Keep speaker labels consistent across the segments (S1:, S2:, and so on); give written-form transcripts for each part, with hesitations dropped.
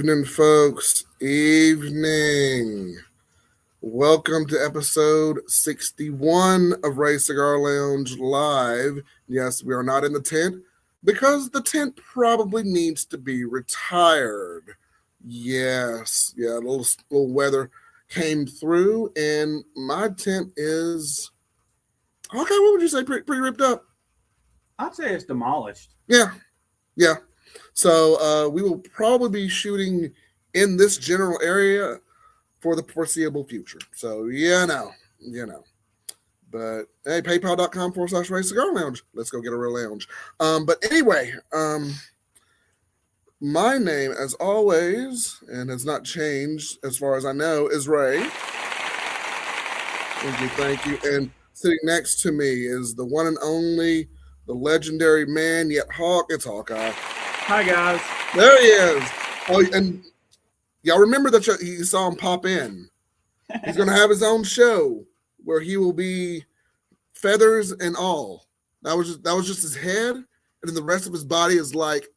S1: Evening, folks. Evening. Welcome to episode 61 of Ray Cigar Lounge Live. Yes, we are not in the tent because the tent probably needs to be retired. Yes, a little weather came through, and my tent is okay. What would you say? Pretty ripped up.
S2: I'd say it's demolished.
S1: Yeah. So we will probably be shooting in this general area for the foreseeable future. So you know. But hey, paypal.com/Ray Cigar Lounge. Let's go get a real lounge. But anyway, my name, as always, and has not changed as far as I know, is Ray. Thank you. And sitting next to me is the one and only, the legendary man yet Hawk. It's Hawkeye.
S2: Hi, guys.
S1: There he is. Oh, and y'all remember that you saw him pop in. He's going to have his own show where he will be feathers and all. That was just his head, and then the rest of his body is like,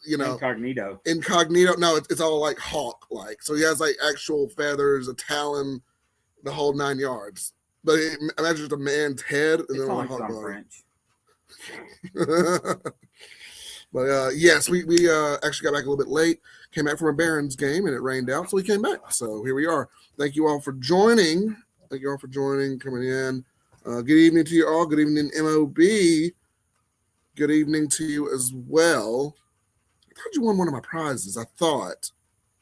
S2: incognito.
S1: No, it's all like hawk-like. So he has like actual feathers, a talon, the whole 9 yards. But imagine just a man's head and
S2: it's
S1: then
S2: like
S1: hawk
S2: some
S1: French. But yes, we actually got back a little bit late. Came back from a Barons game and it rained out, so we came back. So here we are. Thank you all for joining. Coming in. Good evening to you all. Good evening, MOB. Good evening to you as well. I thought you won one of my prizes. I thought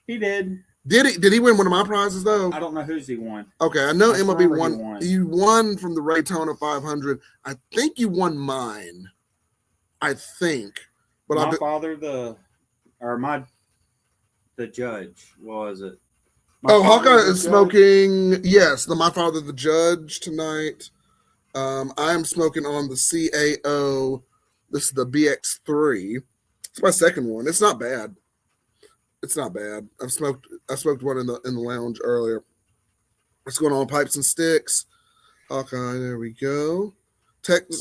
S2: he did.
S1: Did he win one of my prizes though?
S2: I don't know whose he won.
S1: Okay, I know MOB won. You won from the Raytona 500. I think you won mine. I think. But
S2: my father, the judge, what was it?
S1: Hawkeye is smoking. Yes, my father, the judge tonight. I am smoking on the CAO. This is the BX3. It's my second one. It's not bad. I smoked one in the lounge earlier. What's going on? Pipes and Sticks. Hawkeye, there we go.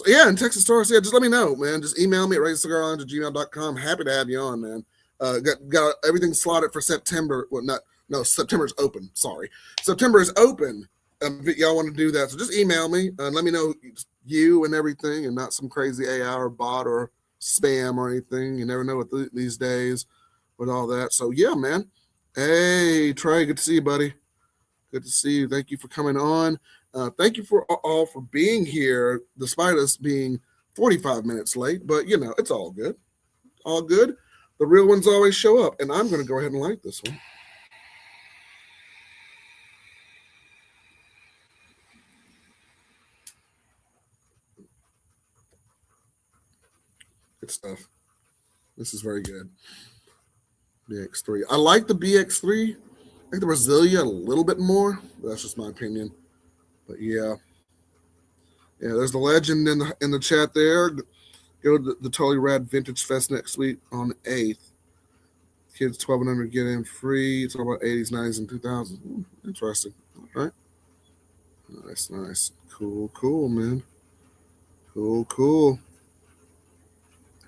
S1: In Texas stores. Yeah, just let me know, man. Just email me at raycigarlounge@gmail.com. Happy to have you on, man. Got everything slotted for September. Well, September's open. Sorry. September is open. Y'all want to do that. So just email me and let me know you and everything and not some crazy AI or bot or spam or anything. You never know what these days with all that. So, yeah, man. Hey, Trey, good to see you, buddy. Good to see you. Thank you for coming on. Thank you all for being here, despite us being 45 minutes late. But, it's all good. All good. The real ones always show up. And I'm going to go ahead and light this one. Good stuff. This is very good. BX3. I like the BX3. I like the Brasilia a little bit more. But that's just my opinion. But yeah, there's the legend in the chat there. Go to the Totally Rad Vintage Fest next week on the 8th. Kids 12 and under get in free. It's all about 80s, 90s, and 2000s. Interesting. All right. Nice. Cool, man. Cool.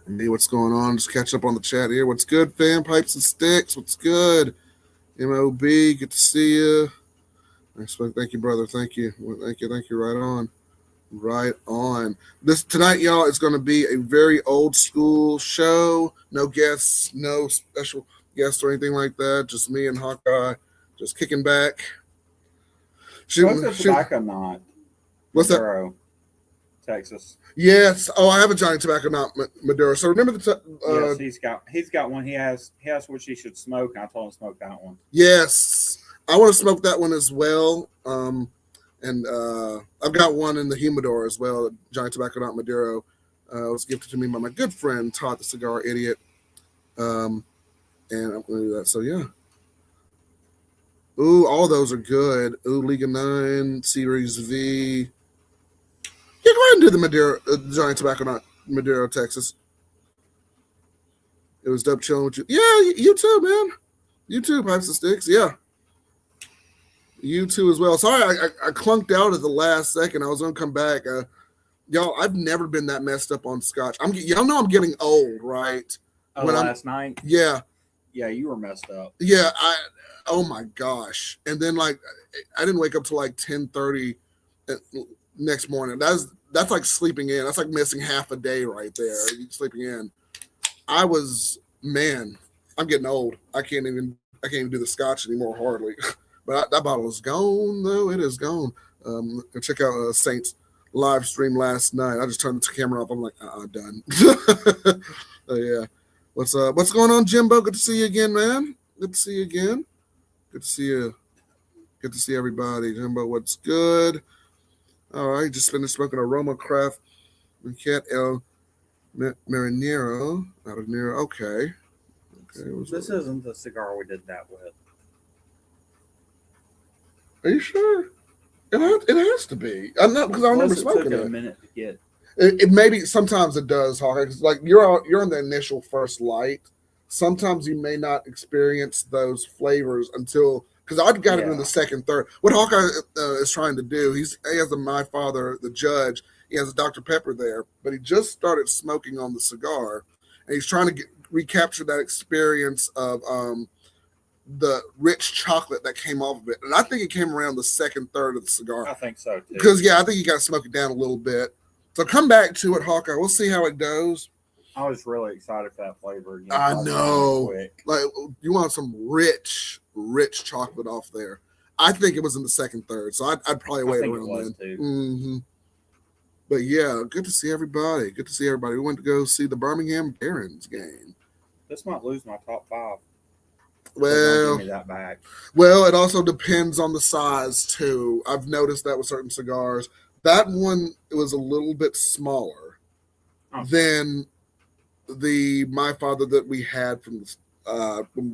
S1: Hey, what's going on? Just catch up on the chat here. What's good, fam? Pipes and Sticks. What's good? MOB, good to see you. Thank you, brother. Thank you. Right on. This tonight, y'all, is going to be a very old school show. No guests, no special guests or anything like that. Just me and Hawkeye, just kicking back.
S2: What's the tobacco knot?
S1: What's
S2: Maduro, that? Texas.
S1: Yes. Oh, I have a Johnny Tobacco Knot Maduro. So remember
S2: yes, he's got one. He has what he should smoke. And I told him to smoke that one.
S1: Yes. I want to smoke that one as well. And I've got one in the humidor as well, Johnny Tobacco Knot Maduro. It was gifted to me by my good friend, Todd the Cigar Idiot. And I'm going to do that. So, yeah. Ooh, all those are good. Ooh, League of 9, Series V. Yeah, go ahead and do the Maduro, Johnny Tobacco Knot Maduro, Texas. It was dope chilling with you. Yeah, you too, man. You too, Pipes and Sticks. Yeah. You too as well. Sorry, I clunked out at the last second. I was going to come back. Y'all, I've never been that messed up on scotch. Y'all know I'm getting old, right?
S2: Last night?
S1: Yeah.
S2: Yeah, you were messed up.
S1: Yeah, oh my gosh. And then like I didn't wake up till like 10:30 next morning. That's like sleeping in. That's like missing half a day right there. Sleeping in. I'm getting old. I can't even do the scotch anymore hardly. But that bottle is gone though. It is gone. Check out Saint's live stream last night. I just turned the camera off. I'm like, done. Yeah. What's going on, Jimbo? Good to see you again, man. Good to see you again. Good to see you. Good to see everybody. Jimbo, what's good? All right, just finished smoking Aroma Craft Cat El Marinero out of Nero. Okay.
S2: This isn't the cigar we did that with.
S1: Are you sure? It has to be. I'm not, because I remember smoking
S2: it. A minute to get.
S1: It maybe sometimes it does, Hawkeye. Because like you're on the initial first light. Sometimes you may not experience those flavors until, because I got it in the second, third. What Hawkeye is trying to do, he has My Father, the Judge. He has a Dr. Pepper there, but he just started smoking on the cigar, and he's trying to recapture that experience of the rich chocolate that came off of it. And I think it came around the second, third of the cigar.
S2: I think so too.
S1: Because I think you got to smoke it down a little bit. So come back to it, Hawkeye. We'll see how it goes.
S2: I was really excited for that flavor.
S1: I know. Like, you want some rich chocolate off there. I think it was in the second, third. So I'd probably wait around then. Mm-hmm. But yeah, good to see everybody. We went to go see the Birmingham Barons game.
S2: This might lose my top 5.
S1: Well,
S2: give me that back.
S1: Well, it also depends on the size too. I've noticed that with certain cigars. That one was a little bit smaller than the My Father that we had from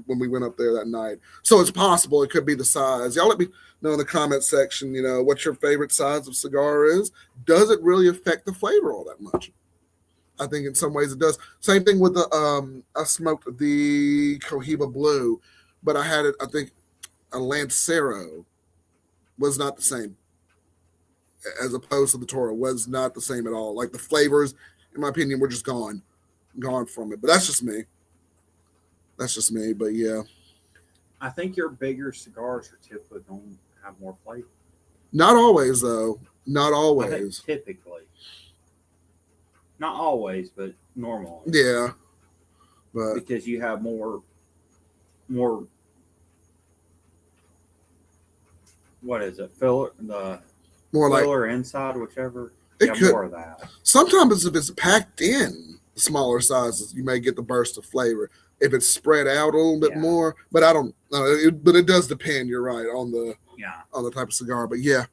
S1: when we went up there that night. So it's possible it could be the size. Y'all let me know in the comment section, what your favorite size of cigar is. Does it really affect the flavor all that much? I think in some ways it does. Same thing with the I smoked the Cohiba Blue, but I had it, I think a Lancero was not the same as opposed to the Toro, was not the same at all. Like the flavors, in my opinion, were just gone from it. But that's just me. But yeah.
S2: I think your bigger cigars are typically going to have more flavor.
S1: Not always, though. Not always.
S2: I think typically. Not always, but normally.
S1: Yeah. But
S2: because you have more what is it? Filler inside, whichever.
S1: It could,
S2: more of that.
S1: Sometimes if it's packed in smaller sizes, you may get the burst of flavor. If it's spread out a little bit more, but I don't know. But it does depend. You're right on the type of cigar. But yeah.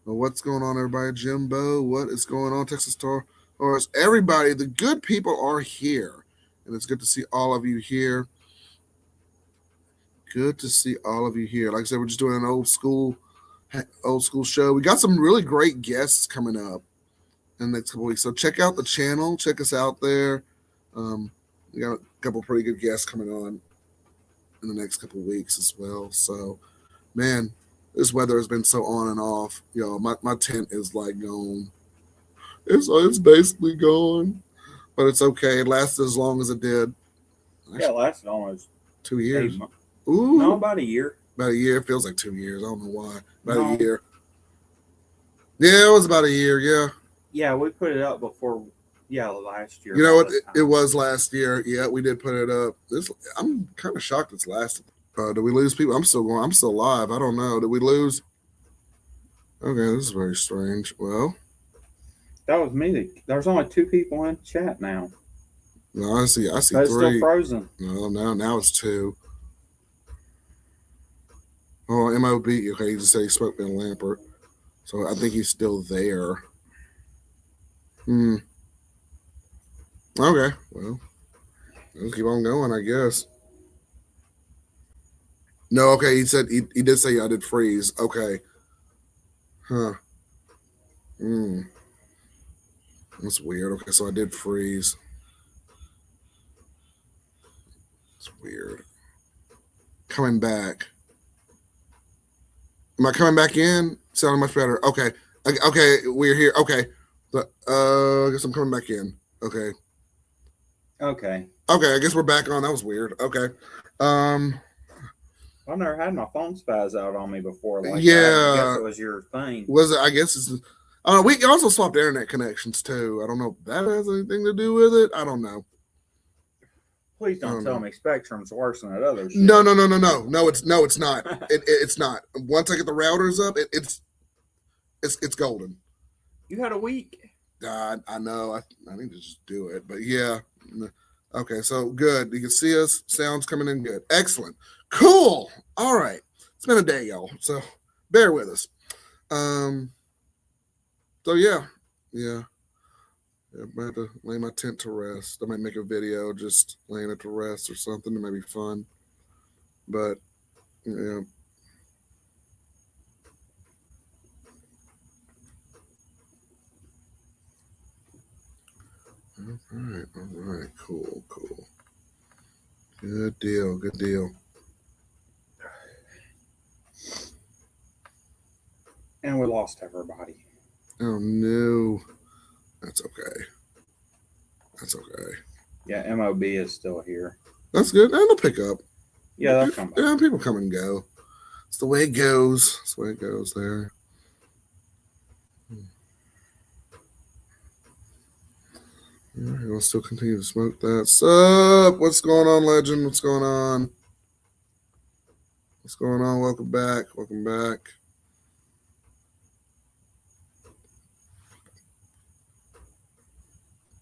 S1: Well, what's going on, everybody? Jimbo, what is going on? Texas Taurus, everybody. The good people are here, and it's good to see all of you here. Good to see all of you here. Like I said, we're just doing an old school show. We got some really great guests coming up in the next couple weeks. So check out the channel. Check us out there. We got a couple pretty good guests coming on in the next couple weeks as well. So, man, this weather has been so on and off. My tent is like gone. It's basically gone, but it's okay. It lasted as long as it did.
S2: Actually, it lasted almost
S1: 2 years.
S2: Ooh, no, about a year.
S1: About a year. It feels like 2 years. I don't know why. About a year. Yeah, it was about a year. Yeah.
S2: Yeah, we put it up before. Yeah, last year.
S1: You know what? It was last year. Yeah, we did put it up. I'm kind of shocked it's lasted. Did we lose people? I'm still going. I'm still live. I don't know. Did we lose? Okay, this is very strange. Well,
S2: that was me. There's only 2 people in chat now.
S1: No, I see 3.
S2: It's still frozen.
S1: No, now it's 2. Oh, MOB. Okay, he just said he spoke to Lampert. So I think he's still there. Okay, well, let's keep on going, I guess. No, okay, he said he did say I did freeze. Okay. Huh. That's weird. Okay, so I did freeze. It's weird. Coming back. Am I coming back in? Sounding much better. Okay. Okay, we're here. Okay. I guess I'm coming back in. Okay.
S2: Okay.
S1: Okay, I guess we're back on. That was weird. Okay.
S2: I've never had my phone spaz out on me before like that. I
S1: Yeah.
S2: guess it was your thing.
S1: Was it? I guess it's. We also swapped internet connections too. I don't know if that has anything to do with it. I don't know.
S2: Please don't tell me Spectrum's worse than that other shit.
S1: No. It's not. It's not. Once I get the routers up, it's golden.
S2: You had a week.
S1: I know. I need to just do it. But yeah. Okay, so good. You can see us. Sound's coming in good. Excellent. Cool. All right. It's been a day, y'all. So bear with us. So yeah. I might have to lay my tent to rest. I might make a video just laying it to rest or something. It might be fun. But yeah. All right, cool. Good deal.
S2: And we lost everybody.
S1: Oh no. That's okay.
S2: Yeah, MOB is still here.
S1: That's good. And they'll pick up.
S2: Yeah, they'll come back.
S1: Yeah, people come and go. It's the way it goes. There. Yeah, you'll still continue to smoke that. Sup? What's going on, legend? What's going on? Welcome back.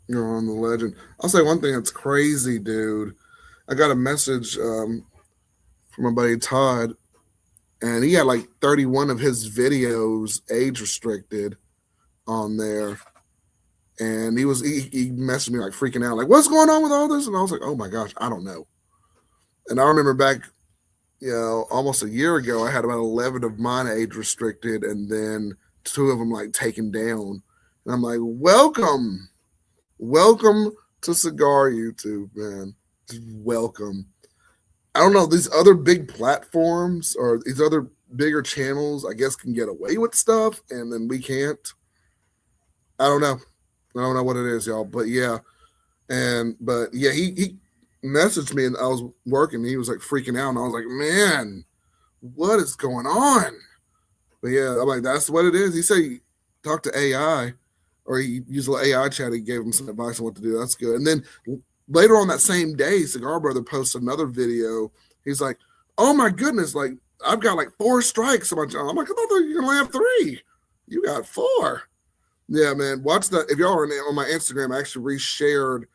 S1: You're on the legend. I'll say one thing that's crazy, dude. I got a message from my buddy Todd, and he had like 31 of his videos age restricted on there. And he messaged me like freaking out, like, what's going on with all this? And I was like, oh my gosh, I don't know. And I remember back, almost a year ago, I had about 11 of mine age restricted, and then 2 of them like taken down. And I'm like, welcome to Cigar YouTube, man. Welcome. I don't know, these other big platforms or these other bigger channels, I guess, can get away with stuff, and then we can't. I don't know what it is, y'all, but yeah. He messaged me, and I was working, and he was like freaking out, and I was like, man, what is going on? But yeah, I'm like, that's what it is. He said he talked to AI, or he used a little AI chat. He gave him some advice on what to do. That's good. And then later on that same day, Cigar Brother posted another video. He's like, oh my goodness, like, I've got like 4 strikes on my channel. I'm like, I thought you were gonna have 3. You got 4. Yeah, man. Watch that. If y'all are on my Instagram, I actually reshared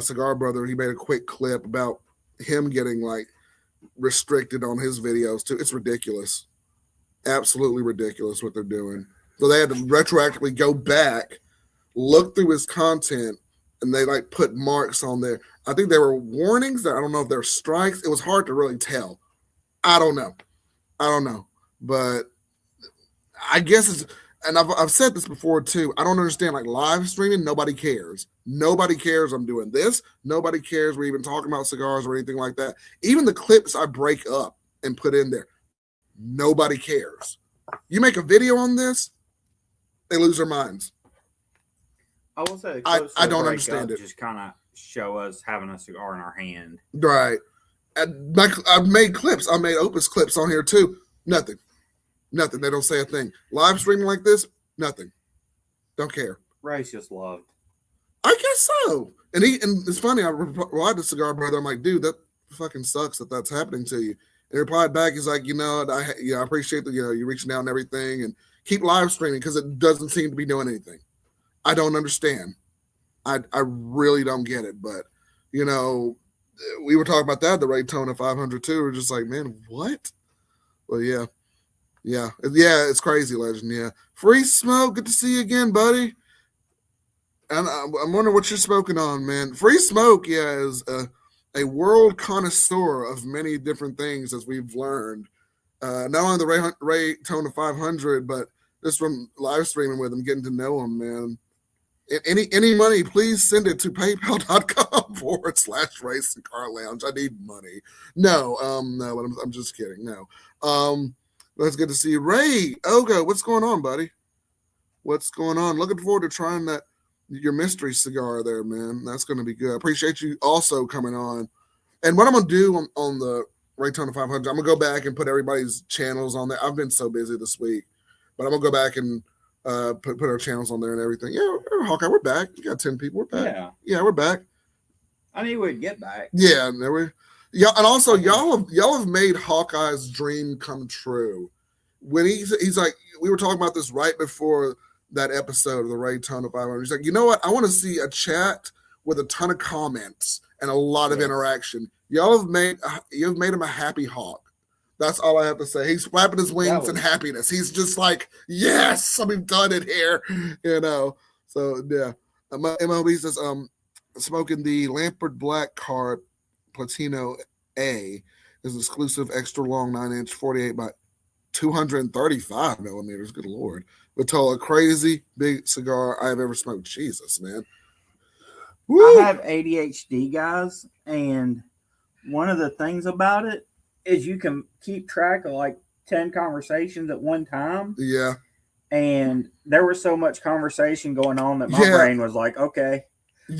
S1: Cigar Brother. He made a quick clip about him getting like restricted on his videos too. It's ridiculous. Absolutely ridiculous what they're doing. So they had to retroactively go back, look through his content, and they like put marks on there. I think there were warnings that I don't know if they're strikes. It was hard to really tell. I don't know. But I guess it's, and I've said this before too. I don't understand, like, live streaming. Nobody cares. Nobody cares I'm doing this. Nobody cares we're even talking about cigars or anything like that. Even the clips I break up and put in there, nobody cares. You make a video on this, they lose their minds.
S2: I will say,
S1: I don't understand it.
S2: Just kind of show us having a cigar in our hand.
S1: Right. I've made clips. I made Opus clips on here too. Nothing. They don't say a thing. Live streaming like this, nothing. Don't care.
S2: Ray's just loved.
S1: I guess so. And it's funny. I replied to Cigar Brother. I'm like, dude, that fucking sucks that that's happening to you. And he replied back. He's like, I appreciate that, you reaching out and everything, and keep live streaming because it doesn't seem to be doing anything. I don't understand. I really don't get it. But, we were talking about that, the Raytona 500 too. We're just like, man, what? Well, yeah. Yeah, it's crazy, legend. Yeah, Free Smoke, good to see you again, buddy. And I'm wondering what you're smoking on, man. Free Smoke, is a world connoisseur of many different things, as we've learned. Not only the Raytona 500, but just from live streaming with him, getting to know him, man. Any money, please send it to paypal.com/Race Cigar Lounge. I need money. No, I'm just kidding. No. That's good to see you. Ray Oga, what's going on, buddy? What's going on? Looking forward to trying that your mystery cigar there, man. That's going to be good. I appreciate you also coming on. And what I'm going to do on the Raytona 500, I'm going to go back and put everybody's channels on there. I've been so busy this week, but I'm going to go back and put our channels on there and everything. Yeah, Hawkeye, we're back. We got 10 people. We're back. Yeah, we're back.
S2: I knew we'd get back.
S1: Yeah, and and also y'all have made Hawkeye's dream come true. When he's like, we were talking about this right before that episode of the Raytona 500. He's like, you know what? I want to see a chat with a ton of comments and a lot of interaction. You've made him a happy hawk. That's all I have to say. He's flapping his wings in happiness. He's just like, yes, we've done it here. So yeah. MLB says, smoking the Lampard Black Card Platino A is exclusive extra long 9-inch 48 by 235 millimeters. Good Lord. Vitola, crazy big cigar I have ever smoked. Jesus, man.
S2: Woo! I have ADHD, guys, and one of the things about it is you can keep track of like 10 conversations at one time.
S1: Yeah.
S2: And there was so much conversation going on that my brain was like, okay.
S1: We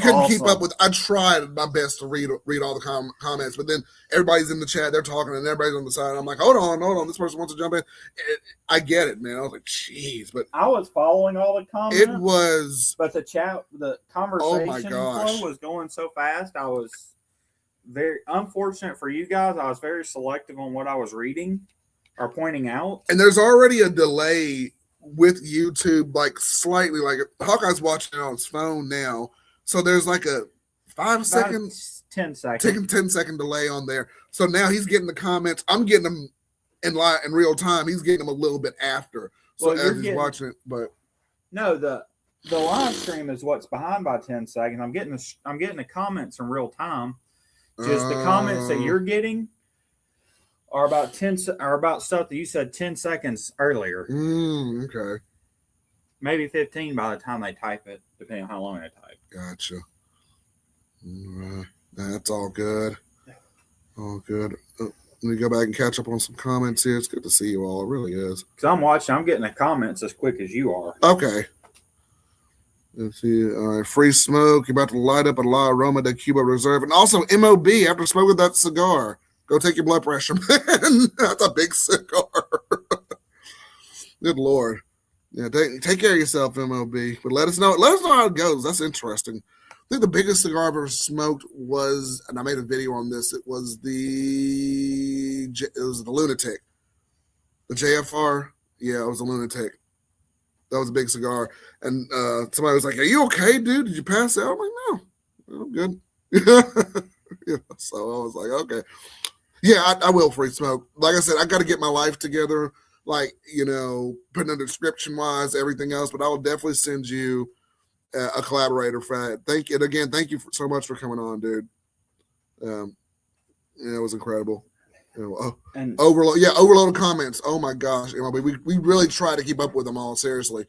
S1: couldn't keep up with. I tried my best to read all the comments, but then everybody's in the chat, they're talking, and everybody's on the side. I'm like, hold on, this person wants to jump in. I get it, man. I was like, jeez, but
S2: I was following all the comments.
S1: It was,
S2: but the conversation flow was going so fast. I was very unfortunate for you guys. I was very selective on what I was reading or pointing out,
S1: and there's already a delay with YouTube, like slightly, like Hawkeye's watching it on his phone now, so there's like a 10 second delay on there. So now he's getting the comments. I'm getting them in real time. He's getting them a little bit after. So as he's watching it, but
S2: no, the live stream is what's behind by 10 seconds. I'm getting the comments in real time. Just the comments that you're getting are about stuff that you said 10 seconds earlier.
S1: Okay.
S2: Maybe 15 by the time they type it, depending on how long they type.
S1: Gotcha. That's all good. All good. Let me go back and catch up on some comments here. It's good to see you all. It really is.
S2: Because I'm getting the comments as quick as you are.
S1: Okay. Let's see. All right. Free smoke. You're about to light up a La Aroma de Cuba Reserve. And also MOB after smoking that cigar. Go take your blood pressure, man. That's a big cigar. Good Lord. Yeah, take care of yourself, MOB. But let us know how it goes. That's interesting. I think the biggest cigar I've ever smoked was, and I made a video on this, it was the Lunatic. The JFR. Yeah, it was a Lunatic. That was a big cigar. And somebody was like, are you okay, dude? Did you pass out? I'm like, no. I'm good. So I was like, okay. Yeah, I will free smoke. Like I said, I got to get my life together, like, putting in the description wise, everything else. But I will definitely send you a collaborator for that. Thank you so much for coming on, dude. It was incredible. And overload of comments. Oh my gosh, we really try to keep up with them all. Seriously,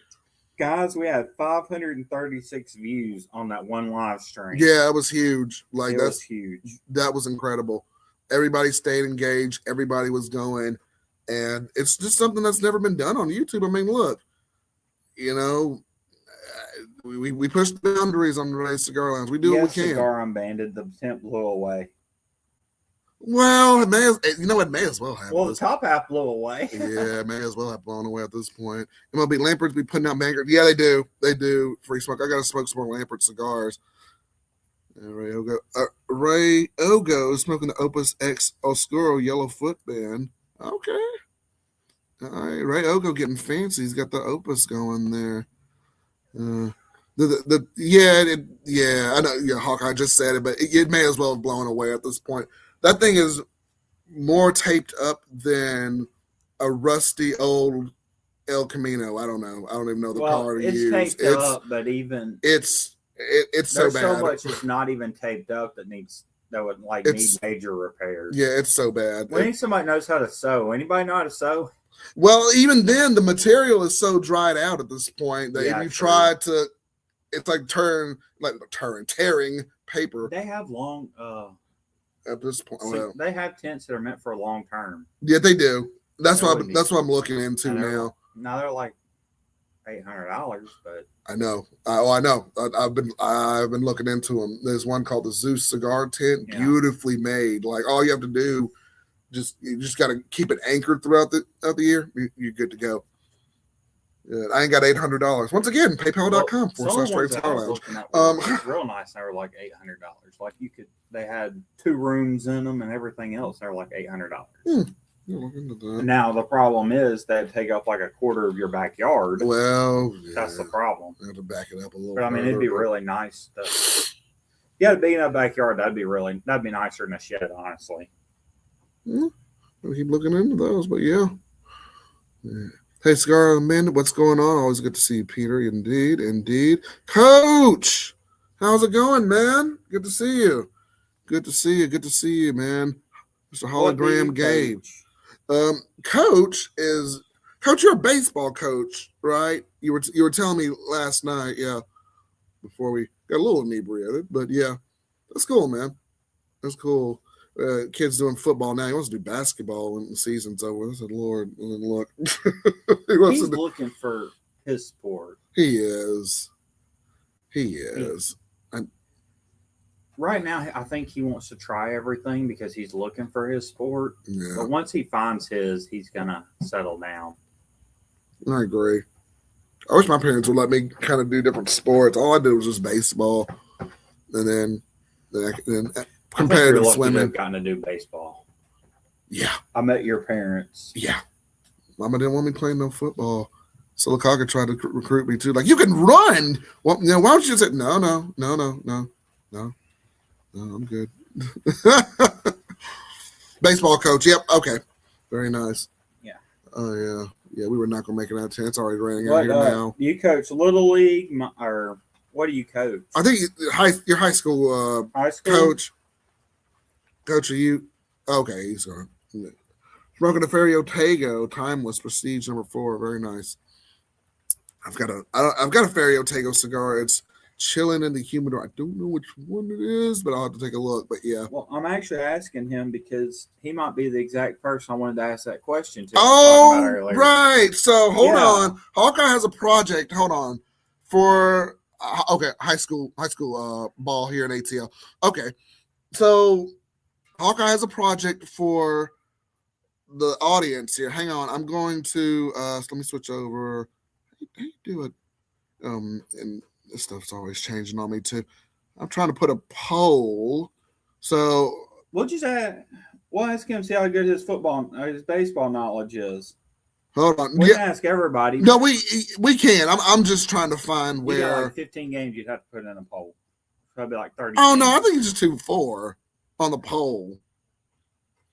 S2: guys, we had 536 views on that one live stream.
S1: Yeah, it was huge.
S2: Was huge.
S1: That was incredible. Everybody stayed engaged. Everybody was going. And it's just something that's never been done on YouTube. I mean, look, we push the boundaries on the Cigar Lounge. We do what we can.
S2: Cigar unbanded. The temp blew away.
S1: Well, it may as well have.
S2: Well, the top half blew away.
S1: Yeah, it may as well have blown away at this point. MLB Lamperts be putting out bangers. Yeah, they do. They do. Free smoke. I got to smoke some more Lampert cigars. Ray Ogo smoking the Opus X Oscuro Yellow Footband. Okay. All right, Ray Ogo getting fancy. He's got the Opus going there. I know. Yeah, Hawkeye just said it, but it may as well have blown away at this point. That thing is more taped up than a rusty old El Camino. I don't know. I don't even know the car to use.
S2: It's taped up, but even
S1: it's so bad.
S2: There's so much it's not even taped up that need major repairs.
S1: Yeah, it's so bad.
S2: We need somebody who knows how to sew. Anybody know how to sew?
S1: Well, even then, the material is so dried out at this point that if you try to, it's like tearing paper.
S2: They have long.
S1: At this point,
S2: they have tents that are meant for long term.
S1: Yeah, they do. That's what I'm looking into now.
S2: Now they're like $800, but
S1: I know. I know. I've been looking into them. There's one called the Zeus cigar tent, beautifully made. Like all you have to do, you just got to keep it anchored throughout the year. You're good to go. I ain't got $800. Once again, PayPal.com /Straight Cigar Lounge.
S2: It's real nice. They were like $800. Like they had 2 rooms in them and everything else. They were like $800. Now the problem is they take up like a quarter of your backyard.
S1: Well,
S2: that's the problem.
S1: I have to back it up a little.
S2: But I mean, it'd be really nice. To be in a backyard. That'd be nicer than a shed, honestly.
S1: I'll keep looking into those, but yeah. Hey, Cigar Amanda, what's going on? Always good to see you, Peter. Indeed. Coach, how's it going, man? Good to see you. Good to see you, man. Mr. Hologram Gage. Coach, you're a baseball coach, right? You were telling me last night, before we got a little inebriated, but yeah, that's cool, man. That's cool. Kid's doing football now. He wants to do basketball when the season's over. I said, Lord, look.
S2: He's looking for his sport.
S1: He is.
S2: Right now, I think he wants to try everything because he's looking for his sport. Yeah. But once he finds his, he's going to settle down.
S1: I agree. I wish my parents would let me kind of do different sports. All I did was just baseball. And then competitive swimming.
S2: I've gotten to do baseball.
S1: Yeah.
S2: I met your parents.
S1: Yeah. Mama didn't want me playing no football. Silicaka tried to recruit me too. Like, you can run. Well, why don't you say, no, I'm good. Baseball coach. Yep. Okay. Very nice.
S2: Yeah.
S1: Oh, yeah. Yeah, we were not going to make it out of 10. It's already raining out here now.
S2: You coach Little League or what do you coach?
S1: I think your high school, coach. Coach, are you? Okay, he's on. Smoking a Ferio Tego, Timeless Prestige #4. Very nice. I've got a Ferio Tego cigar. It's chilling in the humidor. I don't know which one it is, but I'll have to take a look. But yeah.
S2: Well, I'm actually asking him because he might be the exact person I wanted to ask that question to.
S1: Oh, right. So hold on. Hawkeye has a project. Hold on. For high school ball here in ATL. Okay, so Hawkeye has a project for the audience here. Hang on. I'm going to let me switch over. How you do it? And this stuff's always changing on me too. I'm trying to put a poll. So
S2: we'll just we'll ask him, see how good his baseball knowledge is.
S1: Hold on.
S2: We can ask everybody.
S1: No, we can. I'm just trying to find where.
S2: You got like 15 games you'd have to put in a poll. Probably like 30.
S1: Oh, games. No, I think you just do 4 on the poll.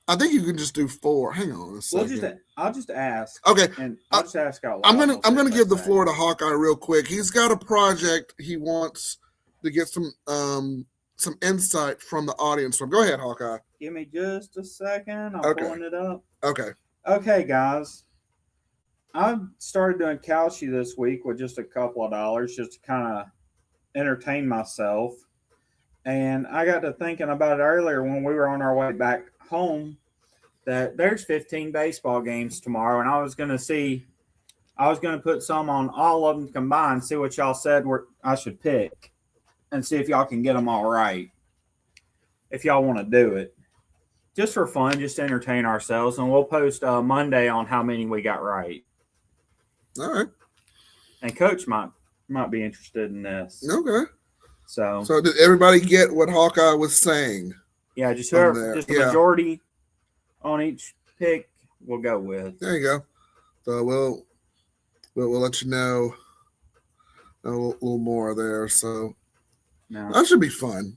S1: I think you can just do 4. Hang on a second.
S2: I'll just ask.
S1: Okay.
S2: And I'll just ask out loud.
S1: I'm gonna give the floor to Hawkeye real quick. He's got a project he wants to get some insight from the audience from. Go ahead, Hawkeye.
S2: Give me just a second. I'm pulling it up.
S1: Okay.
S2: Okay, guys. I started doing Calci this week with just a couple of dollars just to kind of entertain myself. And I got to thinking about it earlier when we were on our way back home that there's 15 baseball games tomorrow. And I was going to put some on all of them combined, see what y'all said I should pick and see if y'all can get them all right. If y'all want to do it. Just for fun, just to entertain ourselves. And we'll post Monday on how many we got right.
S1: All right.
S2: And Coach might be interested in this.
S1: Okay.
S2: So
S1: did everybody get what Hawkeye was saying?
S2: Yeah, just the majority on each pick we'll go with.
S1: There you go. So we'll let you know a little more there. So that should be fun.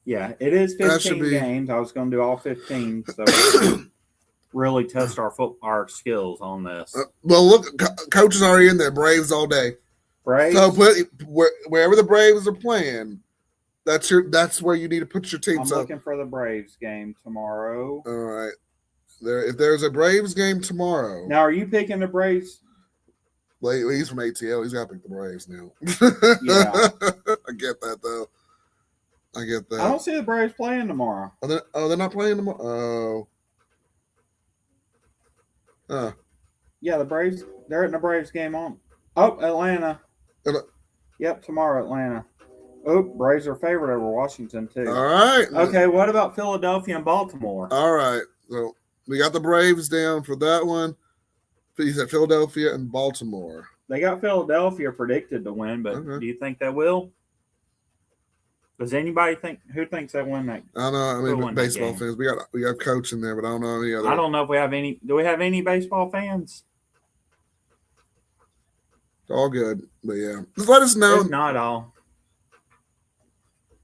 S2: Yeah, it is 15 games. I was going to do all 15, so really test our skills on this.
S1: Well, look, Coach is already in there. Braves all day.
S2: Braves.
S1: So wherever the Braves are playing, that's where you need to put your team.
S2: I'm looking for the Braves game tomorrow.
S1: All right. If there's a Braves game tomorrow.
S2: Now, are you picking the Braves?
S1: Well, he's from ATL. He's got to pick the Braves now.
S2: Yeah.
S1: I get that, though. I get that.
S2: I don't see the Braves playing tomorrow.
S1: They're not playing tomorrow? Oh.
S2: Yeah, the Braves, they're in the Braves game on. Oh, Atlanta.
S1: Atla-
S2: Yep, tomorrow Atlanta. Oh, Braves are favored over Washington too.
S1: All right.
S2: Okay, what about Philadelphia and Baltimore?
S1: All right. So we got the Braves down for that one. You said Philadelphia and Baltimore.
S2: They got Philadelphia predicted to win, but
S1: Okay.
S2: do you think they will? Does anybody think who thinks they win that?
S1: I don't know. I
S2: Who
S1: mean,
S2: won that
S1: baseball
S2: game?
S1: fans. We got coach in there, but I don't know any other.
S2: I don't know if we have any. Do we have any baseball fans?
S1: It's all good, but yeah, just let us know.
S2: It's not all.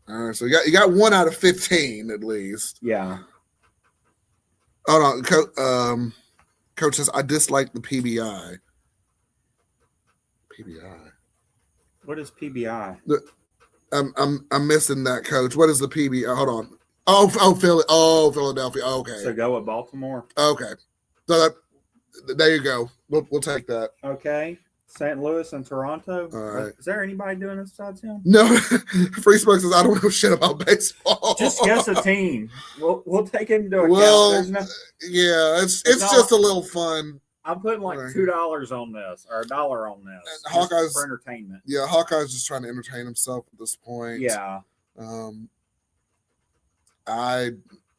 S1: All right, so you got 1 out of 15 at least.
S2: Yeah.
S1: Hold on, coach says I dislike the PBI. PBI.
S2: What is PBI?
S1: I'm missing that, coach. What is the PBI? Hold on. Philadelphia. Okay.
S2: So go with Baltimore.
S1: Okay. So there you go. We'll take that.
S2: Okay. St. Louis and Toronto.
S1: All right.
S2: Is there anybody doing this besides him?
S1: No, Free Smoke says I don't know shit about baseball.
S2: Just guess a team. We'll take it into account.
S1: Well,
S2: There's no,
S1: yeah, it's just a little fun.
S2: I'm putting like
S1: Right.
S2: $2 on this or $1 on this.
S1: And
S2: just
S1: Hawkeyes-
S2: for entertainment.
S1: Yeah, Hawkeye's just trying to entertain himself at this point.
S2: Yeah.
S1: I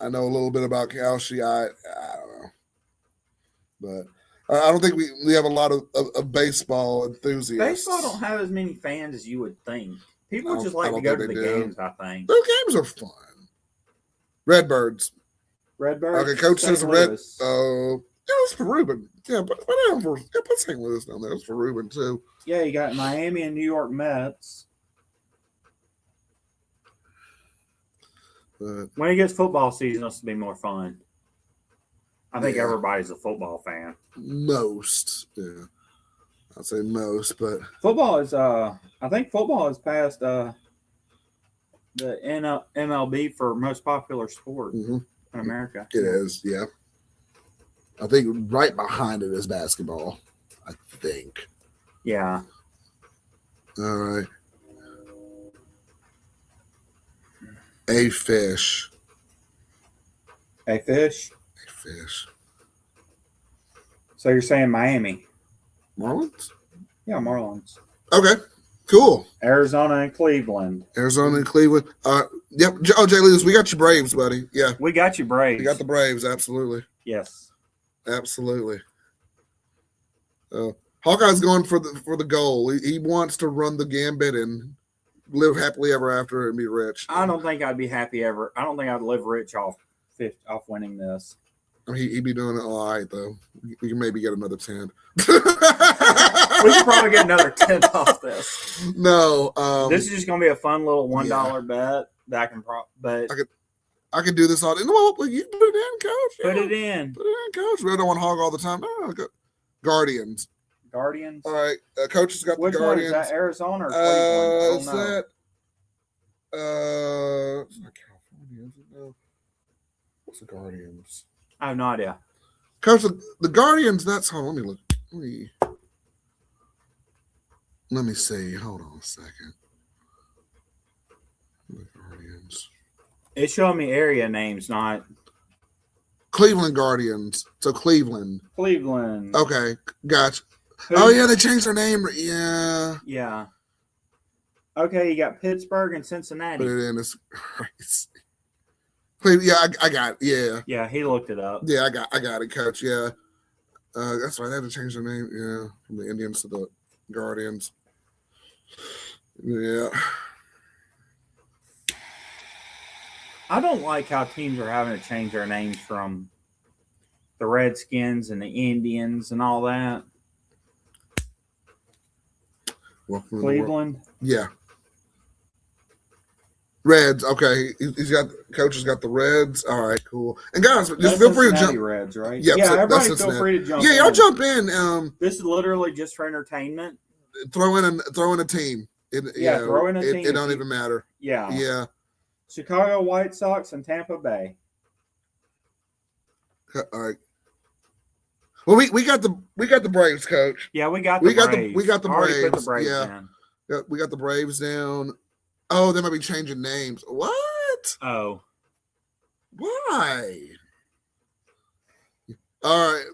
S1: know a little bit about Kalshi. I don't know, but I don't think we have a lot of baseball enthusiasts.
S2: Baseball don't have as many fans as you would think. People
S1: I
S2: just
S1: don't
S2: like to go to
S1: think
S2: the
S1: they do.
S2: games, I think.
S1: Those games are fun. Redbirds.
S2: Redbirds.
S1: Okay, coach
S2: St.
S1: says red.
S2: Louis.
S1: Yeah, it's for Ruben. Yeah, put St. Louis down there. It's for Ruben too.
S2: Yeah, you got Miami and New York Mets.
S1: But
S2: When it gets football season, it's to be more fun. I think
S1: Yeah.
S2: everybody's a football fan.
S1: most, yeah, I'd say most, but
S2: Football is I think football is past the MLB for most popular sport
S1: mhm,
S2: in America.
S1: it is. Yeah, I think right behind it is basketball. I think.
S2: Yeah.
S1: All right. A fish.
S2: A fish.
S1: A fish.
S2: So you're saying Miami?
S1: Marlins?
S2: Yeah, Marlins.
S1: Okay. Cool.
S2: Arizona and Cleveland.
S1: Arizona and Cleveland. Yep. Oh, Jay Lewis, we got your Braves, buddy. Yeah.
S2: We got you, Braves.
S1: We got the Braves, absolutely.
S2: Yes.
S1: Absolutely. Hawkeye's going for the goal. He wants to run the gambit and live happily ever after and be rich.
S2: I don't think I'd be happy ever. I don't think I'd live rich off winning this.
S1: I mean, he'd be doing it all right, though. We can maybe get another 10.
S2: We could probably get another 10 off this.
S1: No.
S2: This is just going to be a fun little $1 bet that I can but
S1: I could do this all. No, you put it in, coach.
S2: put
S1: Yeah.
S2: it in.
S1: Put it in, coach. We don't want to hog all the time. No, Guardians.
S2: Guardians.
S1: All right. Coach has got
S2: Which
S1: the
S2: one
S1: Guardians.
S2: is that? Arizona or Cleveland?
S1: Is
S2: I don't know.
S1: that? It's not California, is it? No. What's the Guardians?
S2: I have no idea.
S1: Coach, the Guardians. Hold on. Let me look. Let me see. Hold on a second. The Guardians.
S2: It's showing me area names, not
S1: Cleveland Guardians. So Cleveland.
S2: Cleveland.
S1: Okay, gotcha.
S2: Who-
S1: Oh yeah, they changed their name. Yeah.
S2: Yeah. Okay, you got Pittsburgh and Cincinnati.
S1: Put it in. It's crazy. Cleveland. Yeah, I got it. Yeah.
S2: Yeah, he looked it up.
S1: Yeah, I got it, Coach. Yeah. That's right. They had to change their name. Yeah, from the Indians to the Guardians. Yeah.
S2: I don't like how teams are having to change their names from the Redskins and the Indians and all that.
S1: Welcome to the world.
S2: Cleveland.
S1: Yeah. Reds. Okay, he's got. Coach has got the Reds. All right, cool. And guys, just
S2: That's
S1: feel free to
S2: Cincinnati
S1: jump.
S2: Reds, right?
S1: Yep,
S2: yeah,
S1: that's
S2: everybody feel
S1: Cincinnati.
S2: free to jump
S1: Yeah, y'all
S2: in.
S1: jump in.
S2: This is literally just for entertainment.
S1: Throw in a team.
S2: Throw in a team.
S1: It don't even matter.
S2: Yeah.
S1: Yeah.
S2: Chicago White Sox and Tampa Bay.
S1: All right. Well, we got the Braves, Coach.
S2: Yeah, we got the Braves.
S1: We got the
S2: I already put
S1: Braves.
S2: the Braves
S1: Yeah.
S2: in.
S1: Yeah, we got the Braves down. Oh, they might be changing names. What?
S2: Oh.
S1: Why? All right.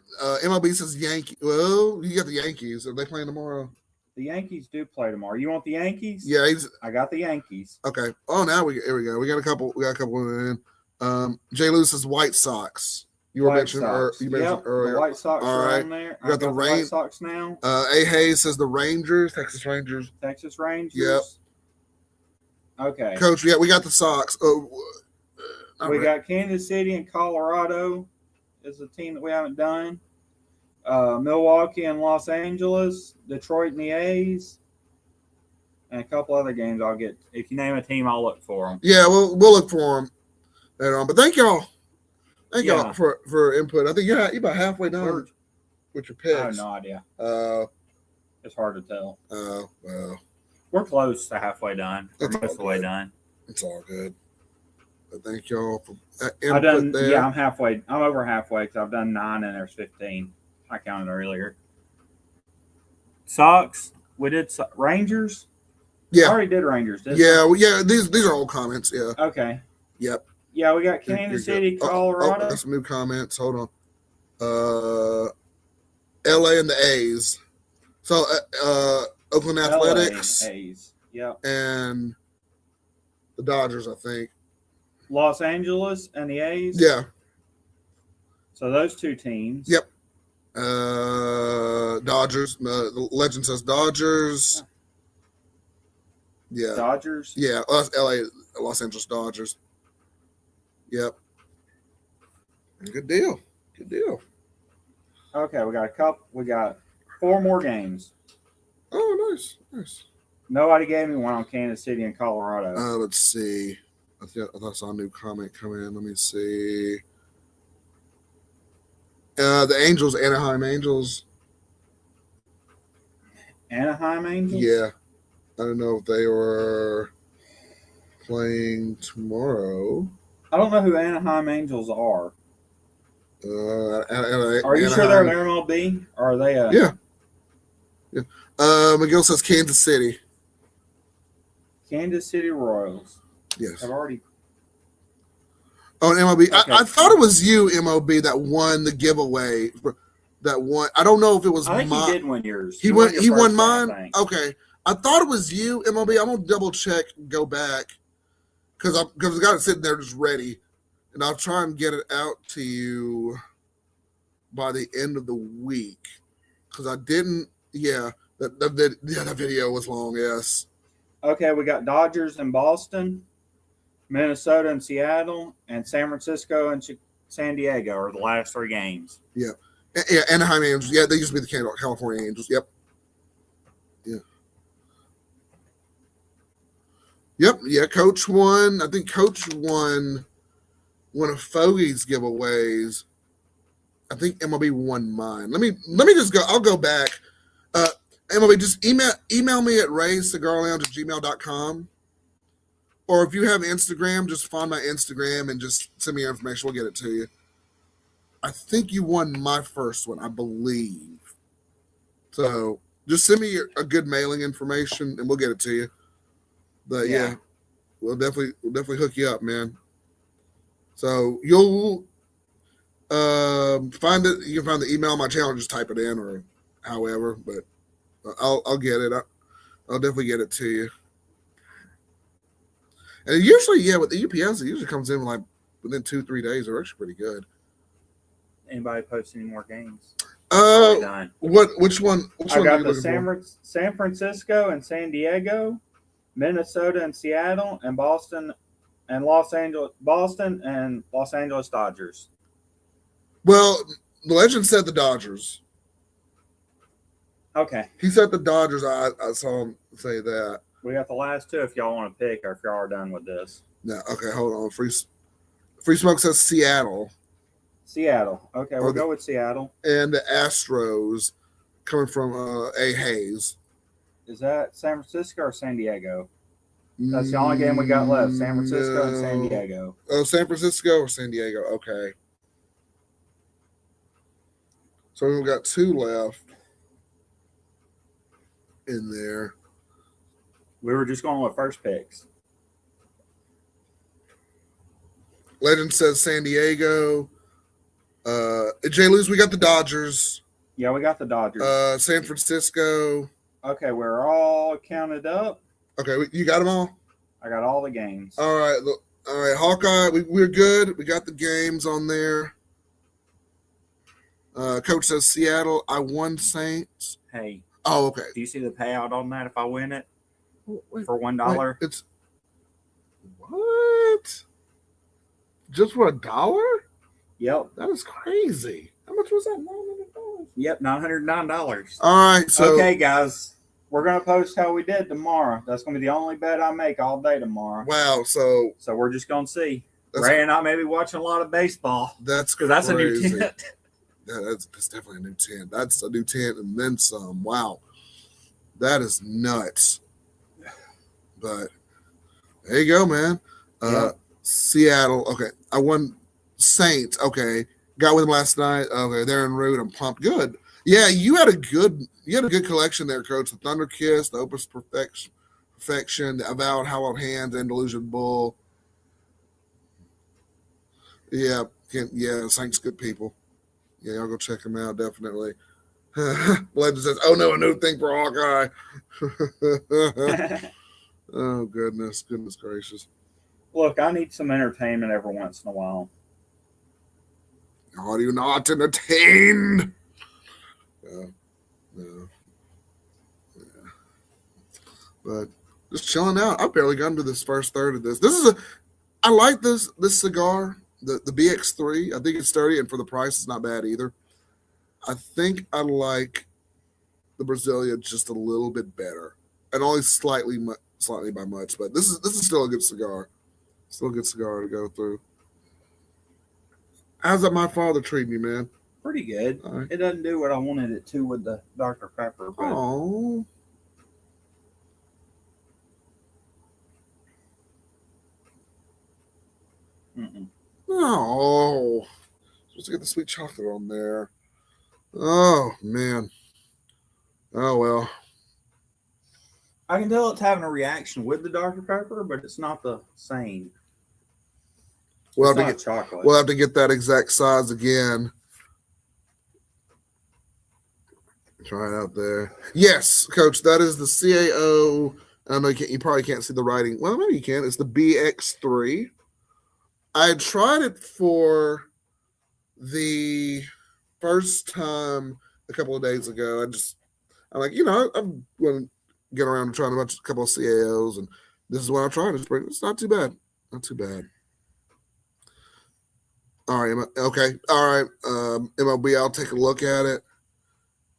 S1: MLB says Yankee. Well, you got the Yankees. Are they playing tomorrow?
S2: The Yankees do play tomorrow. You want the Yankees?
S1: Yeah,
S2: I got the Yankees.
S1: okay. Oh, now here we go. We got a couple in. Jay Lewis says White Sox. You were mentioning earlier.
S2: The White Sox
S1: All
S2: are
S1: right.
S2: on there.
S1: We got the
S2: White Sox now.
S1: A. Hayes says the Rangers, Texas Rangers.
S2: Texas Rangers.
S1: Yep.
S2: Okay.
S1: Coach, yeah, we got the Sox.
S2: We got Kansas City and Colorado is a team that we haven't done. Milwaukee and Los Angeles, Detroit and the A's, and a couple other games I'll get. If you name a team, I'll look for them.
S1: Yeah, we'll look for them later on. But thank y'all. Thank y'all for input. I think you're about halfway done with your picks.
S2: I have no idea. It's hard to tell.
S1: Well.
S2: We're close to halfway done. We're most of the way done.
S1: It's all good. But thank y'all for input there.
S2: Yeah, I'm halfway. I'm over halfway because I've done 9 and there's 15. I counted earlier. Sox. We did Rangers.
S1: Yeah,
S2: I already did Rangers.
S1: These are old comments. Yeah.
S2: Okay.
S1: Yep.
S2: Yeah, we got Kansas City, Colorado.
S1: Got some new comments. Hold on. LA and the A's. So Oakland Athletics.
S2: LA, A's. Yep.
S1: And the Dodgers, I think.
S2: Los Angeles and the A's.
S1: Yeah.
S2: So those two teams.
S1: Yep. Dodgers. The legend says Dodgers. Yeah.
S2: Dodgers.
S1: Yeah. LA, Los Angeles Dodgers. Yep. Good deal. Good deal.
S2: Okay, we got 4 more games.
S1: Oh, nice. Nice.
S2: Nobody gave me one on Kansas City and Colorado.
S1: Let's see. I thought I saw a new comment come in. Let me see. The Angels, Anaheim Angels.
S2: Anaheim Angels?
S1: Yeah. I don't know if they were playing tomorrow.
S2: I don't know who Anaheim Angels are.
S1: Are
S2: you sure they're an MLB? Or are they a...
S1: Yeah. Miguel says Kansas City.
S2: Kansas City Royals.
S1: Yes.
S2: I've already...
S1: Oh, an MLB.
S2: Okay.
S1: I thought it was you, MLB, that won the giveaway. That won. I don't know if it was
S2: I think he did win yours.
S1: He won mine? Okay. I thought it was you, MLB. I'm going to double check, go back. Because I got it sitting there just ready. And I'll try and get it out to you by the end of the week. Because I didn't, that video was long, yes.
S2: Okay, we got Dodgers in Boston, Minnesota and Seattle, and San Francisco and San Diego are the last 3 games.
S1: Yeah. Yeah, Anaheim Angels. Yeah, they used to be the California Angels. Yep. Yeah. Yep. Yeah, Coach won. I think Coach won one of Fogey's giveaways. I think MLB won mine. Let me just go. I'll go back. MLB, just email me at raycigarlounge@gmail.com. Or if you have Instagram, just find my Instagram and just send me your information. We'll get it to you. I think you won my first one, I believe. So just send me a good mailing information and we'll get it to you. But yeah we'll definitely hook you up, man. So you'll find it. You can find the email on my channel. Just type it in or however. But I'll get it. I'll definitely get it to you. And usually, with the UPS, it usually comes in like within 2-3 days. They're actually pretty good.
S2: Anybody post any more games?
S1: Which one?
S2: I got the San Francisco and San Diego, Minnesota and Seattle, and Boston and Los Angeles Dodgers.
S1: Well, the legend said the Dodgers.
S2: Okay.
S1: He said the Dodgers. I saw him say that.
S2: We got the last 2 if y'all want to pick or if y'all are done with this.
S1: No, okay, hold on. Free Smoke says Seattle.
S2: Seattle. Okay, we'll go with Seattle.
S1: And the Astros coming from A. Hayes.
S2: Is that San Francisco or San Diego? That's the only game we got left. San Francisco and San Diego.
S1: Oh, San Francisco or San Diego. Okay. So we've got 2 left in there.
S2: We were just going with first picks.
S1: Legend says San Diego. Jay Luz, we got the Dodgers.
S2: Yeah, we got the Dodgers.
S1: San Francisco.
S2: Okay, we're all counted up.
S1: Okay, you got them all?
S2: I got all the games.
S1: All right. Look, all right, Hawkeye, we're good. We got the games on there. Coach says Seattle. I won Saints.
S2: Hey.
S1: Oh, okay.
S2: Do you see the payout on that if I win it?
S1: Wait,
S2: for $1?
S1: It's what? Just for $1?
S2: Yep.
S1: That is crazy. How much was that? $900.
S2: Yep, $909.
S1: All right. So
S2: okay, guys. We're gonna post how we did tomorrow. That's gonna be the only bet I make all day tomorrow.
S1: Wow. So
S2: we're just gonna see. Ray and I may be watching a lot of baseball.
S1: That's
S2: because that's a new tent.
S1: Yeah, that's definitely a new tent. That's a new tent and then some. Wow. That is nuts. But there you go, man. Seattle. Okay. I won Saints. Okay. Got with them last night. Okay. They're en route. I'm pumped. Good. Yeah, you had a good collection there, Coach. The Thunder Kiss, the Opus Perfection, the Avowed Hallowed Hands, and Delusion Bull. Yeah, Saints good people. Yeah, I'll go check them out, definitely. Legend says, oh no, a new thing for Hawkeye. Oh, goodness gracious.
S2: Look, I need some entertainment every once in a while.
S1: Are you not entertained? Yeah. But just chilling out. I barely got into this first third of this. I like this cigar, the BX3. I think it's sturdy, and for the price, it's not bad either. I think I like the Brasilia just a little bit better, and only slightly by much. But this is still a good cigar. Still a good cigar to go through. How's that my father treating you, man?
S2: Pretty good.
S1: Right.
S2: It doesn't do what I wanted it to with the Dr. Pepper.
S1: Oh. Oh. Supposed to get the sweet chocolate on there. Oh, man. Oh, well.
S2: I can tell it's having a reaction with the Dr. Pepper, but it's not the same.
S1: We'll have to get that exact size again. Try it out there. Yes, Coach, that is the CAO. I know you probably can't see the writing. Well, maybe you can. It's the BX3. I tried it for the first time a couple of days ago. I'm like, I'm going to get around to trying a couple of CAOs, and this is what I tried. It's not too bad. Not too bad. All right. Okay. All right. MLB, I'll take a look at it.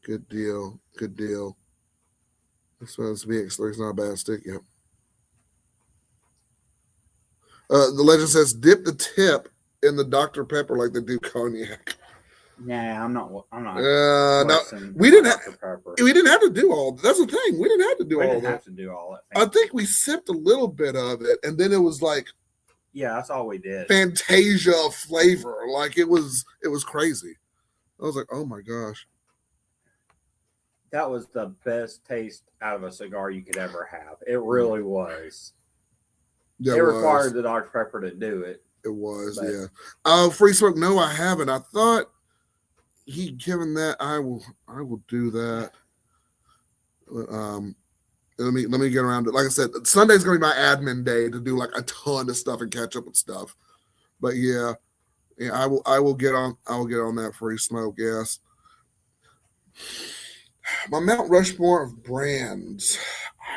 S1: Good deal. This one's BX3. It's not a bad stick. Yep. The legend says, dip the tip in the Dr. Pepper like they do cognac.
S2: Nah, I'm not.
S1: No, we didn't have to do all. That's the thing. We didn't have to do all that. I think we sipped a little bit of it, and then it was like,
S2: yeah, that's all we did.
S1: Fantasia flavor, like it was crazy. I was like, oh my gosh.
S2: That was the best taste out of a cigar you could ever have. It really was. Yeah, it required the Dr. Pepper to do it.
S1: It was, yeah. Free smoke, no, I haven't. I thought he'd given that. I will do that. Let me get around to it. Like I said, Sunday's gonna be my admin day to do like a ton of stuff and catch up with stuff. But yeah, I will get on that free smoke, yes. My Mount Rushmore of brands,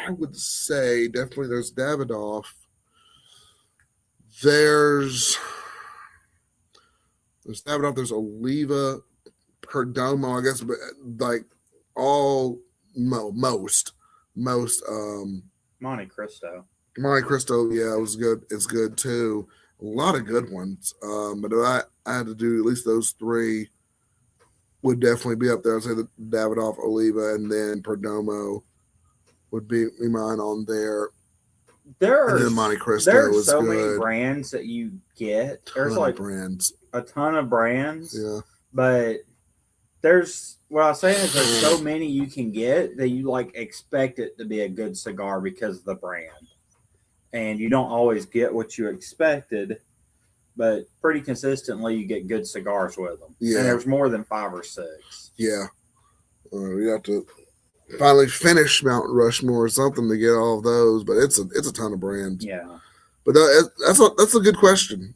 S1: I would say definitely there's Davidoff. There's Davidoff, there's Oliva, Perdomo, I guess, but like all most
S2: Monte Cristo.
S1: Yeah, it was good. It's good too. A lot of good ones. But if I had to do at least those three, would definitely be up there. I'd say the Davidoff, Oliva, and then Perdomo would be mine on there. And then Monte Cristo was so good.
S2: Many brands that you get. There's like
S1: brands.
S2: A ton of brands.
S1: Yeah.
S2: But what I'm saying is there's so many you can get that you like expect it to be a good cigar because of the brand. And you don't always get what you expected, but pretty consistently you get good cigars with them.
S1: Yeah.
S2: And there's more than 5 or 6.
S1: Yeah. We have to finally finish Mount Rushmore or something to get all of those. But it's a ton of brands.
S2: Yeah.
S1: But that's a good question.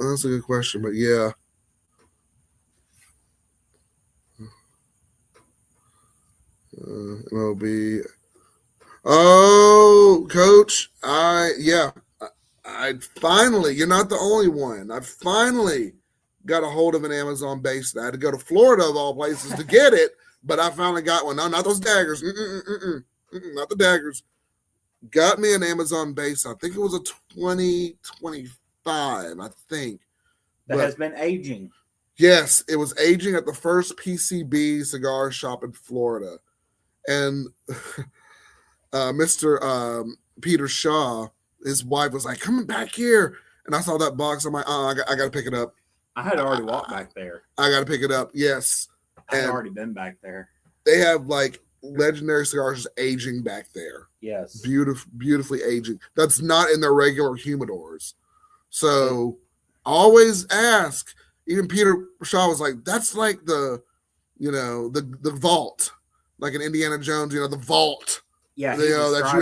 S1: That's a good question. But yeah. MLB. Oh, Coach, I finally, you're not the only one. I finally got a hold of an Amazon base. I had to go to Florida of all places to get it, but I finally got one. No, not those daggers. Not the daggers. Got me an Amazon base. I think it was a 2025, I think.
S2: That has been aging.
S1: Yes, it was aging at the first PCB cigar shop in Florida. And Mr. Peter Shaw, his wife was like, "Come back here." And I saw that box. I'm like, I got to pick it up.
S2: I had already walked back there.
S1: I got to pick it up. Yes.
S2: I had already been back there.
S1: They have like legendary cigars just aging back there.
S2: Yes.
S1: Beautifully aging. That's not in their regular humidors. So always ask. Even Peter Shaw was like, that's like the vault. Like in Indiana Jones, the vault.
S2: Yeah,
S1: that you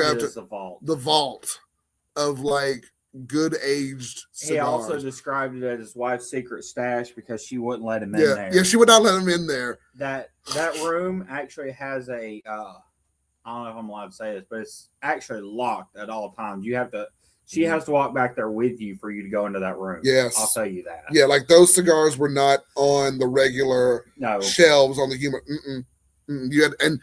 S1: have
S2: to the vault.
S1: The vault of like good aged cigars.
S2: He also described it as his wife's secret stash because she wouldn't let him in there.
S1: Yeah, she would not let him in there.
S2: That room actually has a I don't know if I'm allowed to say this, but it's actually locked at all times. She has to walk back there with you for you to go into that room.
S1: Yes.
S2: I'll tell you that.
S1: Yeah, like those cigars were not on the regular shelves on the You had, and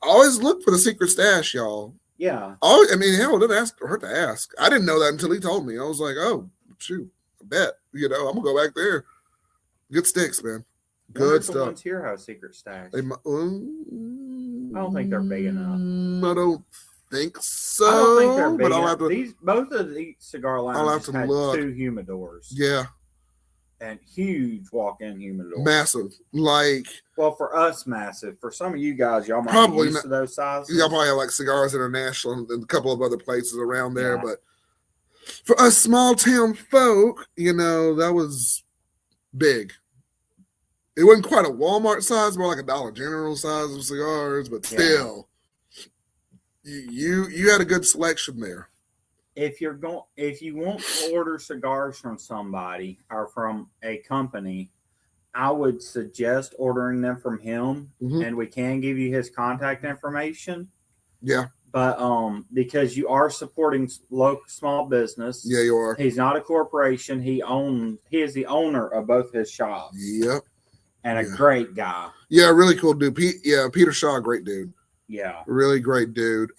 S1: always look for the secret stash, y'all.
S2: Yeah.
S1: Always, I mean, hell, it didn't hurt to ask. I didn't know that until he told me. I was like, oh, shoot, I bet. I'm going to go back there. Good sticks, man. Good stuff. The ones
S2: here have a secret stash.
S1: I
S2: don't think they're big enough.
S1: I don't think so.
S2: I don't think they're big enough.
S1: To,
S2: both of these cigar lines have
S1: look.
S2: 2 humidors.
S1: Yeah.
S2: And huge walk-in humidors.
S1: Massive.
S2: Well, for us, massive. For some of you guys, y'all might be used to those sizes.
S1: Y'all probably have like Cigars International and a couple of other places around there. Yeah. But for us small town folk, that was big. It wasn't quite a Walmart size, more like a Dollar General size of cigars, but still, you had a good selection there.
S2: If you want to order cigars from somebody or from a company, I would suggest ordering them from him, and we can give you his contact information.
S1: Yeah.
S2: But because you are supporting local small business.
S1: Yeah, you are.
S2: He's not a corporation. He is the owner of both his shops.
S1: Yep.
S2: And a great guy.
S1: Yeah, really cool dude. Peter Shaw, great dude.
S2: Yeah.
S1: Really great dude.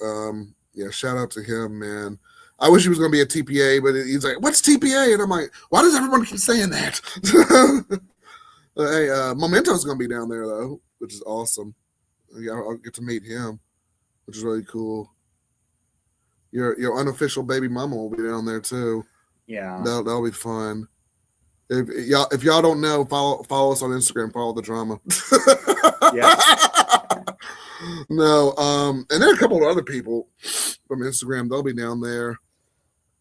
S1: Shout out to him, man. I wish he was going to be a TPA, but he's like, "What's TPA?" And I'm like, "Why does everyone keep saying that?" Hey, Memento's going to be down there though, which is awesome. I'll get to meet him, which is really cool. Your unofficial baby mama will be down there too.
S2: Yeah,
S1: that'll be fun. If y'all don't know, follow us on Instagram. Follow the drama.
S2: Yeah.
S1: No, and there are a couple of other people from Instagram. They'll be down there,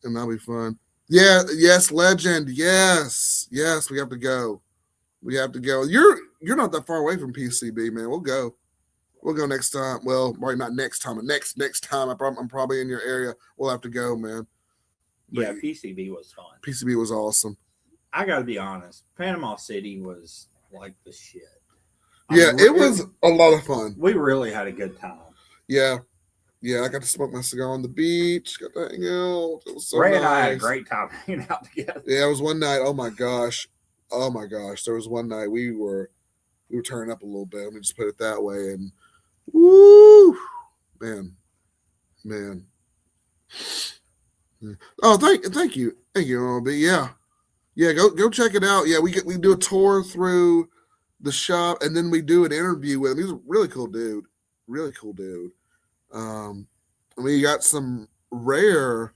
S1: and that'll be fun. Yeah, yes, legend. Yes, we have to go. You're not that far away from PCB, man. We'll go next time. Well, probably not next time, but next time. I'm probably in your area. We'll have to go, man.
S2: Yeah, PCB was fun.
S1: PCB was awesome.
S2: I got to be honest. Panama City was like the shit.
S1: It was a lot of fun.
S2: We really had a good time.
S1: Yeah. I got to smoke my cigar on the beach. Got to hang out. It was so
S2: Ray
S1: nice.
S2: and I had a great time hanging out together.
S1: Yeah, it was one night. Oh my gosh. There was one night we were turning up a little bit. Let me just put it that way. And woo, man. Oh, thank you, MLB. Yeah. Go check it out. Yeah, we do a tour through the shop, and then we do an interview with him. He's a really cool dude. We got some rare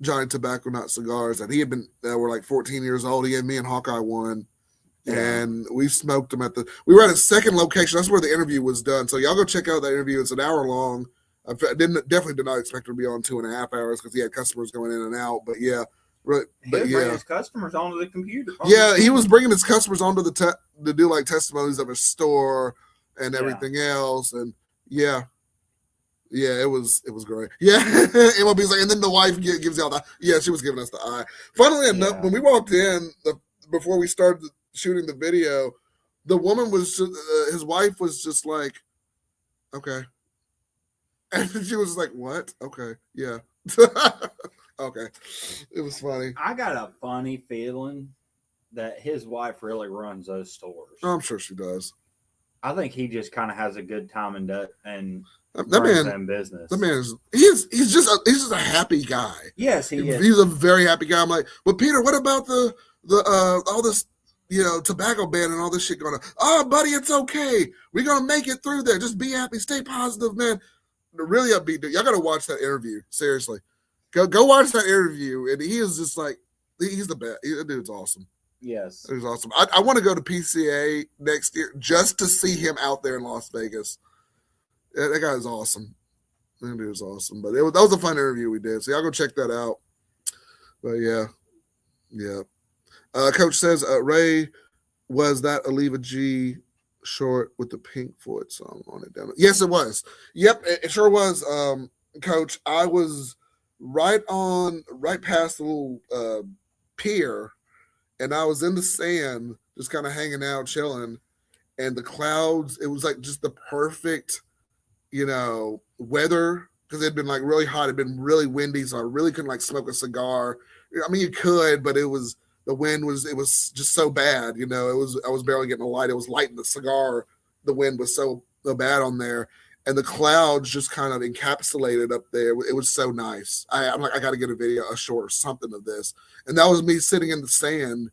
S1: Johnny Tobacco Nut cigars that were like 14 years old. He gave me and Hawkeye one, and we smoked them we were at a second location. That's where the interview was done. So y'all go check out that interview. It's an hour long. I definitely did not expect it to be on 2.5 hours because he had customers going in and out. But yeah. Right,
S2: he was bringing his customers onto the computer.
S1: He was bringing his customers onto to do like testimonies of his store and everything else. And Yeah. Yeah, it was great. Yeah, MLB's like, and then the wife gives you all the. Yeah, she was giving us the eye. Funnily enough, when we walked in, before we started shooting the video, the woman was just, his wife was just like, okay, and she was like, what? Okay, yeah, okay. It was funny.
S2: I got a funny feeling that his wife really runs those stores.
S1: I'm sure she does.
S2: I think he just kind of has a good time and
S1: that
S2: runs
S1: man
S2: in business.
S1: That man is he's just a happy guy.
S2: Yes, he is.
S1: He's a very happy guy. I'm like, but Peter, what about the all this tobacco ban and all this shit going on? Oh, buddy, it's okay. We're gonna make it through there. Just be happy, stay positive, man. Really upbeat dude. Y'all gotta watch that interview. Seriously, go watch that interview. And he is just like he's the best. That dude's awesome.
S2: Yes,
S1: it was awesome. I want to go to PCA next year just to see him out there in Las Vegas. That guy is awesome. That dude is awesome. But that was a fun interview we did. So y'all go check that out. But yeah. Coach says Ray was that Oliva G short with the Pink Floyd song on it. Yes, it was. Yep, it sure was. Coach, I was right past the little pier, and I was in the sand, just kind of hanging out, chilling, and the clouds. It was like just the perfect, weather, because it had been like really hot. It had been really windy, so I really couldn't like smoke a cigar. I mean, you could, but the wind was just so bad. I was barely getting a light. It was lighting the cigar. The wind was so bad on there, and the clouds just kind of encapsulated up there. It was so nice. I'm like, I got to get a short or something of this. And that was me sitting in the sand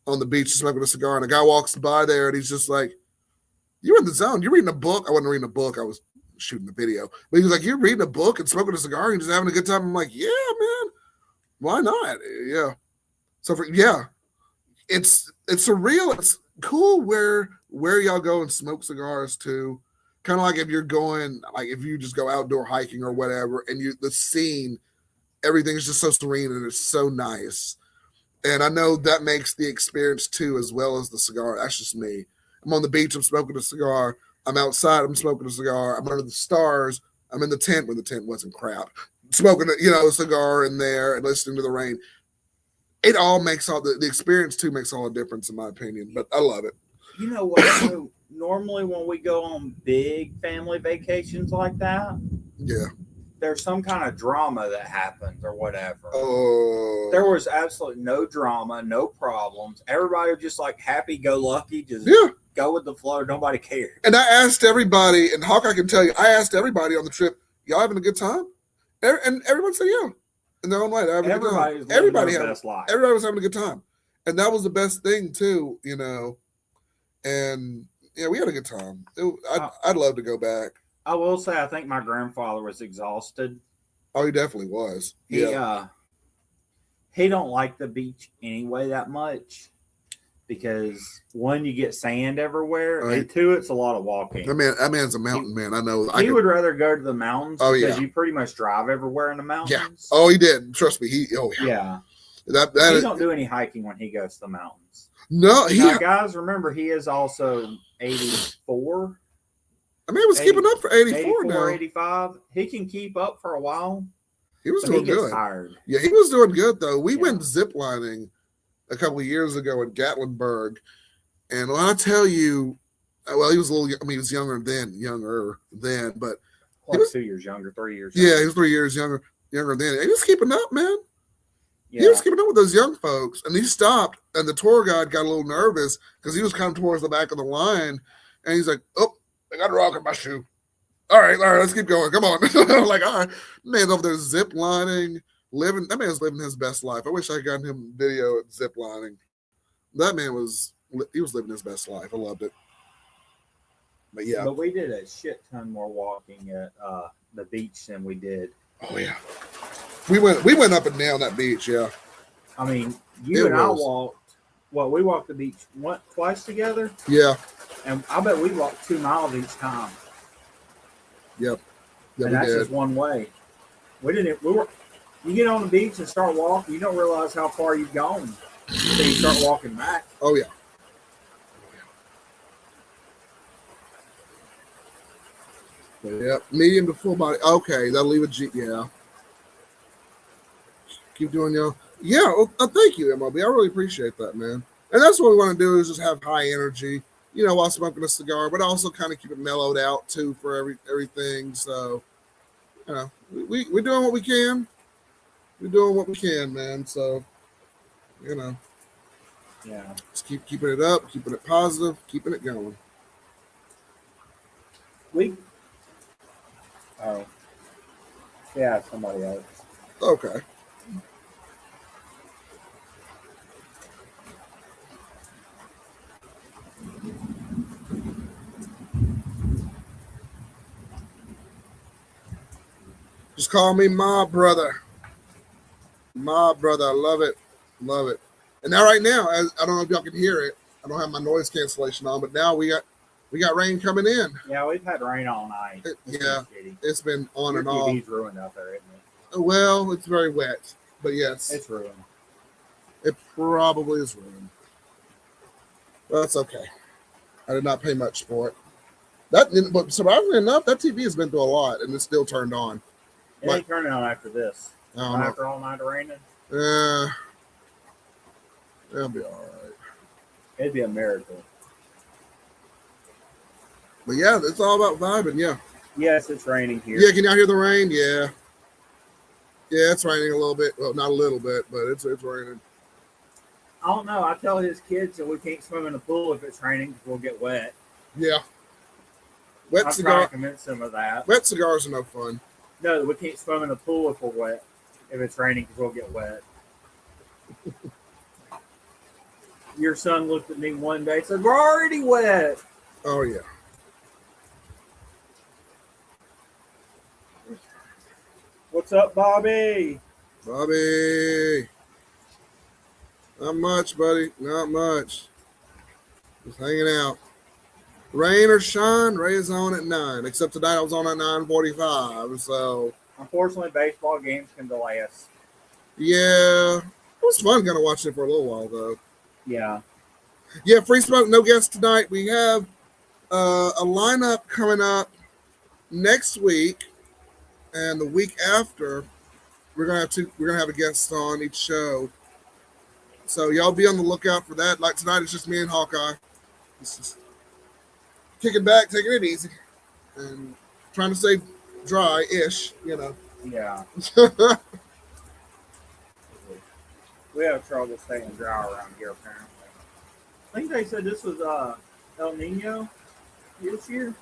S1: on the beach smoking a cigar, and a guy walks by there, and he's just like, "You're in the zone. You're reading a book." I wasn't reading a book. I was shooting the video. But he was like, "You're reading a book and smoking a cigar and just having a good time." I'm like, "Yeah, man. Why not?" Yeah. So it's surreal. It's cool where y'all go and smoke cigars too. Kind of like if you're going, like if you just go outdoor hiking or whatever, and the scene, everything's just so serene and it's so nice. And I know that makes the experience too, as well as the cigar. That's just me. I'm on the beach, I'm smoking a cigar. I'm outside, I'm smoking a cigar. I'm under the stars. I'm in the tent when the tent wasn't crap. Smoking a cigar in there and listening to the rain. It all makes all the experience too makes all the difference in my opinion. But I love it.
S2: You know what? So normally when we go on big family vacations like that, there's some kind of drama that happens or whatever.
S1: Oh,
S2: there was absolutely no drama, no problems. Everybody was just like happy-go-lucky, just go with the flow. Nobody cared.
S1: And I asked everybody, and Hawk, I can tell you, I asked everybody on the trip, "Y'all having a good time?" And everyone said, "Yeah." In their own way, everybody was having a good time, and that was the best thing too, And yeah, we had a good time. I'd love to go back.
S2: I will say, I think my grandfather was exhausted.
S1: Oh, he definitely was.
S2: He don't like the beach anyway that much because one, you get sand everywhere, and two, it's a lot of walking.
S1: That man's a mountain man. I know.
S2: He would rather go to the mountains because you pretty much drive everywhere in the mountains.
S1: Yeah. Oh, he did. Trust me. He
S2: don't do any hiking when he goes to the mountains.
S1: No,
S2: guys, remember he is also 84.
S1: I mean, he was keeping up for 84 now.
S2: 85. He can keep up for a while.
S1: He was doing good.
S2: Tired.
S1: Yeah, he was doing good though. We went ziplining a couple of years ago in Gatlinburg, and when I tell you, well, he was he was younger then, but
S2: he was 2 years younger, 3 years.
S1: Yeah, he was 3 years younger then. He was keeping up, man. Yeah. He was keeping up with those young folks, and he stopped, and the tour guide got a little nervous because he was coming towards the back of the line, and he's like, "Oh, I got a rock in my shoe. All right, let's keep going. Come on." I'm like, all right. Man's over there zip lining, that man's living his best life. I wish I had gotten him video at zip lining. That man was living his best life. I loved it. But yeah.
S2: But we did a shit ton more walking at the beach than we did.
S1: Oh yeah. We went up and down that beach, yeah.
S2: I mean, I walked. Well, we walked the beach twice together.
S1: Yeah.
S2: And I bet we walked 2 miles each time.
S1: Yep.
S2: And that's just one way. You get on the beach and start walking, you don't realize how far you've gone until you start walking back.
S1: Oh yeah. Yep, medium to full body. Okay, that'll leave a G. Yeah. Keep doing y'all. Yeah, well, thank you, MLB. I really appreciate that, man. And that's what we want to do is just have high energy, while smoking a cigar, but also kind of keep it mellowed out too for everything. So, we're doing what we can. We're doing what we can, man. So,
S2: Yeah.
S1: just keeping it up, keeping it positive, keeping it going.
S2: Oh. Yeah, somebody else.
S1: Okay. Just call me my brother. My brother. I love it. Love it. And now right now, I don't know if y'all can hear it. I don't have my noise cancellation on, but now we got rain coming in.
S2: Yeah, we've had rain all night.
S1: It's been on
S2: Your
S1: and off.
S2: TV's ruined out there, isn't it?
S1: Well, it's very wet, but yes.
S2: It's ruined.
S1: It probably is ruined. But that's okay. I did not pay much for it. But surprisingly enough, that TV has been through a lot, and it's still turned on.
S2: It ain't turning on after this.
S1: Not
S2: after all night of raining.
S1: It'll be all right.
S2: It'd be a miracle.
S1: But yeah, it's all about vibing. Yeah.
S2: Yes, it's raining here.
S1: Yeah, can y'all hear the rain? Yeah. Yeah, it's raining a little bit. Well, not a little bit, but it's raining.
S2: I don't know. I tell his kids that we can't swim in the pool if it's raining because we'll get wet.
S1: Yeah.
S2: I'm trying to convince them of that.
S1: Wet cigars are no fun.
S2: No, we can't swim in the pool if we're wet. If it's raining because we'll get wet. Your son looked at me one day and said, "We're already wet."
S1: Oh, yeah.
S2: What's up, Bobby?
S1: Bobby. Not much, buddy. Not much. Just hanging out. Rain or shine, Ray's on at 9. Except tonight I was on at 9:45. So
S2: unfortunately, baseball games can delay us.
S1: Yeah. It was fun kind of watching it for a little while, though.
S2: Yeah.
S1: Yeah, free smoke, no guests tonight. We have a lineup coming up next week, and the week after, we're gonna have a guest on each show. So y'all be on the lookout for that. Like tonight, it's just me and Hawkeye. This is kicking back, taking it easy, and trying to stay dry-ish,
S2: Yeah. We have trouble staying dry around here, apparently. I think they said this was El Nino this year.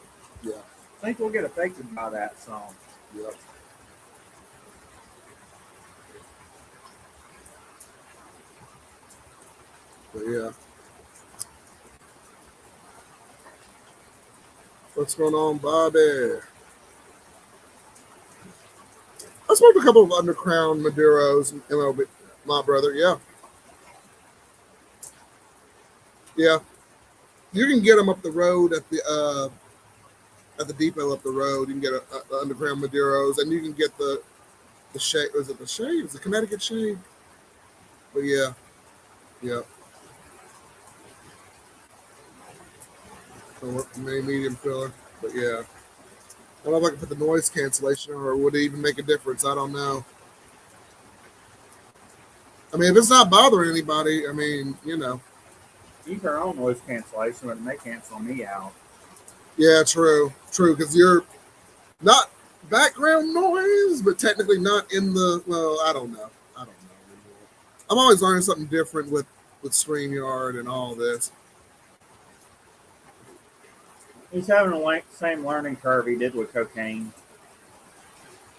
S1: Yeah.
S2: I think we'll get affected by that song.
S1: Yep. But yeah. What's going on, Bobby? I smoked a couple of Underground Maduros and MLB, my brother. Yeah. Yeah. You can get them up the road at the depot up the road. You can get a Underground Maduros, and you can get the shade. Was it the shade? Was it Connecticut shade? But yeah. Yeah. Medium filler, but yeah. I don't know if I can put the noise cancellation on, or would it even make a difference? I don't know. I mean, if it's not bothering anybody, I mean,
S2: You turn on noise cancellation, but it may cancel me out.
S1: Yeah, true, because you're not background noise, but technically not in the. Well, I don't know anymore. I'm always learning something different with StreamYard and all this.
S2: He's having the same learning curve he did with cocaine.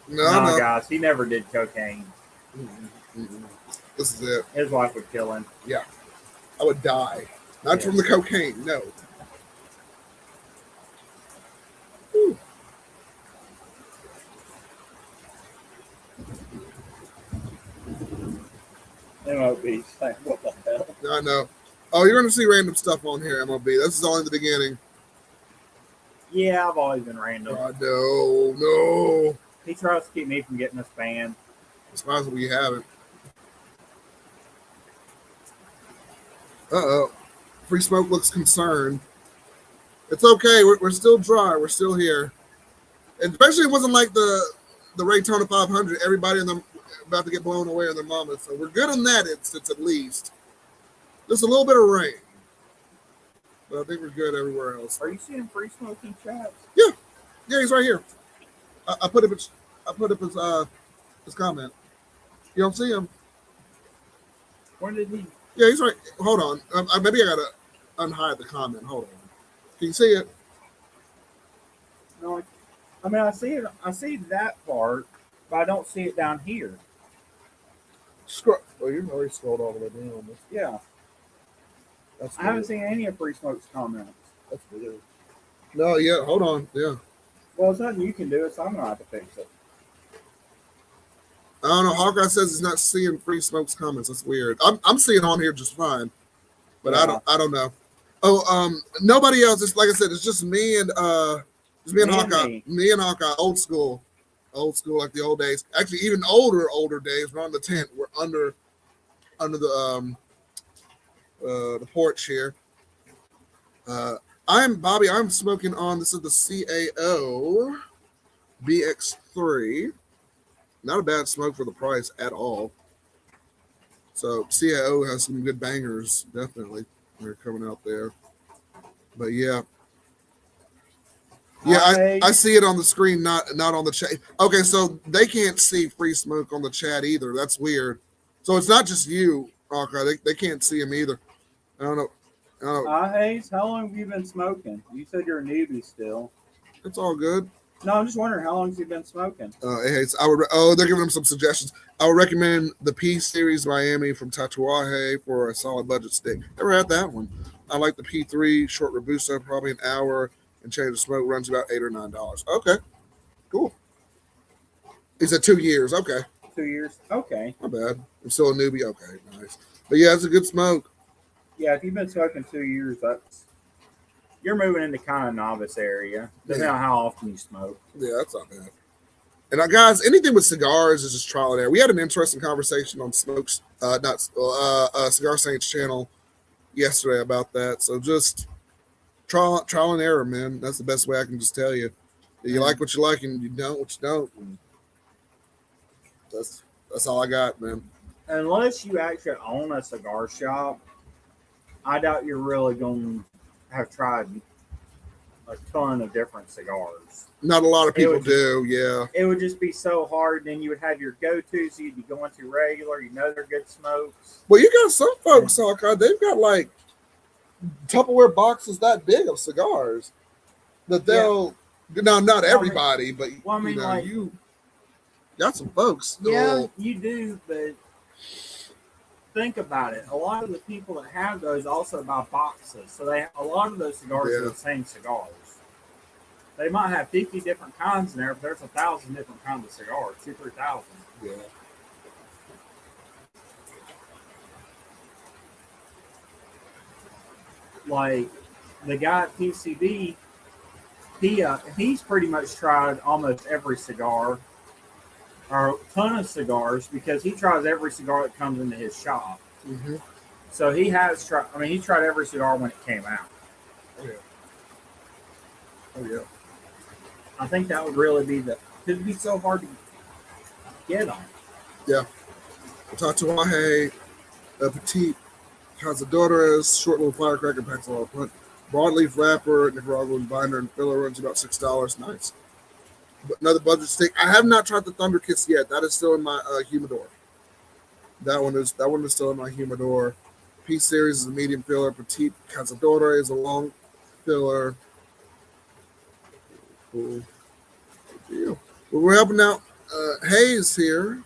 S1: No,
S2: guys, he never did cocaine.
S1: Mm-hmm. This is it.
S2: His wife would kill him.
S1: Yeah, I would die. Not from the cocaine, no. Whew.
S2: MLB saying, what the hell?
S1: I know. Oh, you're going to see random stuff on here, MLB. This is only the beginning.
S2: Yeah, I've always been random.
S1: No.
S2: He tries to keep me from getting us banned.
S1: As far as we haven't. Uh-oh. Free Smoke looks concerned. It's okay. We're still dry. We're still here. And especially it wasn't like the Raytona 500. Everybody in them about to get blown away in their mamas. So we're good in that instance at least. Just a little bit of rain, but I think we're good everywhere else.
S2: Are you seeing free smoking chats?
S1: Yeah, he's right here. I put up his comment. You don't see him?
S2: When did he?
S1: Yeah, he's right. Hold on. Maybe I gotta unhide the comment. Hold on. Can you see it?
S2: No, I mean I see it. I see that part, but I don't see it down here.
S1: Scroll. Well, you've already scrolled all the way down.
S2: Yeah,
S1: That's
S2: I haven't seen any of Free Smoke's comments.
S1: That's weird. No, yeah. Hold on. Yeah.
S2: Well, it's nothing you can do, so I'm gonna have to fix it.
S1: I don't know. Hawkeye says he's not seeing Free Smoke's comments. That's weird. I'm seeing on here just fine, but
S2: Yeah.
S1: I don't know. Oh, nobody else. It's like I said. It's just me and Hawkeye. Me and Hawkeye. Old school, like the old days. Actually, even older days. We're on the tent. We're under the porch here. I'm Bobby. I'm smoking on. This is the CAO BX3. Not a bad smoke for the price at all. So CAO has some good bangers, definitely. They're coming out there. But yeah. Yeah, I see it on the screen, not on the chat. Okay, so they can't see Free Smoke on the chat either. That's weird. So it's not just you, okay. They can't see him either. I don't know.
S2: Hayes, how long have you been smoking? You said you're a newbie still.
S1: It's all good.
S2: No, I'm just wondering how long have you been smoking?
S1: They're giving them some suggestions. I would recommend the P Series Miami from Tatuaje for a solid budget stick. Never had that one. I like the P3 short Robusto, probably an hour and change of smoke, runs about $8 or $9. Okay, cool. He said 2 years. Okay.
S2: 2 years. Okay.
S1: Not bad. I'm still a newbie. Okay, nice. But yeah, it's a good smoke.
S2: Yeah, if you've been smoking 2 years, you're moving into kind of novice area, depending on how often you smoke.
S1: Yeah, that's not bad. And guys, anything with cigars is just trial and error. We had an interesting conversation on Cigar Saints channel yesterday about that. So just trial and error, man. That's the best way I can just tell you. You like what you like, and you don't what you don't. And that's all I got, man.
S2: Unless you actually own a cigar shop, I doubt you're really going to have tried a ton of different cigars.
S1: Not a lot of people do, yeah.
S2: It would just be so hard. Then you would have your go-tos you'd be going to regular. You know they're good smokes.
S1: Well, you got some folks, Hawkeye, they've got like Tupperware boxes that big of cigars that they'll. Yeah. Now, not everybody, but
S2: well, I mean,
S1: you got some folks.
S2: Yeah, you do, but think about it. A lot of the people that have those also buy boxes, so a lot of those cigars are the same cigars. They might have 50 different kinds in there, but there's 1,000 different kinds of cigars, 2,000-3,000.
S1: Yeah.
S2: Like the guy at PCB, he's pretty much tried almost every cigar or a ton of cigars because he tries every cigar that comes into his shop.
S1: Mm-hmm.
S2: So he has tried. I mean, he tried every cigar when it came out.
S1: Oh yeah. Oh yeah.
S2: I think that would really be it'd be so hard to get on.
S1: Yeah. Tatuaje, Petite, Cazadores, short little firecracker, packs a lot of punch. Broadleaf wrapper, Nicaraguan binder, and filler runs about $6. Nice. But another budget stick. I have not tried the Thunder Kiss yet. That is still in my humidor. That one is still in my humidor. P Series is a medium filler. Petite Cazadore is a long filler. Cool. Good deal. Well, we're helping out Hayes here.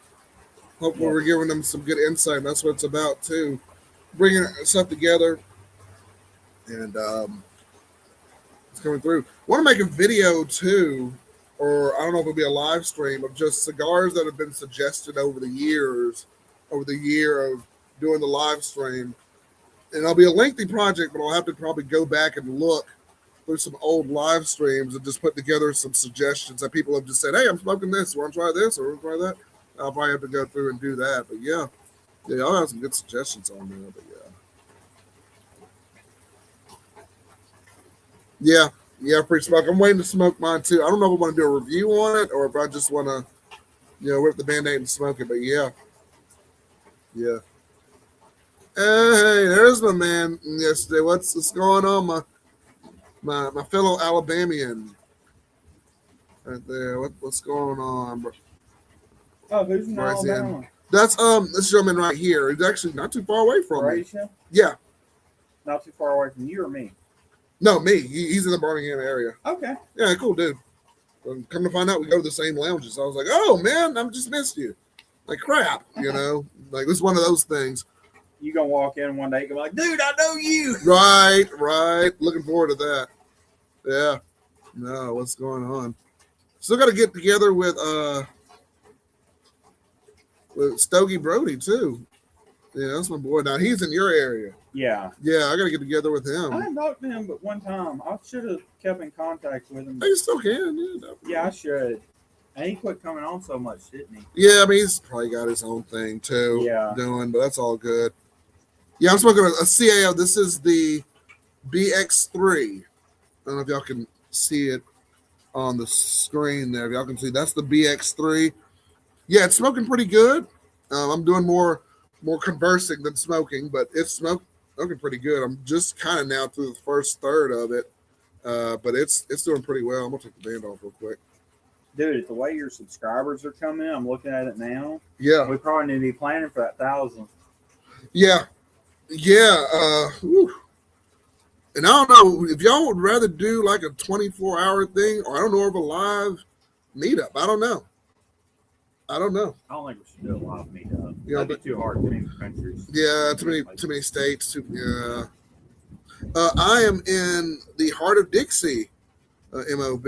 S1: Hopefully we're giving them some good insight. That's what it's about too. Bringing stuff together. And it's coming through. Want to make a video too, or I don't know if it'll be a live stream of just cigars that have been suggested over the year of doing the live stream. And it'll be a lengthy project, but I'll have to probably go back and look through some old live streams and just put together some suggestions that people have just said, hey, I'm smoking this. Want to try this or want to try that? I'll probably have to go through and do that. But yeah, I'll have some good suggestions on there. But yeah. Yeah, free smoke. I'm waiting to smoke mine too. I don't know if I want to do a review on it or if I just want to, rip the Band-Aid and smoke it. But yeah. Hey, there's my man yesterday. What's going on, my fellow Alabamian? Right there. What's going on, bro?
S2: Oh, who's in
S1: Bryce in.
S2: Alabama?
S1: That's this gentleman right here. He's actually not too far away from me.
S2: Croatia?
S1: Yeah.
S2: Not too far away from you or me?
S1: No, me. He's in the Birmingham area.
S2: Okay.
S1: Yeah, cool dude. Come to find out, we go to the same lounges. I was like, oh man, I just missed you. Like crap, Like it's one of those things.
S2: You gonna walk in one day and be like, dude, I know you.
S1: Right. Looking forward to that. Yeah. No, what's going on? Still got to get together with Stogie Brody too. Yeah, that's my boy. Now he's in your area.
S2: Yeah.
S1: Yeah, I got to get together with him.
S2: I talked to him, but one time I should have kept in contact with him.
S1: You still can. Yeah,
S2: Yeah, I should. And he quit coming on so much, didn't he?
S1: Yeah, I mean he's probably got his own thing too.
S2: Yeah.
S1: Doing, but that's all good. Yeah, I'm smoking a CAO. This is the BX3. I don't know if y'all can see it on the screen there. If y'all can see, that's the BX3. Yeah, it's smoking pretty good. I'm doing more conversing than smoking, but it's smoking pretty good. I'm just kind of now through the first third of it, but it's doing pretty well. I'm gonna take the band off real quick.
S2: Dude, the way your subscribers are coming in, I'm looking at it now.
S1: Yeah,
S2: We probably need to be planning for that 1,000.
S1: yeah. Whew. And I don't know if y'all would rather do like a 24-hour thing, or I don't know, of a live meetup. I don't know.
S2: I don't think we should do a live meetup.
S1: Yeah,
S2: That'd be too hard. Too many countries.
S1: Yeah, too many states. Yeah. I am in the heart of Dixie, MOB,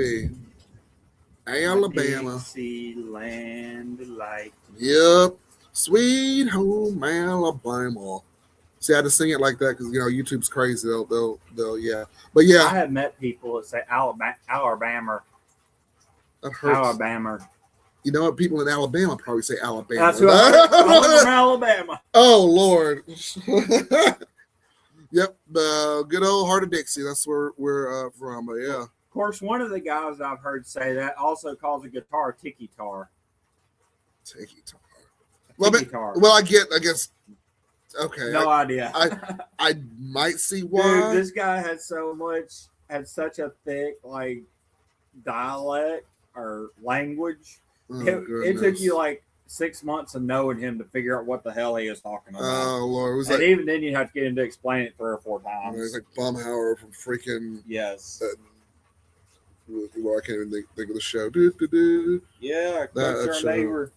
S1: Alabama.
S2: Dixieland like.
S1: Yep, sweet home Alabama. See, I had to sing it like that because YouTube's crazy. They'll yeah. But yeah,
S2: I have met people that say Alabama.
S1: that hurts.
S2: Alabama.
S1: You know what? People in Alabama probably say Alabama.
S2: That's who I'm from, Alabama.
S1: Oh Lord. Yep, good old heart of Dixie. That's where we're from. But yeah.
S2: Of course, one of the guys I've heard say that also calls a guitar tiki-tar.
S1: Tiki-tar.
S2: Tiki-tar.
S1: Well, I guess. Okay.
S2: No idea.
S1: I might see why.
S2: Dude, this guy had such a thick dialect or language. It took you 6 months of knowing him to figure out what the hell he was talking about.
S1: Oh Lord, it was
S2: and even then you have to get him to explain it 3 or 4 times.
S1: It was like Bumhauer from freaking.
S2: Yes.
S1: Well, I can't even think of the show. Do.
S2: Yeah,
S1: That
S2: our
S1: show.
S2: neighbor.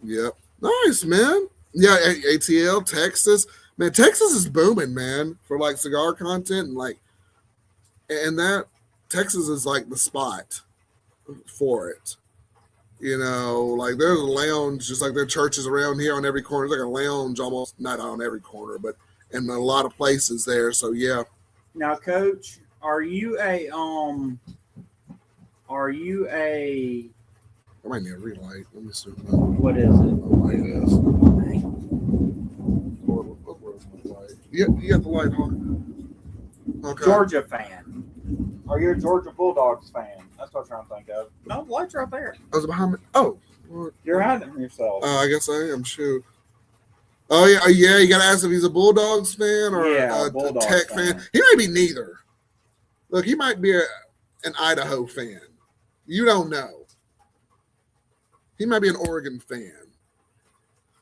S1: Yep. Nice, man. Yeah, ATL, Texas. Man, Texas is booming, man, for cigar content and that Texas is the spot for it. There's a lounge, just like there are churches around here on every corner. There's a lounge almost, not on every corner, but in a lot of places there. So yeah.
S2: Now, Coach, are you a
S1: I might need a relight. Let me see.
S2: What is it?
S1: You got the light on. Okay.
S2: Georgia fan. Are you a Georgia Bulldogs fan? That's what I'm trying to think of. No, the light's right there.
S1: I was behind me. Oh.
S2: You're hiding yourself.
S1: I guess I am. Shoot. Oh, yeah. You got to ask if he's a Bulldogs fan or a Tech fan. He may be neither. Look, he might be an Idaho fan. You don't know. He might be an Oregon fan.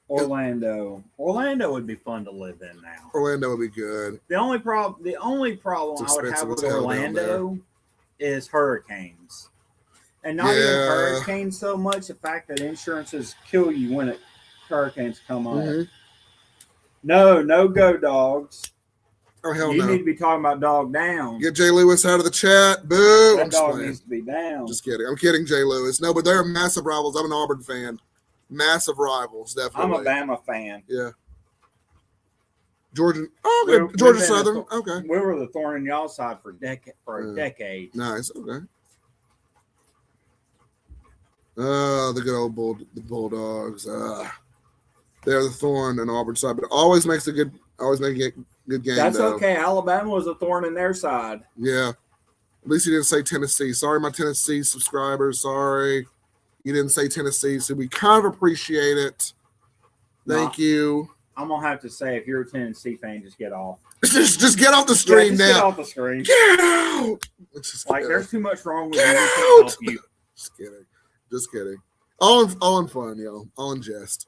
S2: Orlando would be fun to live in now.
S1: Orlando would be good.
S2: The only problem I would have with Orlando is hurricanes. And not even hurricanes so much, the fact that insurances kill you when hurricanes come on.
S1: Mm-hmm.
S2: No go dogs.
S1: Oh, hell
S2: You
S1: no.
S2: need to be talking about dog down.
S1: Get Jay Lewis out of the chat. Boo.
S2: That dog needs to be down.
S1: Just kidding. I'm kidding, Jay Lewis. No, but they're massive rivals. I'm an Auburn fan. Massive rivals, definitely.
S2: I'm a Bama fan.
S1: Yeah. Georgia. Oh, okay. Georgia Southern. Okay.
S2: We were the thorn in y'all's side for a decade.
S1: Nice. Okay. The good old Bulldogs. They're the thorn in Auburn side, but always make a good game.
S2: That's
S1: though.
S2: okay. Alabama was a thorn in their side.
S1: Yeah. least you didn't say Tennessee. Sorry, my Tennessee subscribers. Sorry, you didn't say Tennessee. So we kind of appreciate it. Thank you.
S2: I'm gonna have to say, if you're a Tennessee fan, just get off.
S1: Just get off the stream now.
S2: Get off the screen.
S1: Get out.
S2: Like there's too much wrong with you. To help you.
S1: Just kidding. Just kidding. All in fun, y'all. All in jest.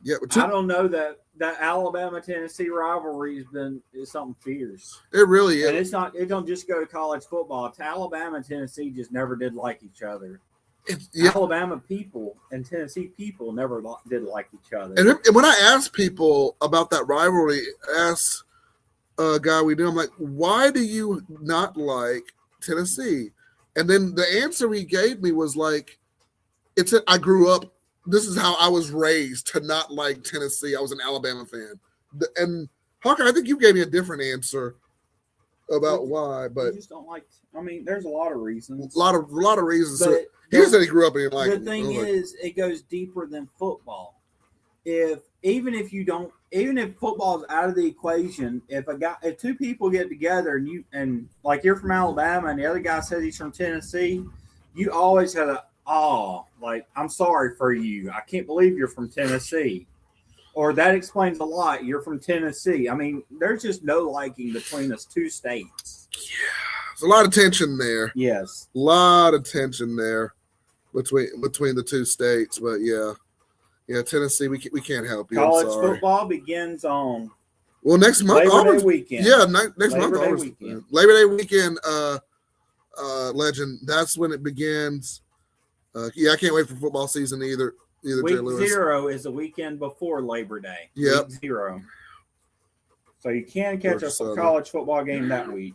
S1: Yeah.
S2: I don't know that Alabama Tennessee rivalry is something fierce.
S1: It really is.
S2: And it's not. It don't just go to college football. It's Alabama and Tennessee just never did like each other. Alabama people and Tennessee people never did like each other.
S1: And when I ask people about that rivalry, ask a guy we do, I'm like, why do you not like Tennessee? And then the answer he gave me was like, I grew up, this is how I was raised to not like Tennessee. I was an Alabama fan. And Hawker, I think you gave me a different answer about why, but
S2: you just don't like. I mean, there's a lot of reasons.
S1: A lot of reasons. So he said he grew up and he liked
S2: it. The thing is, it goes deeper than football. Even if football is out of the equation, if two people get together and like you're from Alabama and the other guy says he's from Tennessee, you always have like, I'm sorry for you. I can't believe you're from Tennessee. Or that explains a lot. You're from Tennessee. I mean, there's just no liking between us two states.
S1: Yeah. There's a lot of tension there.
S2: Yes.
S1: A lot of tension there between the two states. But yeah, Tennessee, we can't help you.
S2: College football begins on
S1: next month.
S2: Labor Day weekend.
S1: Yeah, next month.
S2: Labor Day weekend.
S1: Labor Day weekend, legend. That's when it begins. I can't wait for football season either.
S2: Week 0 is the weekend before Labor Day.
S1: Yep.
S2: Week 0. So you can catch a college football game that week.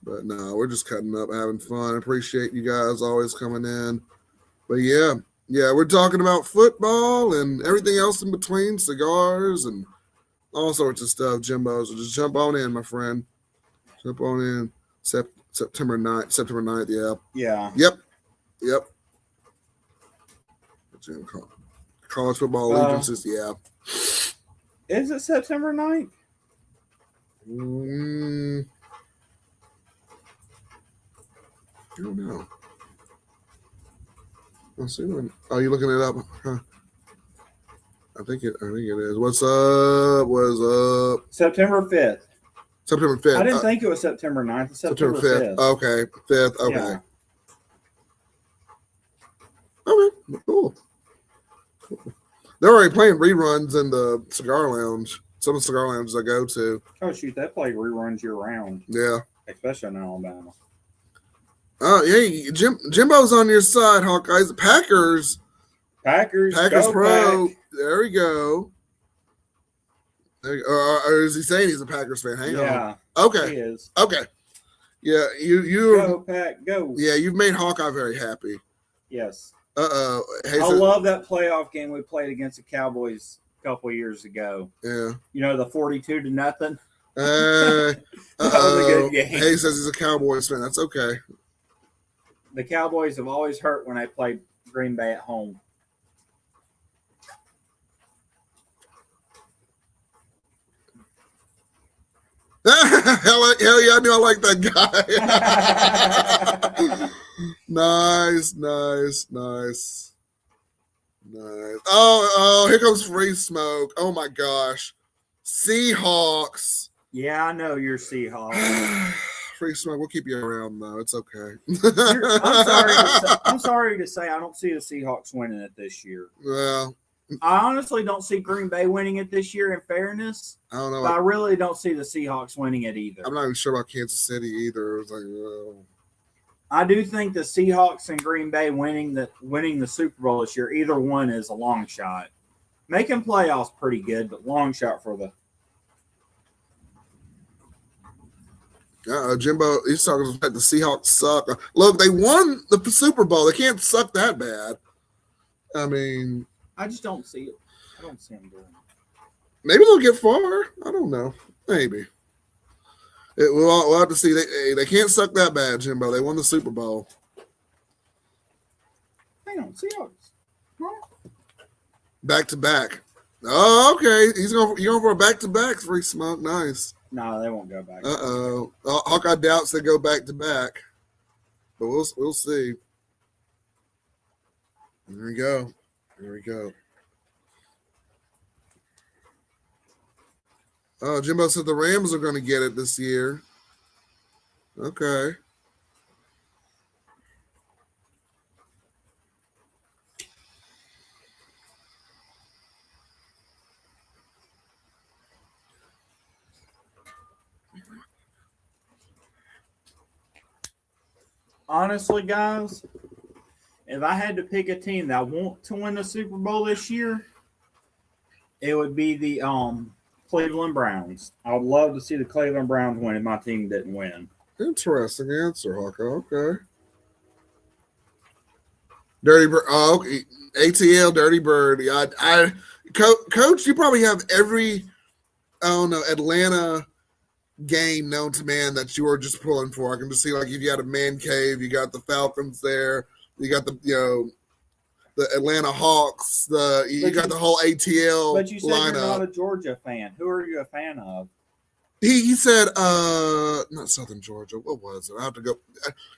S1: But no, we're just cutting up, having fun. Appreciate you guys always coming in. But yeah, we're talking about football and everything else in between, cigars and all sorts of stuff, Jimbo. So just jump on in, my friend. Jump on in. September 9th, yeah.
S2: Yeah.
S1: Yep. College football allegiances, yeah.
S2: Is it September 9th?
S1: I don't know. Let's see when. Oh, you looking it up? Huh? I think it is. What's up?
S2: September 5th.
S1: September 5th.
S2: I didn't think it was September 9th. It's September 5th.
S1: Okay. 5th. Okay.
S2: Yeah.
S1: Okay. Cool. They're already playing reruns in the Cigar Lounge. Some of the Cigar Lounges I go to.
S2: Oh, shoot. They play reruns year round.
S1: Yeah.
S2: Especially in Alabama.
S1: Oh, yeah. Jimbo's on your side, Hawkeyes. Packers Pro.
S2: Pack.
S1: There we go. Or is he saying he's a Packers fan? Hang on. Okay.
S2: He is.
S1: Okay. Yeah, you
S2: Go, Pack, go.
S1: Yeah, you've made Hawkeye very happy.
S2: Yes.
S1: Uh-oh.
S2: I love that playoff game we played against the Cowboys a couple of years ago.
S1: Yeah.
S2: You know, the 42-0.
S1: That was a good game. Hayes says he's a Cowboys fan. That's okay.
S2: The Cowboys have always hurt when I play Green Bay at home.
S1: Hell yeah, I knew I like that guy. Nice. Oh, here comes Free Smoke. Oh my gosh. Seahawks.
S2: Yeah, I know you're Seahawks.
S1: Free Smoke, we'll keep you around though. It's okay.
S2: I'm sorry to say I don't see the Seahawks winning it this year.
S1: Well,
S2: I honestly don't see Green Bay winning it this year, in fairness.
S1: I don't know.
S2: But I really don't see the Seahawks winning it either.
S1: I'm not even sure about Kansas City either. It was like,
S2: I do think the Seahawks and Green Bay winning the Super Bowl this year, either one is a long shot. Making playoffs pretty good, but long shot for the.
S1: Jimbo, he's talking about the Seahawks suck. Look, they won the Super Bowl. They can't suck that bad. I mean,
S2: I just don't see it. I don't see them doing it.
S1: Maybe they'll get far. I don't know. Maybe. We'll have to see. They can't suck that bad, Jimbo. They won the Super Bowl.
S2: Hang on, Seahawks. Huh?
S1: Back to back. Oh, okay. He's going for a back-to-back free smoke. Nice.
S2: No, they won't go back.
S1: Uh-oh. Hawkeye doubts they go back-to-back. But we'll see. There we go. There we go. Oh, Jimbo said the Rams are going to get it this year. Okay.
S2: Honestly, guys, if I had to pick a team that want to win the Super Bowl this year, it would be the Cleveland Browns. I would love to see the Cleveland Browns win if my team didn't win.
S1: Interesting answer, Hawkeye. Okay. Dirty Bird. Oh, okay. ATL, Dirty Bird. Coach, you probably have every, I don't know, Atlanta game known to man that you are just pulling for. I can just see, like, if you had a man cave, you got the Falcons there, you got the the Atlanta Hawks, you got the whole ATL.
S2: But you said
S1: lineup.
S2: You're not a Georgia fan. Who are you a fan of?
S1: He said not Southern Georgia. What was it? I have to go.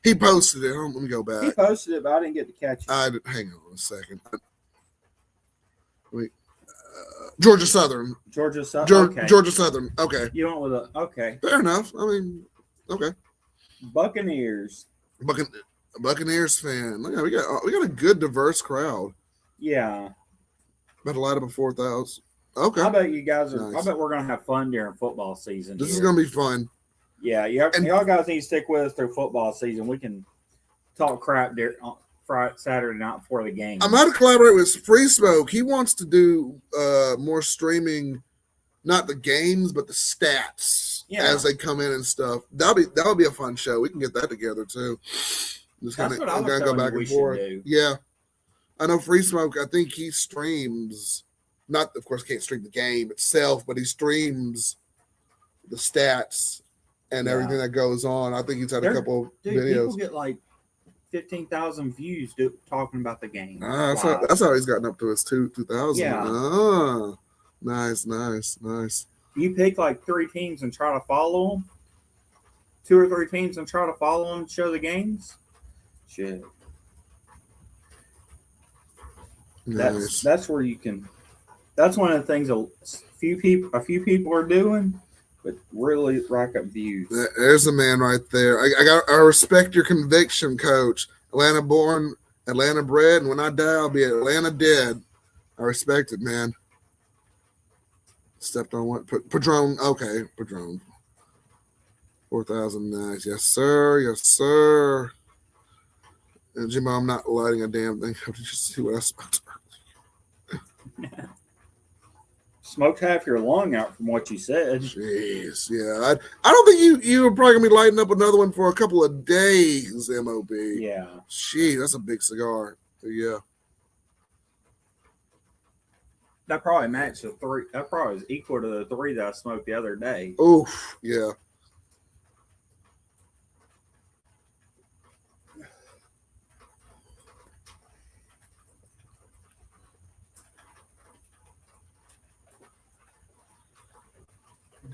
S1: He posted it. Let me go back.
S2: He posted it, but I didn't get to catch it.
S1: Hang on a second. Wait. Georgia Southern.
S2: Georgia Southern. Okay.
S1: Georgia Southern. Okay.
S2: You went with a okay.
S1: Fair enough. I mean, okay.
S2: Buccaneers.
S1: Buccaneers fan. Look, we got a good diverse crowd.
S2: Yeah.
S1: About a lot of 4,000. Okay.
S2: I bet you guys are.
S1: Nice.
S2: I bet we're gonna have fun during football season.
S1: This is gonna be fun.
S2: Yeah, y'all guys need to stick with us through football season. We can talk crap on Friday, Saturday night before the game.
S1: I'm going to collaborate with Free Smoke. He wants to do more streaming, not the games, but the stats as they come in and stuff. That'll be a fun show. We can get that together too. Just
S2: That's what I was
S1: go back and forth.
S2: Do.
S1: Yeah, I know Free Smoke. I think he streams. Not, of course, can't stream the game itself, but he streams the stats and everything that goes on. I think he's had a couple videos.
S2: People get like 15,000 views talking about the game.
S1: That's how he's gotten up to his 2,000.
S2: Yeah.
S1: Ah, nice.
S2: You pick like 3 teams and try to follow them. 2 or 3 teams and try to follow them and show the games. Shit.
S1: Nice.
S2: That's where you can. That's one of the things a few people are doing, but really rack up views.
S1: There's a man right there. I respect your conviction, Coach. Atlanta born, Atlanta bred, and when I die, I'll be Atlanta dead. I respect it, man. Stepped on what? Padron. Okay, Padron. 4,000. Nice. Yes, sir. And Jimbo, I'm not lighting a damn thing. How did you see what I smoked?
S2: Smoked half your lung out from what you said.
S1: Jeez, yeah. I don't think you were probably gonna be lighting up another one for a couple of days, MOB.
S2: Yeah.
S1: Gee, that's a big cigar. Yeah.
S2: That probably matched the 3. That probably was equal to the 3 that I smoked the other day.
S1: Oof, yeah.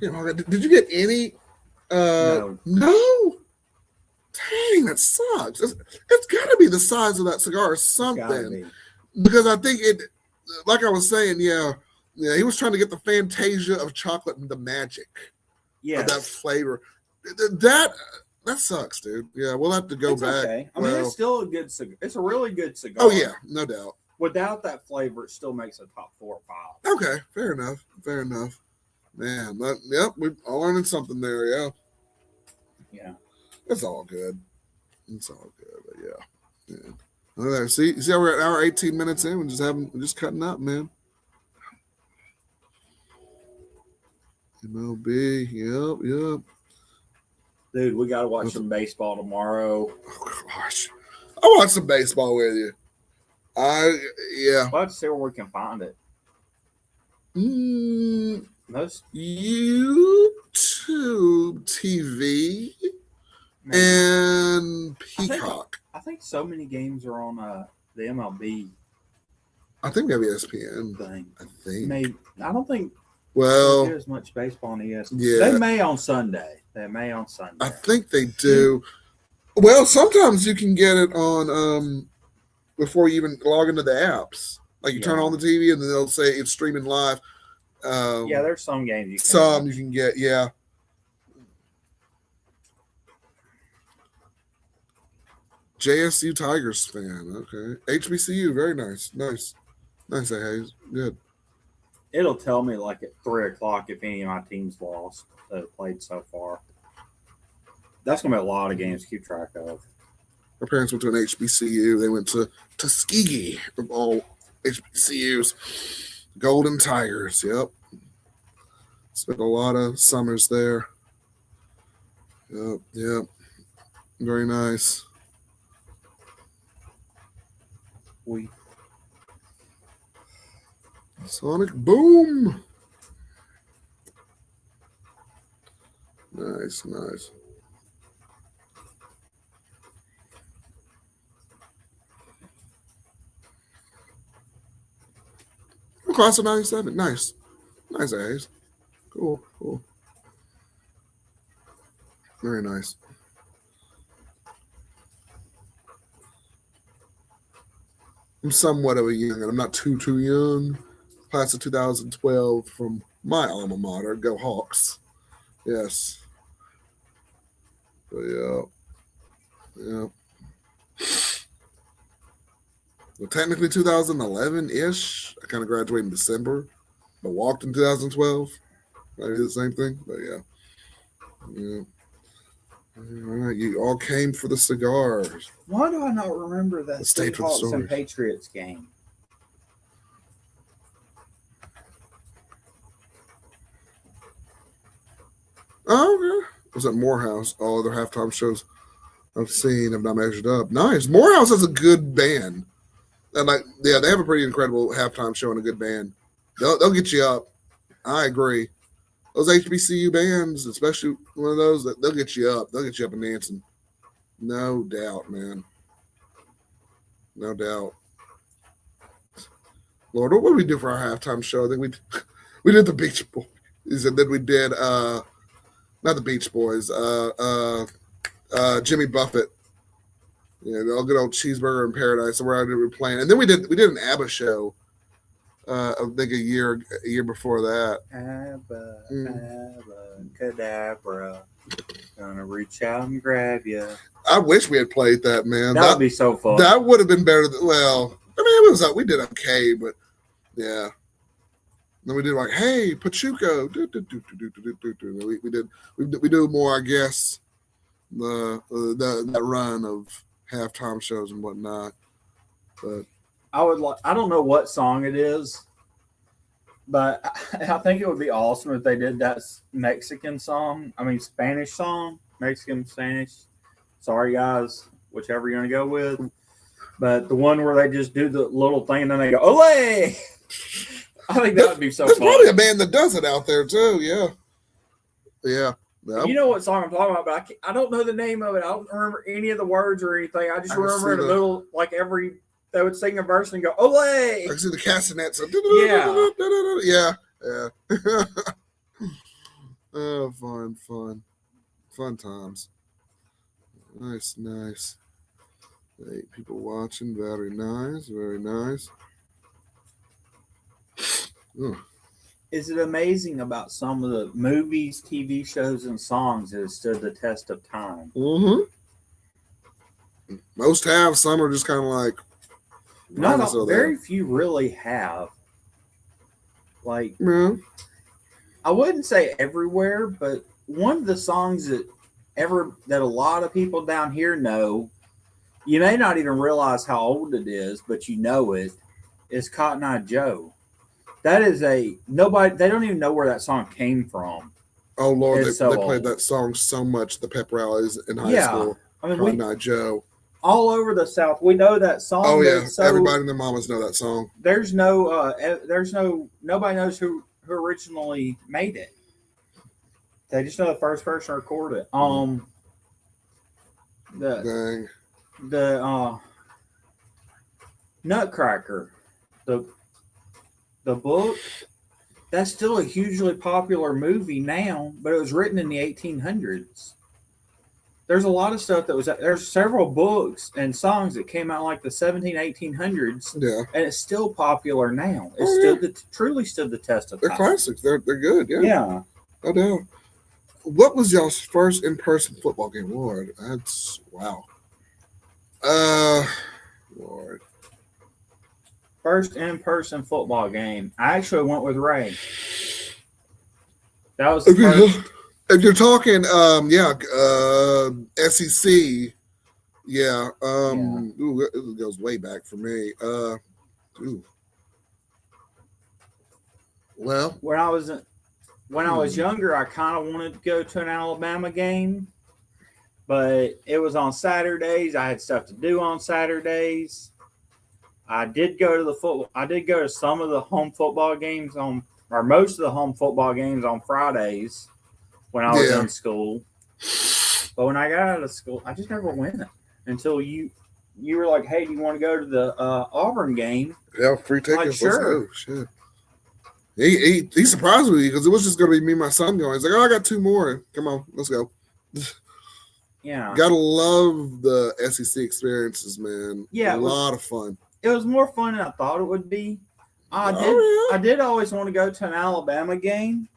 S1: Did you get any? No. Dang, that sucks. It's got to be the size of that cigar or something. Because I think it, like I was saying, yeah, he was trying to get the fantasia of chocolate and the magic of that flavor. That sucks, dude. Yeah, we'll have to go back.
S2: Okay. I mean, it's still a good cigar. It's a really good cigar.
S1: Oh, yeah, no doubt.
S2: Without that flavor, it still makes a top 4 or 5.
S1: Okay, fair enough. Man, we're all learning something there, yeah.
S2: Yeah.
S1: It's all good. But yeah. Look at that. See how we're at hour 18 minutes in? We're just cutting up, man. MLB, yep.
S2: Dude, we got to watch some baseball tomorrow.
S1: Oh, gosh. I'll watch some baseball with you. Yeah.
S2: We'll have to see where we can find it. Most
S1: YouTube TV and Peacock.
S2: I think so many games are on the MLB.
S1: I think we have ESPN.
S2: thing.
S1: I think.
S2: Maybe I don't think
S1: Well,
S2: they get as much baseball on ESPN.
S1: yeah.
S2: They may on Sunday.
S1: I think they do. Well, sometimes you can get it on before you even log into the apps. Like you turn on the TV and then they'll say it's streaming live.
S2: Yeah, there's some games you can
S1: some you can get, yeah. JSU Tigers fan. Okay. HBCU, very nice. Nice, Hayes. Good.
S2: It'll tell me like at 3:00 if any of my teams lost that have played so far. That's gonna be a lot of games to keep track of.
S1: My parents went to an HBCU. They went to Tuskegee of all HBCUs. Golden Tigers. Yep. Spent a lot of summers there. Yep. Very nice. Sonic Boom. Nice. Class of 97. Nice. Nice, A's. Cool. Very nice. I'm somewhat of a young, I'm not too young. Class of 2012 from my alma mater. Go Hawks. Yes. But yeah. Well, technically 2011-ish. I kind of graduated in December, but walked in 2012. Maybe the same thing, but yeah. All right, you all came for the cigars.
S2: Why do I not remember that
S1: Stayed for the
S2: Seahawks and
S1: stories.
S2: Patriots game?
S1: Oh, yeah. Was at Morehouse. All other halftime shows I've seen have not measured up. Nice. Morehouse has a good band. And they have a pretty incredible halftime show and a good band. They'll get you up. I agree. Those HBCU bands, especially one of those, they'll get you up. They'll get you up and dancing. No doubt, man. No doubt. Lord, what did we do for our halftime show? I think we did the Beach Boys, and then we did not the Beach Boys, Jimmy Buffett. Yeah, the good old Cheeseburger in Paradise. So we were playing, and then we did an ABBA show. I think a year before that.
S2: Abba, cadabra, gonna reach out and grab you.
S1: I wish we had played that, man.
S2: That would be so fun.
S1: That would have been better. We did okay, but yeah. Then we did like, hey, Pachuco. We do more, I guess. That run of halftime shows and whatnot, but
S2: I don't know what song it is, but I think it would be awesome if they did that Spanish song, Mexican Spanish. Sorry guys, whichever you're gonna go with, but the one where they just do the little thing and then they go ole. I think that would be so.
S1: There's
S2: fun.
S1: probably a band that does it out there too. Yeah.
S2: You know what song I'm talking about, but I don't know the name of it. I don't remember any of the words or anything. I just remember in the middle, like they would sing a verse and go, ole! I
S1: can see the castanets. Yeah. Oh, fun times. Nice. 8 people watching. Very nice. Ooh.
S2: Is it amazing about some of the movies, TV shows, and songs that have stood the test of time?
S1: Mm-hmm. Most have. Some are just kind of like.
S2: Very few really have. Like,
S1: yeah.
S2: I wouldn't say everywhere, but one of the songs that a lot of people down here know, you may not even realize how old it is, but you know it, is Cotton Eye Joe. That is they don't even know where that song came from.
S1: Oh, Lord, they played that song so much at the pep rallies in high school.
S2: I mean,
S1: Cotton Eye Joe.
S2: All over the South, we know that song.
S1: Oh, yeah. Everybody and their mamas know that song.
S2: Nobody knows who originally made it. They just know the first person recorded it. The Nutcracker. the book, that's still a hugely popular movie now, but it was written in the 1800s. There's a lot of stuff there's several books and songs that came out like the 1800s,
S1: Yeah.
S2: and it's still popular now. It's truly stood the test of time.
S1: They're classics. They're good. Yeah.
S2: Yeah.
S1: No doubt. What was y'all's first in-person football game? Lord, that's wow. Lord.
S2: First in-person football game. I actually went with Ray. That was the first.
S1: If you're talking, SEC, yeah. Ooh, it goes way back for me. Well,
S2: When I was younger, I kind of wanted to go to an Alabama game, but it was on Saturdays. I had stuff to do on Saturdays. I did go to some of the home football games most of the home football games on Fridays when I was in school. But when I got out of school, I just never went until you were like, "Hey, do you want to go to the Auburn game?"
S1: Yeah, free tickets.
S2: Like, sure.
S1: Let's go. Shit. He surprised me because it was just going to be me and my son going. He's like, "Oh, I got 2 more. Come on, let's go."
S2: Yeah.
S1: Gotta love the SEC experiences, man.
S2: Yeah,
S1: a lot of fun.
S2: It was more fun than I thought it would be. I did always want to go to an Alabama game.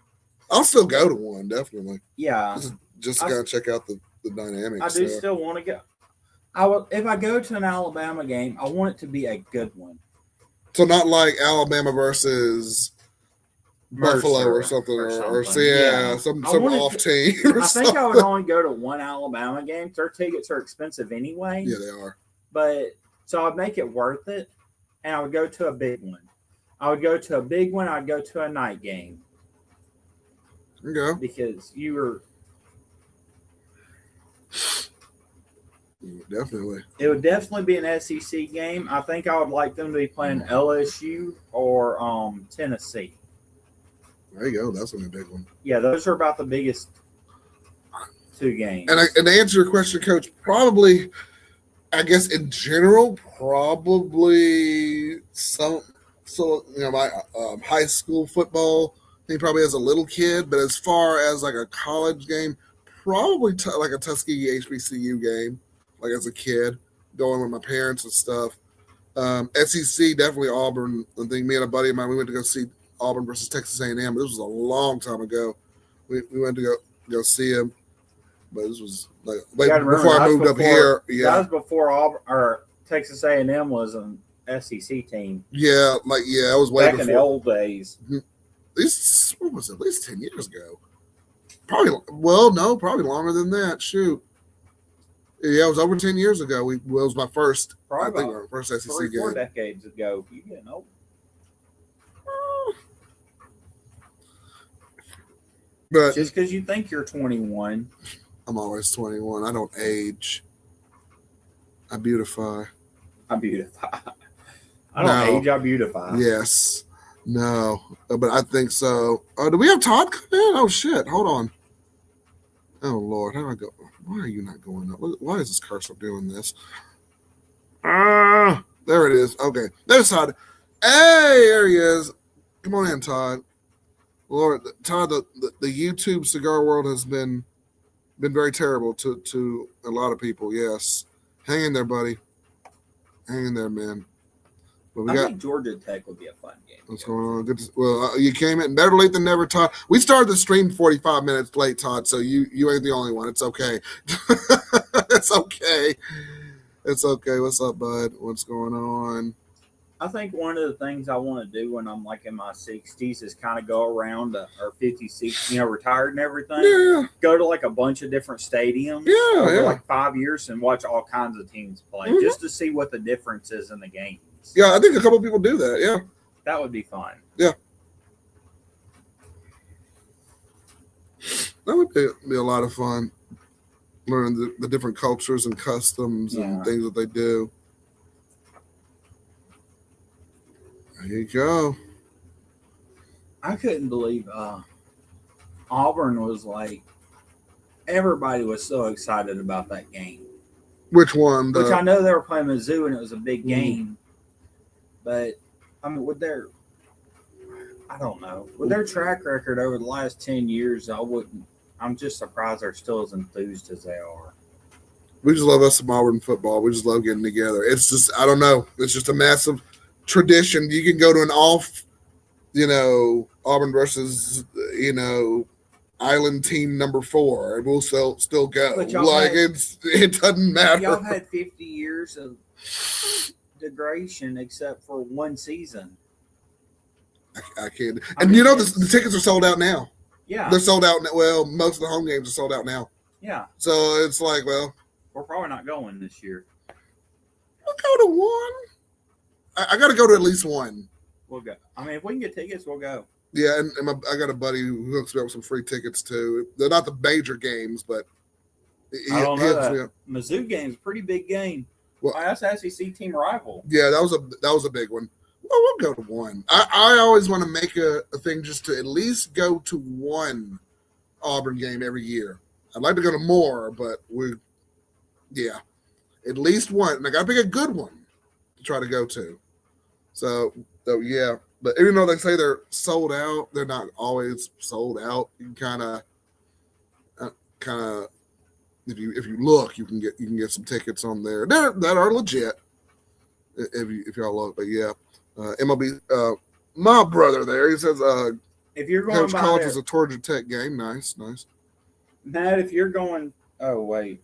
S1: I'll still go to one, definitely.
S2: Yeah.
S1: Just to kind of check out the dynamics.
S2: I do still want to go. If I go to an Alabama game, I want it to be a good one.
S1: So not like Alabama versus Buffalo or something. Some off team.
S2: I think I would only go to one Alabama game. Their tickets are expensive anyway.
S1: Yeah, they are.
S2: But so I'd make it worth it, and I would go to a big one. I'd go to a night game.
S1: Okay.
S2: Because
S1: definitely.
S2: It would definitely be an SEC game. I think I would like them to be playing LSU or Tennessee.
S1: There you go. That's a big one.
S2: Yeah, those are about the biggest 2 games.
S1: And to answer your question, Coach, probably, I guess in general, probably my high school football. He probably as a little kid, but as far as like a college game, probably like a Tuskegee HBCU game, like as a kid, going with my parents and stuff. SEC, definitely Auburn. I think me and a buddy of mine, we went to go see Auburn versus Texas A&M. This was a long time ago. We went to go see him, but this was like before I moved up here. Yeah,
S2: that was before Auburn or Texas A&M was an SEC team.
S1: Yeah, I was way
S2: back
S1: before.
S2: In the old days.
S1: What was it? At least 10 years ago. Probably longer than that. Shoot. Yeah, it was over 10 years ago. It was my first.
S2: Probably
S1: our first SEC
S2: 3
S1: game.
S2: 4 decades ago. You getting old.
S1: But
S2: just because you think you're 21,
S1: I'm always 21. I don't age. I beautify.
S2: I don't age. I beautify.
S1: Yes. No, but I think so. Do we have Todd come in? Oh shit! Hold on. Oh Lord, how do I go? Why are you not going up? Why is this cursor doing this? There it is. Okay, there's Todd. Hey, there he is. Come on in, Todd. Lord, Todd, the YouTube cigar world has been very terrible to a lot of people. Yes, hang in there, buddy. Hang in there, man. But
S2: I think Georgia Tech would be a fun game.
S1: What's going on? You came in better late than never, Todd. We started the stream 45 minutes late, Todd, so you ain't the only one. It's okay. It's okay. It's okay. What's up, bud? What's going on?
S2: I think one of the things I want to do when I'm like in my 60s is kind of go around or 50, 60, retired and everything.
S1: Yeah.
S2: Go to like a bunch of different stadiums.
S1: Yeah.
S2: Over like 5 years and watch all kinds of teams play just to see what the difference is in the games.
S1: Yeah, I think a couple people do that. Yeah.
S2: That would be fun.
S1: Yeah. That would be a lot of fun. Learning the different cultures and customs and things that they do. There you go.
S2: I couldn't believe Auburn was like, everybody was so excited about that game.
S1: Which one?
S2: Which I know they were playing Mizzou and it was a big game. But I mean, I don't know. With their track record over the last 10 years, I'm just surprised they're still as enthused as they are.
S1: We just love us some Auburn football. We just love getting together. It's just, I don't know. It's just a massive tradition. You can go to an Auburn versus, Island team number 4, and we'll still go.
S2: But
S1: it doesn't matter.
S2: Y'all had 50 years of degradation except for one season.
S1: I can't. And the tickets are sold out now.
S2: Yeah.
S1: They're sold out. Well, most of the home games are sold out now.
S2: Yeah.
S1: So it's like, well,
S2: we're probably not going this year.
S1: We'll go to one. I got to go to at least one.
S2: We'll go. I mean, if we can get tickets, we'll go.
S1: Yeah, and I got a buddy who hooks me up with some free tickets too. They're not the major games, but
S2: I don't know that. Mizzou game's a pretty big game. Well, that's SEC team rival.
S1: Yeah, that was a big one. Well, we'll go to one. I always want to make a thing just to at least go to one Auburn game every year. I'd like to go to more, but at least one. And I got to pick a good one to try to go to. So yeah. But even though they say they're sold out, they're not always sold out. You can kind of, if you look, you can get some tickets on there that are legit. If y'all look, but yeah, MLB. My brother there, he says,
S2: if you're going
S1: Coach
S2: by
S1: College is a Georgia Tech game. Nice.
S2: Matt, if you're going,
S1: yeah,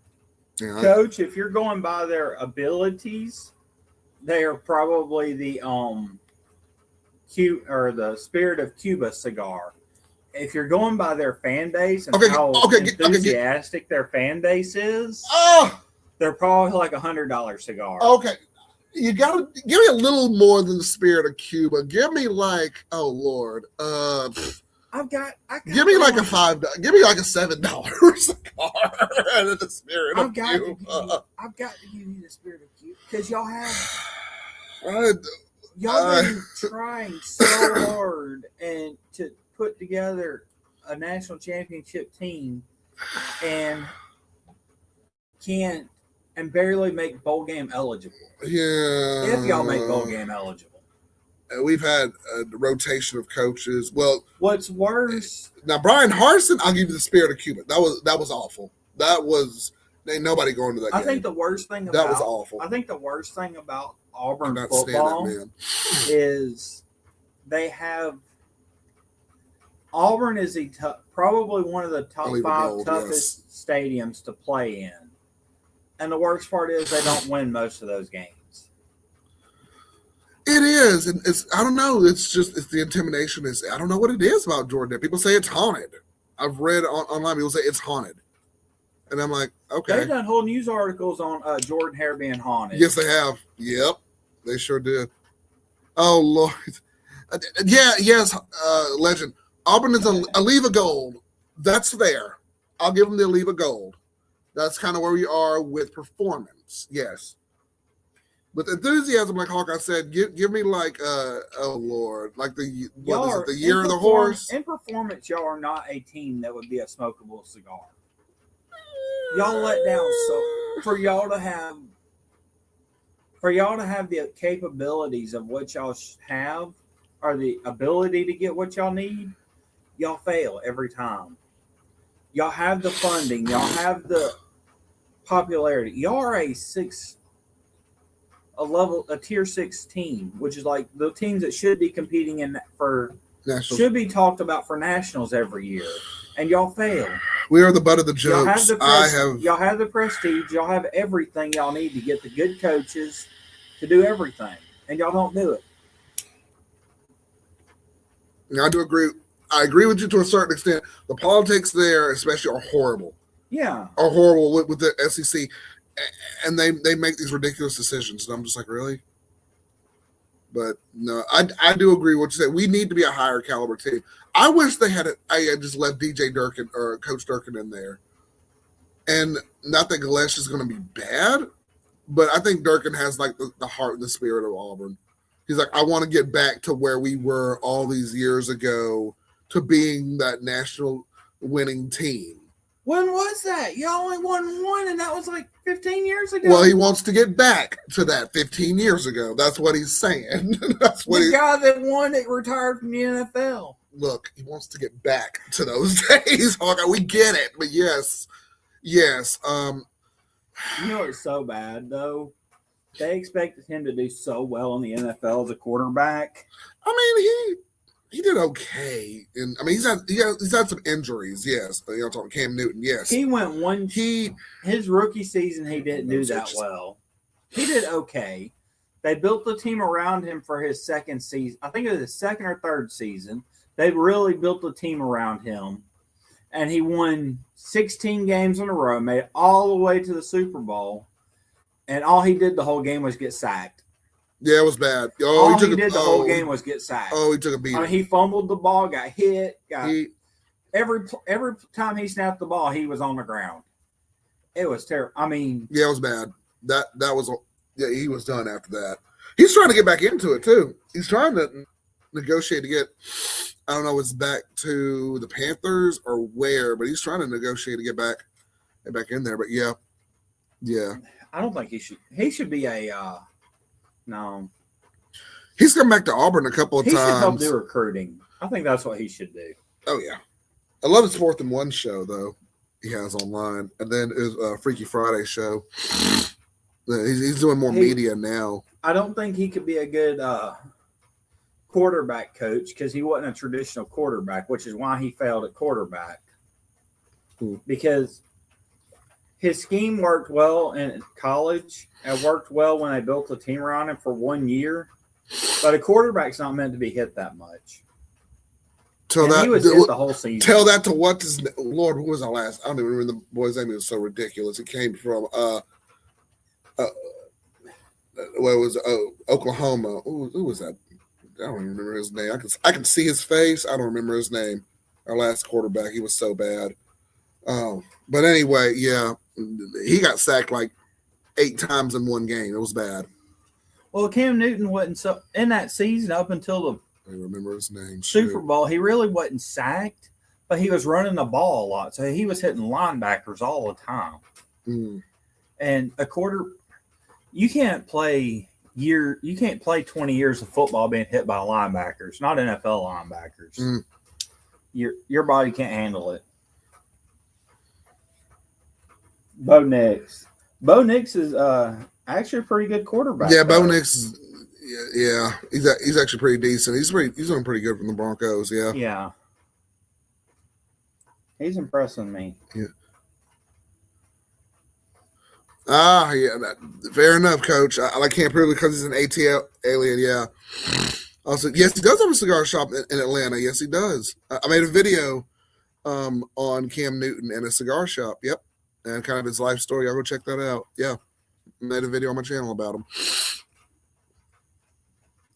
S2: Coach, if you're going by their abilities, they are probably the the Spirit of Cuba cigar. If you're going by their fan base and how enthusiastic their fan base is, they're probably like $100 cigar.
S1: Okay, you gotta give me a little more than the Spirit of Cuba. Give me like, oh Lord, give me like a $5. Give me like a $7 cigar. The Spirit of Cuba.
S2: I've got to give you the Spirit of Cuba because y'all
S1: have.
S2: Y'all been trying so hard and to put together a national championship team and can't and barely make bowl game eligible.
S1: Yeah.
S2: If y'all make bowl game eligible.
S1: We've had a rotation of coaches. Well,
S2: what's worse
S1: now, Brian Harsin, I'll give you the Spirit of Cuba. That was awful. That was ain't nobody going to that game.
S2: I think the worst thing
S1: that was awful.
S2: I think the worst thing about Auburn football is Auburn is probably one of the top 5 toughest stadiums to play in. And the worst part is they don't win most of those games.
S1: It is. And I don't know. It's the intimidation. I don't know what it is about Jordan. People say it's haunted. I've read online, people say it's haunted. And I'm like, okay.
S2: They've done whole news articles on Jordan Hare being haunted.
S1: Yes, they have. Yep. They sure did. Oh, Lord. Yes, legend. Auburn is a Oliva Gold. That's fair. I'll give them the Oliva Gold. That's kind of where we are with performance. Yes. With enthusiasm, like Hawkeye said, give me like, oh, Lord, like the year of the horse?
S2: In performance, y'all are not a team that would be a smokable cigar. Y'all let down for y'all to have the capabilities of what y'all have or the ability to get what y'all need, y'all fail every time. Y'all have the funding, y'all have the popularity. Y'all are a tier 6 team, which is like the teams that should be competing should be talked about for nationals every year. And y'all fail.
S1: We are the butt of the jokes.
S2: Y'all have the prestige. Y'all have everything y'all need to get the good coaches to do everything. And y'all don't do it.
S1: I do agree. I agree with you to a certain extent. The politics there, especially, are horrible.
S2: Yeah.
S1: Are horrible with the SEC. And they make these ridiculous decisions. And I'm just like, really? But no, I do agree with what you said. We need to be a higher caliber team. I wish they had just left DJ Durkin or Coach Durkin in there. And not that Galesh is going to be bad, but I think Durkin has like the heart and the spirit of Auburn. He's like, I want to get back to where we were all these years ago to being that national winning team.
S2: When was that? You only won one, and that was like 15 years ago.
S1: Well, he wants to get back to that 15 years ago. That's what he's saying. That's what
S2: the guy that won it retired from the NFL.
S1: Look, he wants to get back to those days. Hawkeye, we get it, but yes.
S2: You know it's so bad though. They expected him to do so well in the NFL as a quarterback.
S1: I mean, he did okay, and I mean he's had some injuries. Yes, talking Cam Newton. Yes,
S2: he went his rookie season. He didn't do that well. He did okay. They built the team around him for his second season. I think it was his second or third season. They really built the team around him, and he won 16 games in a row, made it all the way to the Super Bowl, and all he did the whole game was get sacked.
S1: Yeah, it was bad.
S2: All he did the whole game was get sacked.
S1: Oh, he took a beating.
S2: I mean, he fumbled the ball, got hit. Every time he snapped the ball, he was on the ground. It was terrible. I mean,
S1: yeah, it was bad. That was he was done after that. He's trying to get back into it too. He's trying to negotiate to get. I don't know, it's back to the Panthers or where, but he's trying to negotiate to get back in there. But yeah.
S2: I don't think he should. He should be a. No.
S1: He's come back to Auburn a couple of times.
S2: He should help do recruiting. I think that's what he should do.
S1: Oh, yeah. I love his 4th and 1 show, though, he has online. And then his Freaky Friday show. He's doing more media now.
S2: I don't think he could be a good quarterback coach because he wasn't a traditional quarterback, which is why he failed at quarterback. Because his scheme worked well in college. It worked well when they built the team around him for 1 year. But a quarterback's not meant to be hit that much. He was hit the whole season.
S1: Tell that to what is Lord, who was our last? I don't even remember the boy's name. It was so ridiculous. It came from Oklahoma. Who was that? I don't even remember his name. I can see his face. I don't remember his name. Our last quarterback. He was so bad. But anyway, yeah, he got sacked like 8 times in one game. It was bad.
S2: Well, Cam Newton wasn't so in that season up until the
S1: I remember his name.
S2: Super Bowl. He really wasn't sacked, but he was running the ball a lot, so he was hitting linebackers all the time. And you can't play 20 years of football being hit by linebackers, not NFL linebackers. Your body can't handle it. Bo Nix is actually a pretty good quarterback.
S1: Yeah, Bo Nix. Yeah, he's actually pretty decent. He's doing pretty good from the Broncos. Yeah.
S2: He's impressing me.
S1: Yeah. Yeah. Fair enough, Coach. I can't prove it because he's an ATL alien. Yeah. Also, yes, he does have a cigar shop in Atlanta. Yes, he does. I made a video on Cam Newton and a cigar shop. Yep, and kind of his life story. I'll go check that out. Yeah, made a video on my channel about him.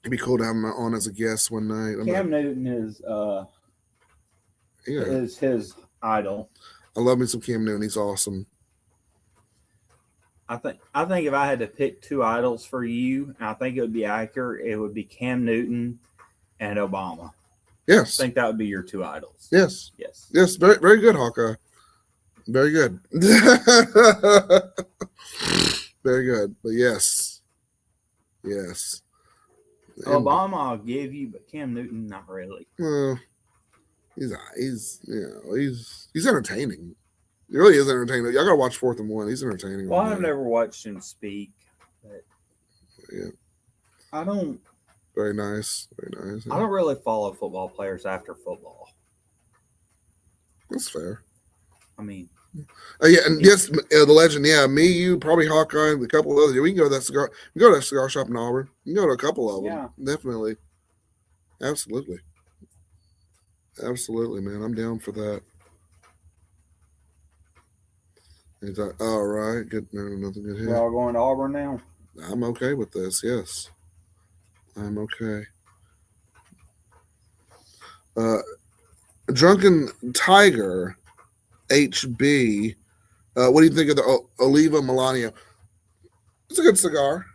S1: It'd be cool to have him on as a guest one night.
S2: Cam Newton is his idol.
S1: I love me some Cam Newton. He's awesome.
S2: I think if I had to pick 2 idols for you, and I think it would be accurate, it would be Cam Newton and Obama.
S1: Yes.
S2: I think that would be your 2 idols.
S1: Yes. Very, very good, Hawkeye. Very good. Very good. But yes.
S2: Obama, I'll give you, but Cam Newton, not really.
S1: Well, he's entertaining. He really is entertaining. Y'all gotta watch 4th and 1. He's entertaining.
S2: Well, I've never watched him speak. But
S1: yeah.
S2: I don't.
S1: Very nice. Very nice. Yeah.
S2: I don't really follow football players after football.
S1: That's fair.
S2: I mean.
S1: Yeah, and yes, the legend. Yeah, me, you, probably Hawkeye, and a couple of others. We can go to that cigar. We can go to that cigar shop in Auburn. You can go to a couple of them. Yeah, definitely. Absolutely, man. I'm down for that. He's like, all right, good. No, nothing good here.
S2: We're all going to Auburn now.
S1: I'm okay with this. Yes, I'm okay. Drunken Tiger. HB, what do you think of the Oliva Melania? It's a good cigar.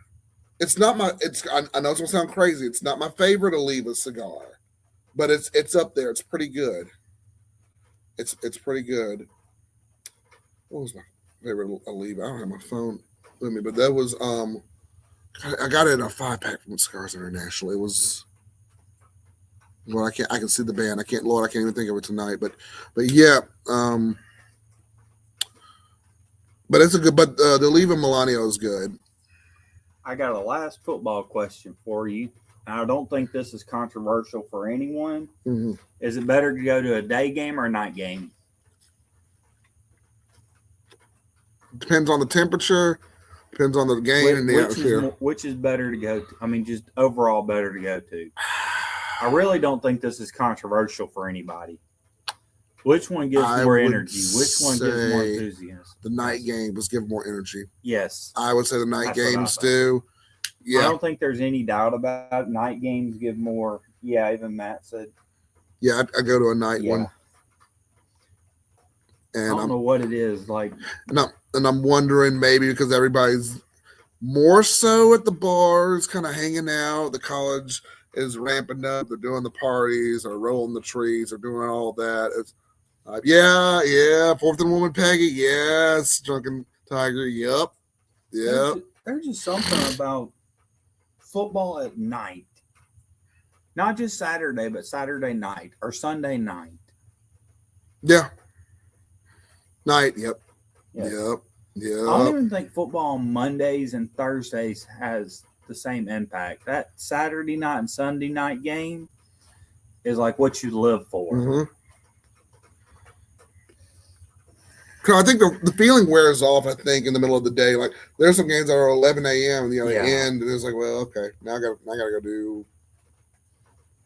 S1: It's not my. I know it's gonna sound crazy. It's not my favorite Oliva cigar, but it's up there. It's pretty good. It's pretty good. what was my favorite Oliva? I don't have my phone with me, but that was I got it in a 5-pack from Cigars International. It was well, I can see the band. I can't even think of it tonight. But yeah, but it's a good. But the Oliva Melanio is good.
S2: I got a last football question for you. I don't think this is controversial for anyone.
S1: Mm-hmm.
S2: Is it better to go to a day game or a night game?
S1: Depends on the temperature. Depends on the game and the atmosphere.
S2: Which is better to go to? I mean, just overall better to go to. I really don't think this is controversial for anybody. Which one gives more energy? Which one gives more enthusiasm?
S1: The night games give more energy.
S2: Yes.
S1: I would say the night games do. Yeah.
S2: I don't think there's any doubt about it. Night games give more. Yeah, even Matt said.
S1: Yeah, I go to a night one. And
S2: I don't know what it is like.
S1: And I'm wondering maybe because everybody's more so at the bars, kind of hanging out. The college is ramping up. They're doing the parties or rolling the trees or doing all that. It's yeah. Fourth and Woman Peggy. Yes. Drunken Tiger. Yep.
S2: There's just something about football at night. Not just Saturday, but Saturday night or Sunday night.
S1: Yeah. Night. Yep.
S2: Yes.
S1: Yep.
S2: I don't even think football on Mondays and Thursdays has the same impact. That Saturday night and Sunday night game is like what you live for.
S1: Mm-hmm. I think the feeling wears off, I think, in the middle of the day. Like, there's some games that are 11 a.m. and they end, and it's like, well, okay, now I gotta go do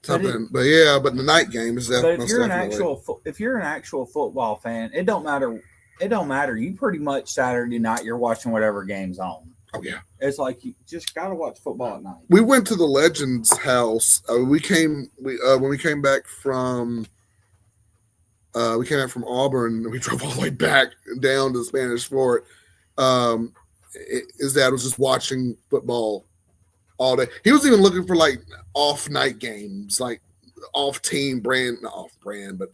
S1: something. But the night game is definitely.
S2: But if you're an actual football fan, it don't matter. It don't matter. You pretty much Saturday night you're watching whatever game's on.
S1: Oh yeah,
S2: it's like you just gotta watch football at night.
S1: We went to the Legends house. When we came back from. We came out from Auburn. We drove all the way back down to the Spanish Fort. His dad was just watching football all day. He was even looking for like off night games, like not off brand, but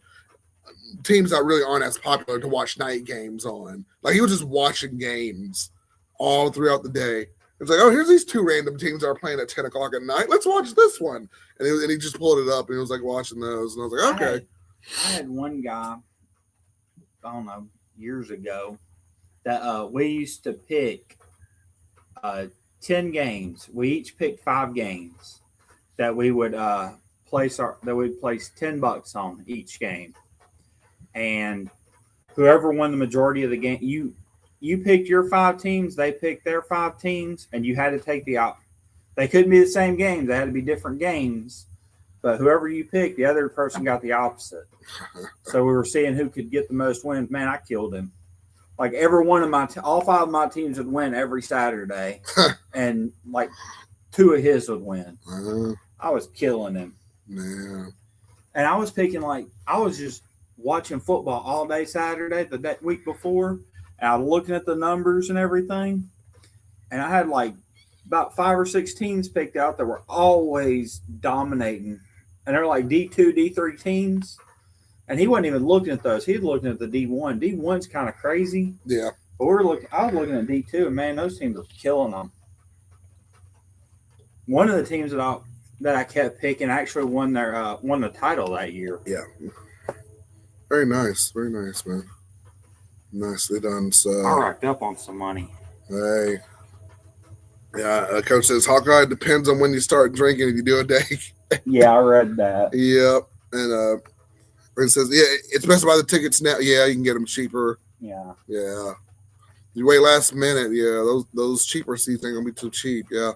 S1: teams that really aren't as popular to watch night games on. Like he was just watching games all throughout the day. It's like, oh, here's these two random teams that are playing at 10 o'clock at night. Let's watch this one. And he just pulled it up and he was like watching those. And I was like, okay.
S2: I had one guy, I don't know, years ago, that we used to pick 10 games. We each picked 5 games that we would place $10 on each game. And whoever won the majority of the game, you picked your 5 teams, they picked their 5 teams, and you had to take they couldn't be the same games, they had to be different games. But whoever you picked, the other person got the opposite. So we were seeing who could get the most wins. Man, I killed him. Like every one of all 5 of my teams would win every Saturday, and like 2 of his would win. I was killing him.
S1: Yeah.
S2: And I was picking I was just watching football all day Saturday, that week before, and I was looking at the numbers and everything, and I had about 5 or 6 teams picked out that were always dominating. And they're like D2, D3 teams. And he wasn't even looking at those. He was looking at the D1. D1's kind of crazy.
S1: Yeah.
S2: But I was looking at D2, and man, those teams were killing them. One of the teams that I kept picking actually won the title that year.
S1: Yeah. Very nice. Very nice, man. Nicely done. So
S2: I racked up on some money.
S1: Hey. Yeah, Coach says Hawkeye depends on when you start drinking if you do a day.
S2: Yeah, I read that.
S1: Yep. And it says, yeah, it's best to buy the tickets now. Yeah, you can get them cheaper.
S2: Yeah.
S1: Yeah. You wait last minute. Yeah, those cheaper seats ain't going to be too cheap. Yeah.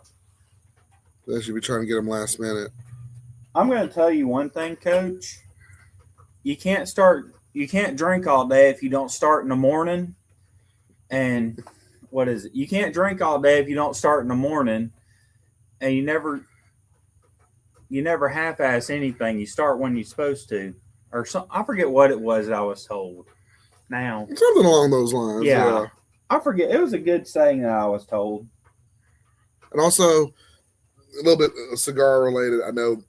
S1: They should be trying to get them last minute.
S2: I'm going to tell you one thing, Coach. You can't drink all day if you don't start in the morning. And what is it? You can't drink all day if you don't start in the morning, and you never half-ass anything. You start when you're supposed to, or some. I forget what it was that I was told. Now
S1: something along those lines. Yeah,
S2: I forget. It was a good saying that I was told.
S1: And also, a little bit cigar related. I know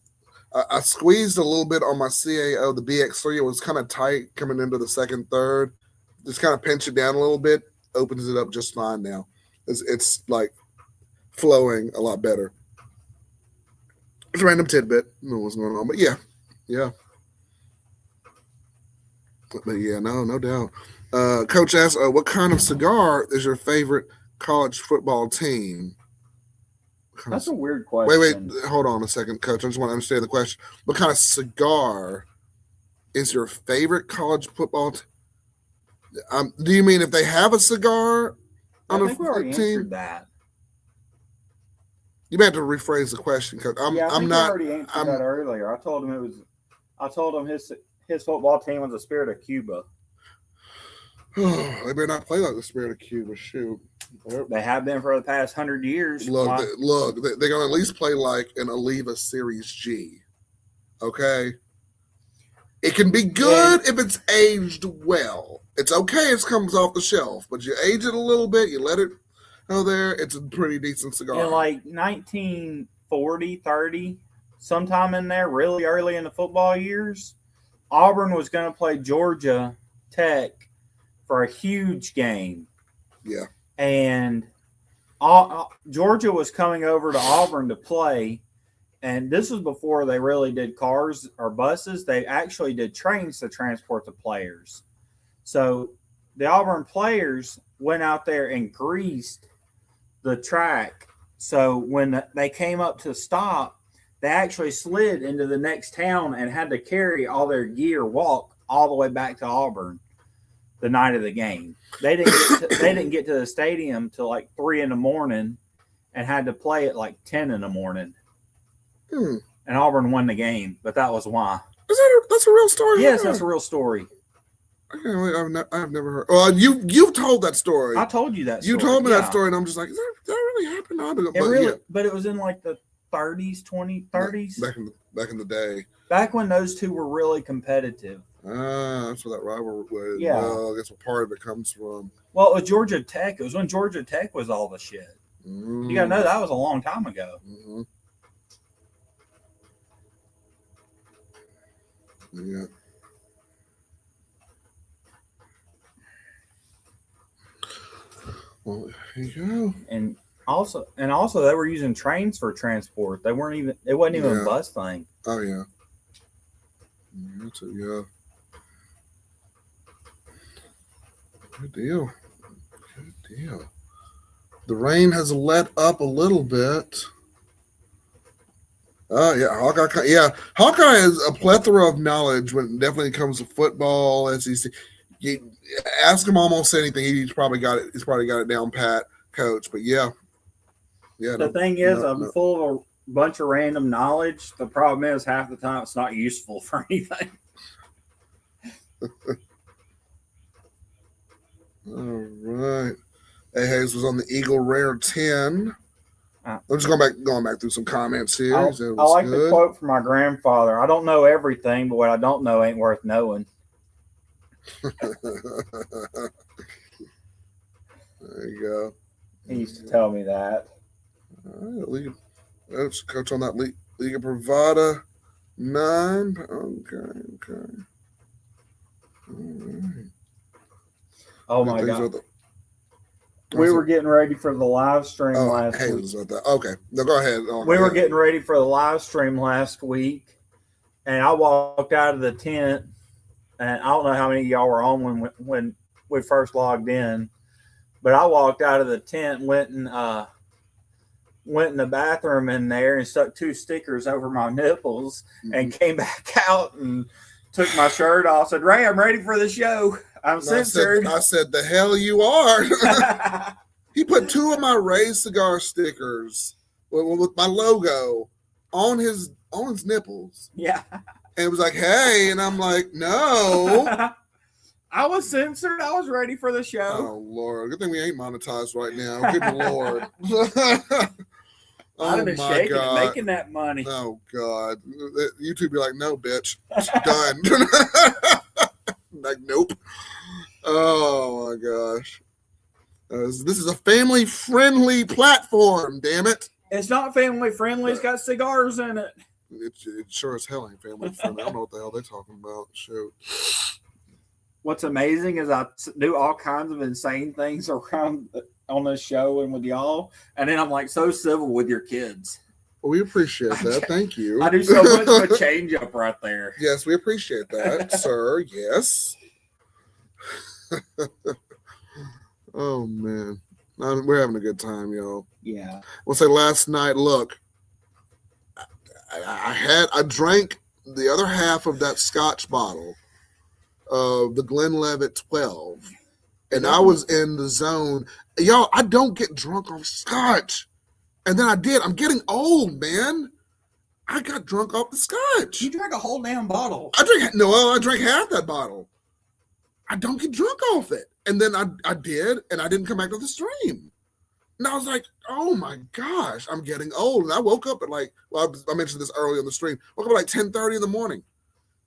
S1: I squeezed a little bit on my CAO, the BX3. It was kind of tight coming into the second, third. just kind of pinch it down a little bit, opens it up just fine now. It's like flowing a lot better. It's a random tidbit. I don't know what's going on, but yeah. But yeah, no doubt. Coach asks, what kind of cigar is your favorite college football team?
S2: That's a weird question.
S1: Wait, hold on a second, Coach. I just want to understand the question. What kind of cigar is your favorite college football team? Do you mean if they have a cigar on
S2: I think we already
S1: team?
S2: answered that.
S1: You may have to rephrase the question, Coach.
S2: I already answered that earlier. I told him his football team was the Spirit of Cuba.
S1: They better not play like the Spirit of Cuba. Shoot.
S2: They have been for the past 100 years.
S1: Look, they're going to at least play like an Oliva Series G. Okay? It can be good if it's aged well. It's okay if it comes off the shelf, but you age it a little bit, you let it go there, it's a pretty decent cigar.
S2: In like 1940, 30, sometime in there, really early in the football years, Auburn was going to play Georgia Tech for a huge game.
S1: Yeah.
S2: And Georgia was coming over to Auburn to play, and this was before they really did cars or buses. They actually did trains to transport the players. So the Auburn players went out there and greased the track. So when they came up to stop, they actually slid into the next town and had to carry all their gear, walk all the way back to Auburn the night of the game. They didn't get to the stadium till like 3 a.m. and had to play at like 10 a.m. And Auburn won the game, but that was why.
S1: That's a real story?
S2: Yes, that's a real story.
S1: I've never heard. Well, you've told that story.
S2: I told you that story.
S1: You told me that story, and I'm just like, that really happened?
S2: But it was in like the 30s, 30s.
S1: Back in the day.
S2: Back when those two were really competitive.
S1: That's where that rivalry was.
S2: Yeah.
S1: Well, I guess what part of it comes from.
S2: Well, it was Georgia Tech. It was when Georgia Tech was all the shit.
S1: Mm-hmm.
S2: You got to know that was a long time ago.
S1: Mm-hmm. Yeah. Well, here you go.
S2: And also they were using trains for transport. It wasn't even a bus thing.
S1: Oh yeah. Yeah. Good deal. The rain has let up a little bit. Yeah, Hawkeye. Yeah, Hawkeye has a plethora of knowledge when it definitely comes to football, SEC. You ask him almost anything, he's probably got it. He's probably got it down pat, Coach. But yeah.
S2: The thing is, I'm full of a bunch of random knowledge. The problem is, half the time it's not useful for anything.
S1: All right. Hey, Hayes was on the Eagle Rare 10. I'm just going back through some comments here.
S2: I like the quote from my grandfather. I don't know everything, but what I don't know ain't worth knowing.
S1: There you go.
S2: He used to tell me that.
S1: All right, Coach on that Liga Privada 9. Okay. All right.
S2: Oh my God. We were getting ready for the live stream last week.
S1: Okay. No, go ahead.
S2: We were getting ready for the live stream last week, and I walked out of the tent, and I don't know how many of y'all were on when we first logged in, but I walked out of the tent, went in the bathroom in there and stuck 2 stickers over my nipples and came back out and took my shirt off, said, "Ray, I'm ready for the show. I'm censored."
S1: I said, "The hell you are." He put 2 of my Ray's cigar stickers with my logo on his nipples.
S2: Yeah.
S1: And it was like, "Hey," and I'm like, "No."
S2: I was censored. I was ready for the show.
S1: Oh Lord. Good thing we ain't monetized right now. Good Lord.
S2: I'd have been shaking and making that money.
S1: Oh God. YouTube be like, "No, bitch. It's done." Like, nope. Oh my gosh. This is a family-friendly platform, damn it.
S2: It's not family-friendly. It's got cigars in it.
S1: It sure as hell ain't family-friendly. I don't know what the hell they're talking about. Shoot.
S2: what's amazing is I do all kinds of insane things around on this show and with y'all, and then I'm like so civil with your kids.
S1: Well, we appreciate that. Thank you.
S2: I do so much of a change up right there.
S1: Yes, we appreciate that, sir. Yes. Oh man, we're having a good time, y'all.
S2: Yeah.
S1: We'll say last night. Look, I drank the other half of that Scotch bottle of the Glenlivet 12, and I was in the zone. Y'all, I don't get drunk off Scotch, and then I did. I'm getting old, man. I got drunk off the Scotch.
S2: You drank a whole damn bottle.
S1: I drank half that bottle. I don't get drunk off it. And then I did, and I didn't come back to the stream. And I was like, oh my gosh, I'm getting old. And I woke up at I mentioned this earlier on the stream, woke up at like 10:30 in the morning.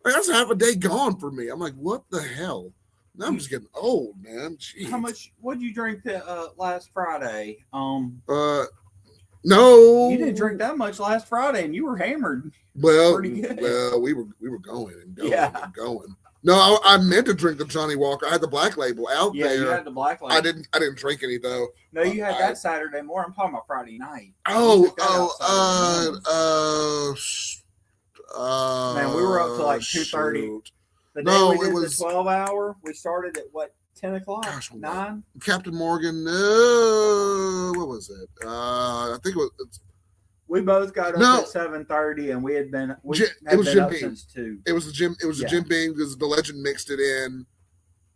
S1: Like, that's half a day gone for me. I'm like, what the hell? Now I'm just getting old, man. Jeez.
S2: What did you drink last Friday?
S1: No.
S2: You didn't drink that much last Friday, and you were hammered.
S1: Well,
S2: pretty good.
S1: Well, we were going and going
S2: and
S1: going. No, I meant to drink the Johnny Walker. I had the Black Label out there.
S2: Yeah, you had the Black Label.
S1: I didn't drink any though.
S2: No, you had that Saturday morning. I'm talking about Friday night.
S1: Man,
S2: we were up to like 2:30. The day we did the 12-hour, we started at what, 10 o'clock?
S1: Gosh,
S2: 9?
S1: Captain Morgan. What was it? I think it was.
S2: We both got up at 7:30, and we had been up since 2.
S1: It was the Jim. It was the Jim Beam because the Legend mixed it in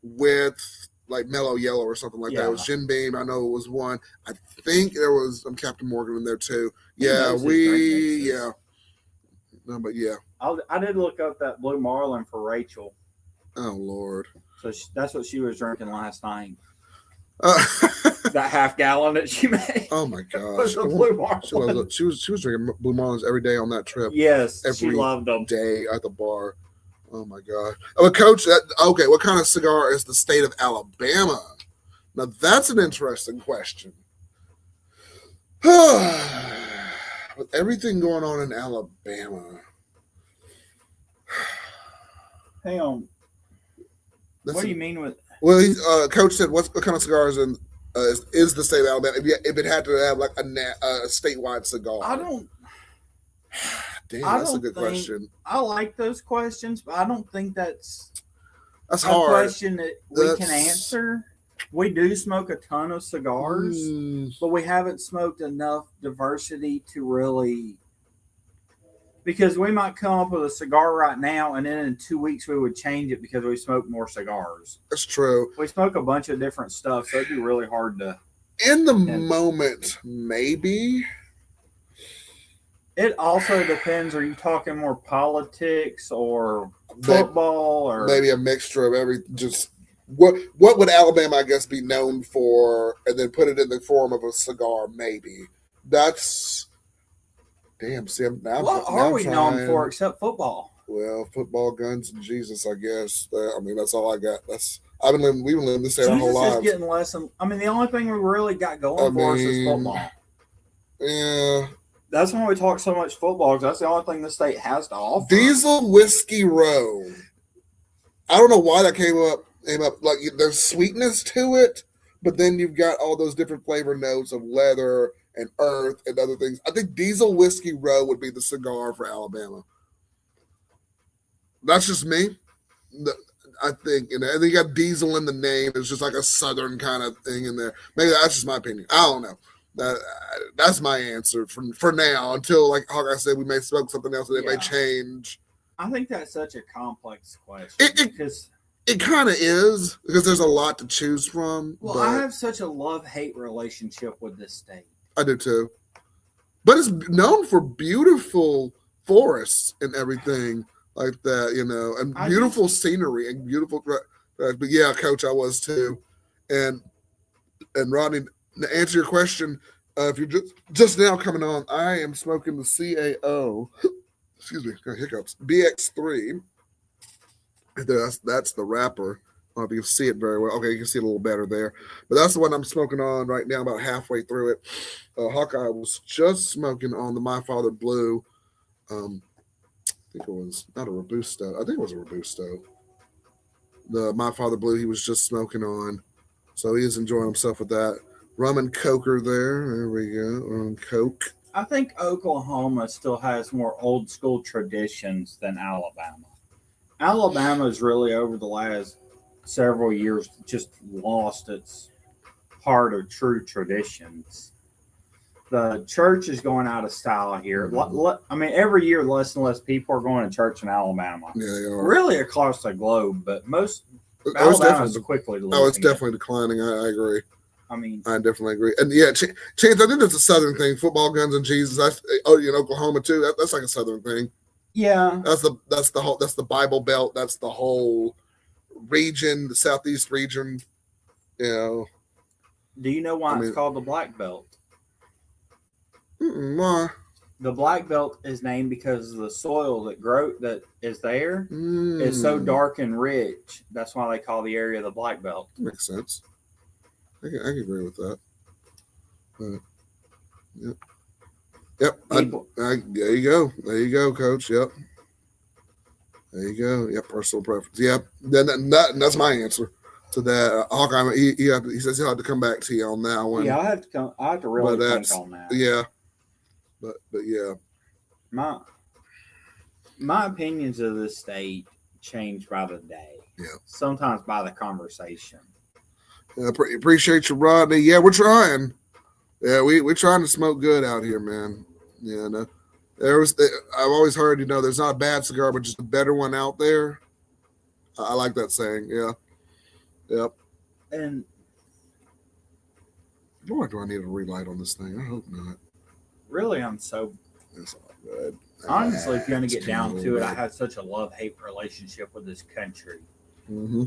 S1: with like Mellow Yellow or something like that. It was Jim Beam. I know it was one. I think there was Captain Morgan in there too. Yeah, No, but yeah.
S2: I did look up that Blue Marlin for Rachel.
S1: Oh Lord.
S2: So that's what she was drinking last night. That half gallon that she made.
S1: Oh my gosh!
S2: Was a Blue Marlin.
S1: She was drinking Blue Marlins every day on that trip.
S2: Yes, she loved them.
S1: Day at the bar. Oh my god! Oh, Coach, okay. What kind of cigar is the state of Alabama? Now that's an interesting question. With everything going on in Alabama.
S2: Hang on. What do you mean with?
S1: Well, Coach said, "What kind of cigars is the state of Alabama? If it had to have like a statewide cigar?"
S2: I don't.
S1: Damn, that's a good question.
S2: I like those questions, but I don't think that's a
S1: hard.
S2: Question that we can answer. We do smoke a ton of cigars, but we haven't smoked enough diversity to really. Because we might come up with a cigar right now, and then in 2 weeks we would change it because we smoke more cigars.
S1: That's true.
S2: We smoke a bunch of different stuff, so it'd be really hard to.
S1: In the moment, maybe.
S2: It also depends. Are you talking more politics or football, or
S1: maybe a mixture of everything? Just what would Alabama, I guess, be known for, and then put it in the form of a cigar? Maybe that's. Damn, see,
S2: what are we known for except football?
S1: Well, football, guns, and Jesus, I guess. I mean, that's all I got. We've been living this state our whole lives.
S2: Jesus is getting less. The only thing we really got going for us is football.
S1: Yeah.
S2: That's why we talk so much football, because that's the only thing the state has to offer.
S1: Diesel Whiskey Row. I don't know why that came up. Like, there's sweetness to it, but then you've got all those different flavor notes of leather and earth and other things. I think Diesel Whiskey Row would be the cigar for Alabama. That's just me. I think, and then you got diesel in the name. It's just like a southern kind of thing in there. Maybe that's just my opinion. I don't know. That's my answer for now. Until, like Hawkeye said, we may smoke something else and it may change.
S2: I think that's such a complex question.
S1: It kind of is, because there's a lot to choose from.
S2: Well, I have such a love-hate relationship with this state.
S1: I do too. But it's known for beautiful forests and everything like that, and beautiful scenery and beautiful. But yeah, Coach, I was too. And Rodney, to answer your question, if you're just now coming on, I am smoking the CAO. Excuse me, got hiccups. BX3. That's the wrapper. I don't know if you can see it very well. Okay, you can see it a little better there. But that's the one I'm smoking on right now, about halfway through it. Hawkeye was just smoking on the My Father Blue. I think it was not a Robusto. I think it was a Robusto. the My Father Blue he was just smoking on. So he is enjoying himself with that. Rum and coker there. There we go. Rum and coke.
S2: I think Oklahoma still has more old school traditions than Alabama. Alabama's really over the last several years just lost its heart of true traditions. The church is going out of style here. I mean, every year less and less people are going to church in Alabama.
S1: Yeah, they are.
S2: Really across the globe, but most Alabama is quickly losing.
S1: Oh, it's definitely declining. I agree.
S2: I mean,
S1: I definitely agree. And yeah, Chance, I think that's a Southern thing. Football, guns, and Jesus. In Oklahoma too. That's like a Southern thing.
S2: Yeah,
S1: that's the Bible Belt. That's the whole region, the Southeast region.
S2: Do you know why it's called the Black Belt?
S1: Why?
S2: The Black Belt is named because the soil that is there is so dark and rich. That's why they call the area the Black Belt.
S1: Makes sense. I can agree with that. Yep. Yep. There you go. There you go, Coach. Yep. There you go. Yep. Personal preference. Yep. Then that's my answer to that. Hawkeye. He says he'll have to come back to you on that one.
S2: Yeah, I have to really think on that.
S1: Yeah. But yeah.
S2: My opinions of this state change by the day.
S1: Yeah. Sometimes
S2: by the conversation.
S1: I appreciate you, Rodney. Yeah, we're trying. Yeah, we're trying to smoke good out here, man. Yeah, no. I've always heard, there's not a bad cigar, but just a better one out there. I like that saying. Yeah. Yep.
S2: And
S1: boy, do I need a relight on this thing? I hope not.
S2: Really,
S1: it's all good.
S2: Honestly, if you're going to get down to it, I have such a love-hate relationship with this country.
S1: Mm-hmm.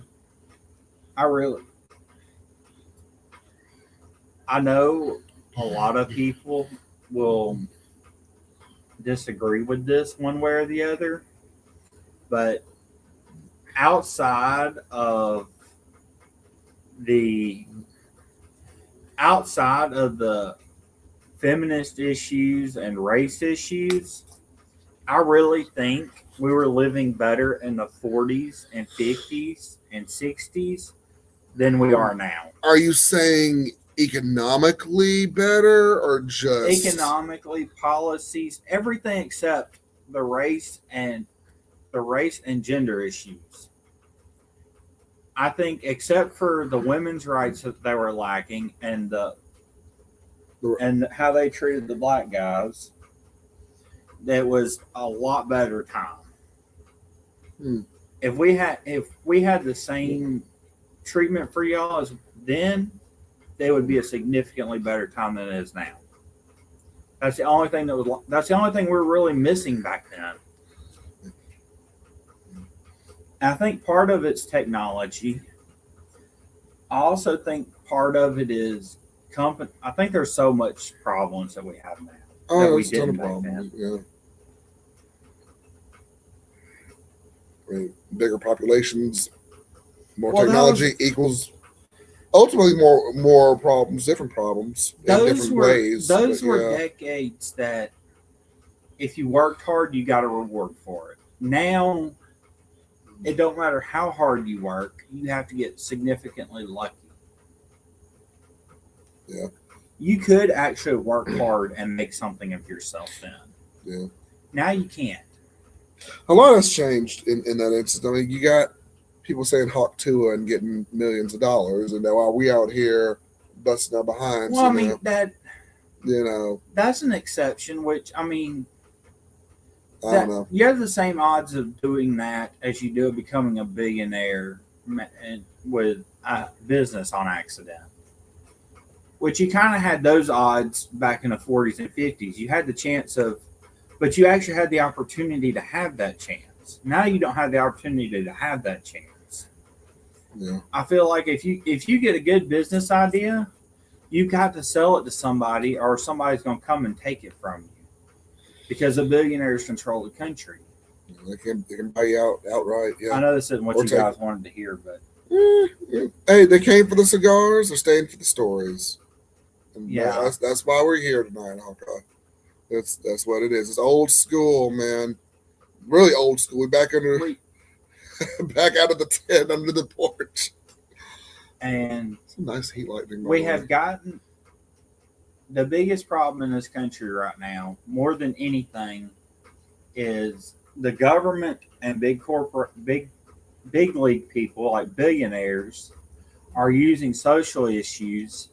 S2: I know a lot of people will disagree with this one way or the other, but outside of the feminist issues and race issues, I really think we were living better in the 40s and 50s and 60s than we are now.
S1: Are you saying economically better or just
S2: economically, policies, everything except the race and gender issues? I think except for the women's rights that they were lacking and how they treated the black guys, that was a lot better time. If we had the same treatment for y'all as then, they would be a significantly better time than it is now. That's the only thing we're really missing back then. I think part of it's technology. I also think part of it is company. I think there's so much problems that we have now that we didn't back then.
S1: Yeah. Right. Bigger populations, more technology equals ultimately more problems, different problems in different ways.
S2: Those were decades that if you worked hard, you got a reward for it. Now, it don't matter how hard you work, you have to get significantly lucky.
S1: Yeah.
S2: You could actually work hard and make something of yourself then.
S1: Yeah.
S2: Now you can't.
S1: A lot has changed in that instance. I mean, you got people saying Hawk Tua and getting millions of dollars, and now while we out here busting our behinds.
S2: Well, I mean that's an exception. Which I mean,
S1: I don't know.
S2: You have the same odds of doing that as you do of becoming a billionaire with a business on accident. Which you kind of had those odds back in the 40s and 50s. You had the chance but you actually had the opportunity to have that chance. Now you don't have the opportunity to have that chance.
S1: Yeah.
S2: I feel like if you get a good business idea, you got to sell it to somebody, or somebody's going to come and take it from you, because the billionaires control the country.
S1: They can buy you outright. Yeah.
S2: I know this isn't what you guys wanted to hear, but
S1: hey, they came for the cigars. They're staying for the stories. And
S2: yeah,
S1: that's why we're here tonight, Hawkeye. That's what it is. It's old school, man. Really old school. We're back under. Back out of the tent under the porch.
S2: And
S1: Some nice heat lightning.
S2: we have gotten the biggest problem in this country right now, more than anything, is the government and big league people like billionaires are using social issues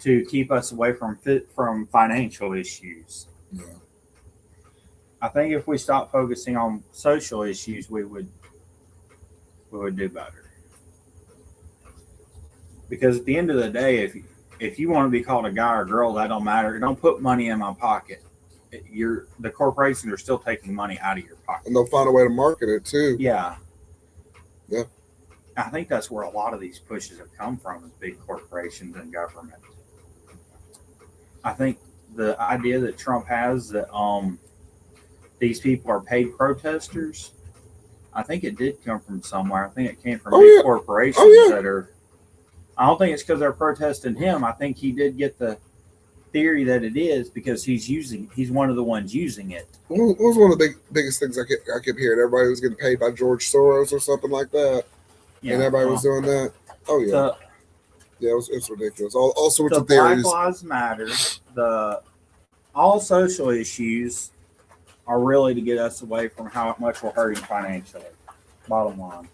S2: to keep us away from financial issues.
S1: Yeah.
S2: I think if we stop focusing on social issues, we would do better. Because at the end of the day, if you want to be called a guy or girl, that don't matter. Don't put money in my pocket. The corporations are still taking money out of your pocket.
S1: And they'll find a way to market it too.
S2: Yeah.
S1: Yeah.
S2: I think that's where a lot of these pushes have come from, is big corporations and government. I think the idea that Trump has that these people are paid protesters, I think it did come from somewhere. I think it came from big corporations that are. I don't think it's because they're protesting him. I think he did get the theory that it is because he's one of the ones using it.
S1: What was one of the biggest things I kept hearing? Everybody was getting paid by George Soros or something like that. Yeah, and everybody was doing that. Oh yeah. It's ridiculous. All sorts of theories.
S2: Black Lives Matter. All social issues are really to get us away from how much we're hurting financially. Bottom line.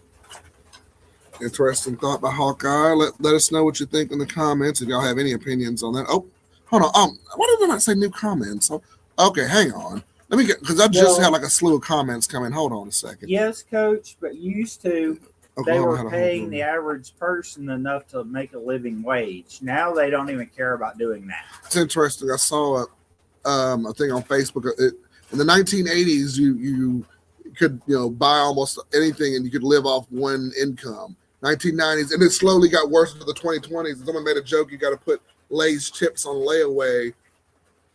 S1: Interesting thought by Hawkeye. Let us know what you think in the comments if y'all have any opinions on that. Oh, hold on. Why did I not say new comments? Okay, hang on. Let me get, because I just had like a slew of comments coming. Hold on a second.
S2: Yes, Coach, but used to they were paying the average person enough to make a living wage. Now they don't even care about doing that.
S1: It's interesting. I saw a thing on Facebook. In the 1980s, you could buy almost anything and you could live off one income. 1990s, and it slowly got worse into the 2020s. Someone made a joke, you got to put Lay's chips on layaway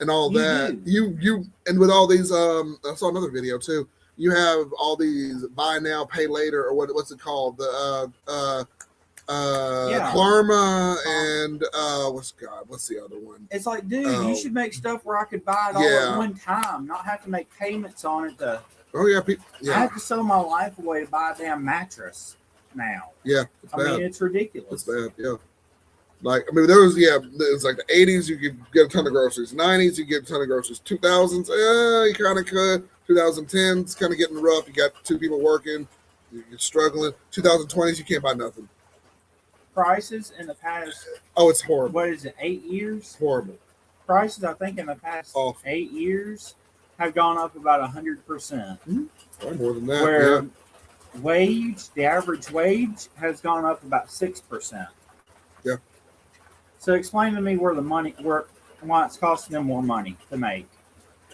S1: and all that. You and with all these I saw another video too. You have all these buy now, pay later, or what's it called? The Klarma and what's the other one?
S2: It's like, dude, you should make stuff where I could buy it all at one time, not have to make payments on it. I have to sell my life away to buy a damn mattress now.
S1: Yeah,
S2: I mean, it's ridiculous.
S1: It's bad, yeah. Like, I mean, it's like the 80s, you could get a ton of groceries. 90s, you get a ton of groceries. 2000s, you kind of could. 2010s, kind of getting rough. You got two people working. You're struggling. 2020s, you can't buy nothing.
S2: Prices in the past...
S1: Oh, it's horrible.
S2: What is it, 8 years?
S1: Horrible.
S2: Prices, I think, in the past 8 years have gone up about 100%.
S1: Mm-hmm. Or more than that,
S2: Where the average wage has gone up about 6%.
S1: Yeah.
S2: So explain to me why it's costing them more money to make.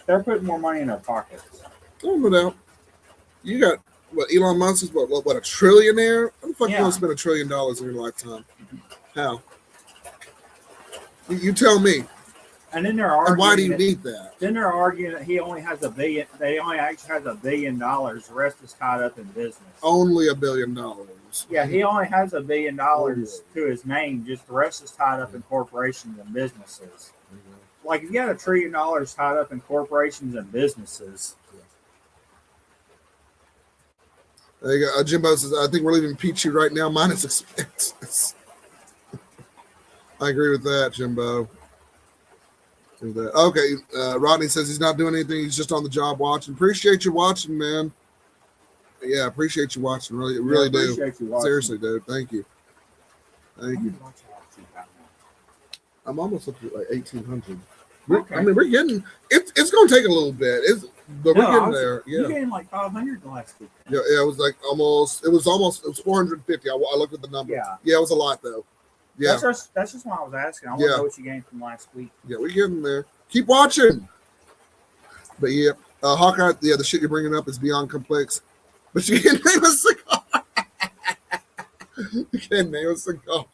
S2: They're putting more money in their pockets.
S1: Oh, no doubt. You got Elon Musk is what a trillionaire? How the fuck you gonna spend $1 trillion in your lifetime? How? You tell me.
S2: And then they're arguing.
S1: And why do you need that?
S2: Then they're arguing that he only has $1 billion. They only actually has $1 billion. The rest is tied up in business.
S1: Only $1 billion.
S2: Yeah, he only has $1 billion to his name. Just the rest is tied up in corporations and businesses. Mm-hmm. Like if you got $1 trillion tied up in corporations and businesses.
S1: There you go. Jimbo says, I think we're leaving peachy right now, minus expenses. I agree with that, Jimbo. Okay, Rodney says he's not doing anything. He's just on the job watching. Appreciate you watching, man. Yeah, appreciate you watching. Really do. Seriously, dude. Thank you. Thank you. I'm almost up to like 1,800. Okay. I mean, we're getting it's going to take a little bit. But we're getting there. Yeah,
S2: you gained like 500 last week.
S1: Yeah, it was like almost. It was 450. I looked at the number. Yeah, it was a lot though. Yeah,
S2: that's just why I was asking. I want to know what you gained from last week.
S1: Yeah, we're getting there. Keep watching. But yeah, Hawkeye. Yeah, the shit you're bringing up is beyond complex. But you can't name a cigar. You can't name a cigar.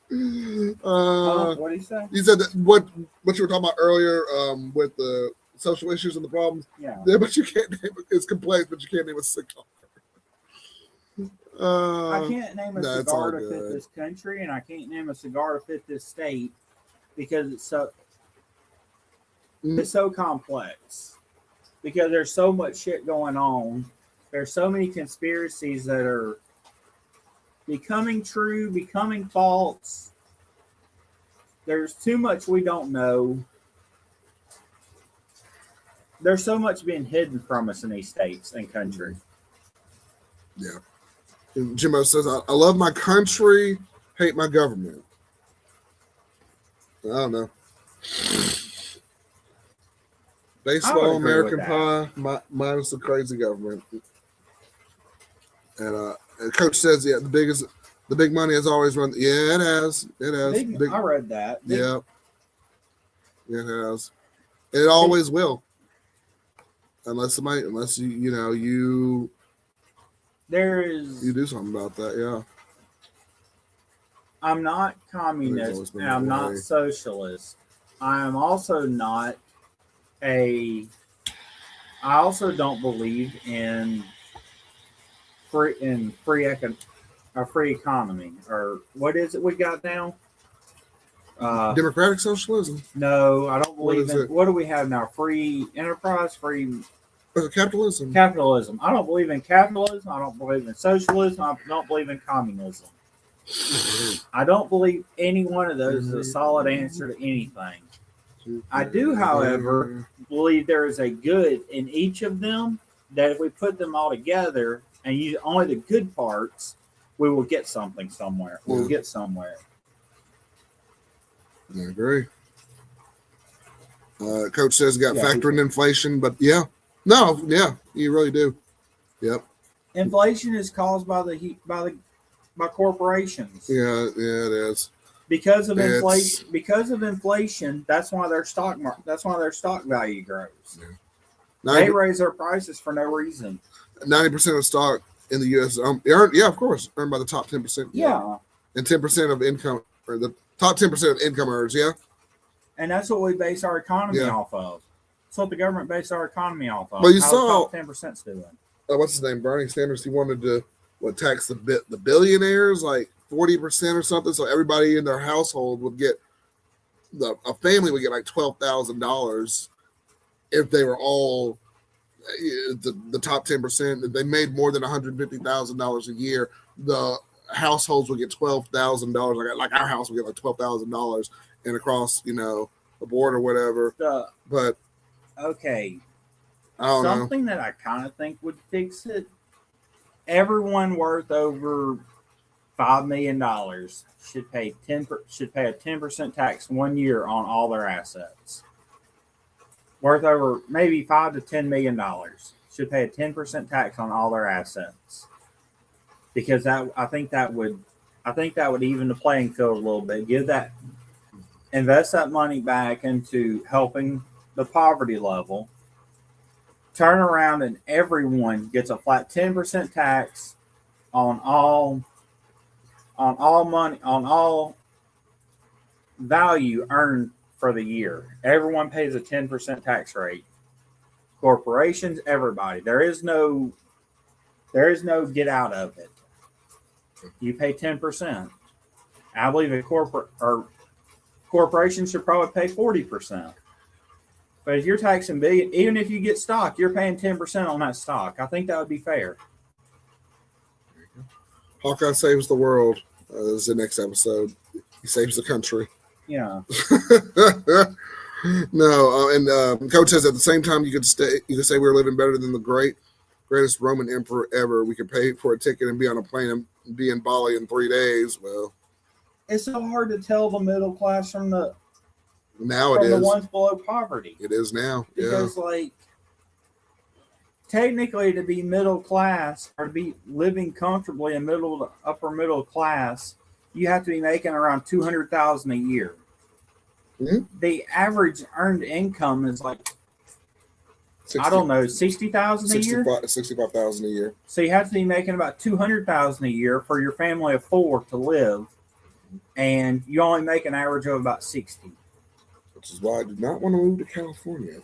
S2: What did he say?
S1: He said that what you were talking about earlier with the social issues and the problems.
S2: Yeah,
S1: but you can't name it. It's complex, but you can't name a cigar.
S2: I can't name a cigar to fit this country, and I can't name a cigar to fit this state because it's so complex. Because there's so much shit going on There's so many conspiracies that are becoming true, becoming false. There's too much we don't know. There's so much being hidden from us in these states and countries.
S1: Yeah. And Jimbo says, I love my country, hate my government. I don't know. Baseball, American Pie, minus the crazy government. And Coach says, yeah, the big money has always run. Yeah, it has. It has.
S2: I read that.
S1: Yeah. It has. It always will. Unless you do something about that, yeah.
S2: I'm not communist and I'm not socialist. I am also not I also don't believe in a free economy, or what is it we got now?
S1: Democratic socialism.
S2: No, I don't believe in. What do we have now? Free enterprise, free
S1: capitalism.
S2: Capitalism. I don't believe in capitalism. I don't believe in socialism. I don't believe in communism. I don't believe any one of those is a solid answer to anything. I do, however, believe there is a good in each of them, that if we put them all together and use only the good parts, we will get something somewhere. We'll get somewhere.
S1: I agree. Coach says got factoring inflation, but you really do. Yep.
S2: Inflation is caused by corporations.
S1: Yeah, it is.
S2: Because of inflation, that's why their stock value grows. Yeah. They raise their prices for no reason.
S1: 90% of stock in the U.S. earned by the top 10%.
S2: Yeah.
S1: And 10% of income, or the top 10% of income earners. Yeah.
S2: And that's what we base our economy off of. That's what the government based our economy off of.
S1: Well, you saw
S2: 10%'s doing.
S1: What's his name? Bernie Sanders. He wanted to tax the billionaires like 40% or something, so everybody in their household would get a family would get like $12,000 if they were all the top 10%. If they made more than $150,000 a year, the households would get $12,000. Like our house would get like $12,000, and across the board or whatever. But
S2: okay,
S1: I don't know.
S2: Something that I kind of think would fix it. Everyone worth over $5 million should pay a 10% tax 1 year on all their assets. Worth over maybe $5 to $10 million should pay a 10% tax on all their assets, because I think that would even the playing field a little bit. Invest that money back into helping the poverty level. Turn around and everyone gets a flat 10% tax on all money, on all value earned for the year. Everyone pays a 10% tax rate. Corporations, everybody. There is no get out of it. You pay 10%. I believe corporations should probably pay 40%. But if you're taxing billion, even if you get stock, you're paying 10% on that stock. I think that would be fair.
S1: Hawkeye saves the world. Is the next episode. He saves the country.
S2: Yeah.
S1: No, and Coach says at the same time you could say we're living better than the greatest Roman emperor ever. We could pay for a ticket and be on a plane and be in Bali in 3 days. Well,
S2: it's so hard to tell the middle class from the ones below poverty.
S1: It is now.
S2: Because technically to be middle class or to be living comfortably in middle to upper middle class, you have to be making around $200,000 a year.
S1: Mm-hmm.
S2: The average earned income is like, I don't know, $60,000 a year?
S1: $65,000 a year.
S2: So you have to be making about $200,000 a year for your family of 4 to live, and you only make an average of about $60,000.
S1: Which is why I did not want to move to California.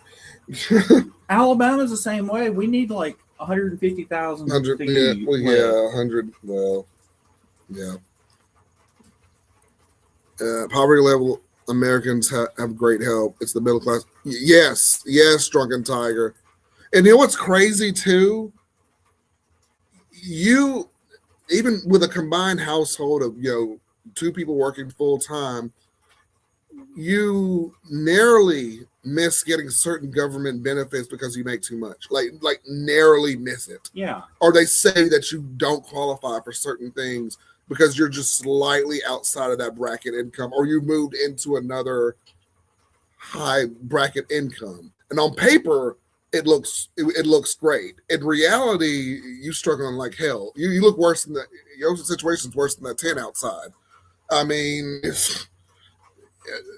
S2: Alabama's the same way. We need like $150,000.
S1: 100. Yeah, 100. Well, yeah. Poverty level Americans have great help. It's the middle class. Yes, Drunken Tiger. And you know what's crazy too you, even with a combined household of, two people working full time, you narrowly miss getting certain government benefits because you make too much. Like narrowly miss it.
S2: Yeah.
S1: Or they say that you don't qualify for certain things because you're just slightly outside of that bracket income, or you moved into another high bracket income. And on paper, it looks great. In reality, you struggling like hell. You look worse than that. Your situation's worse than that 10 outside. I mean,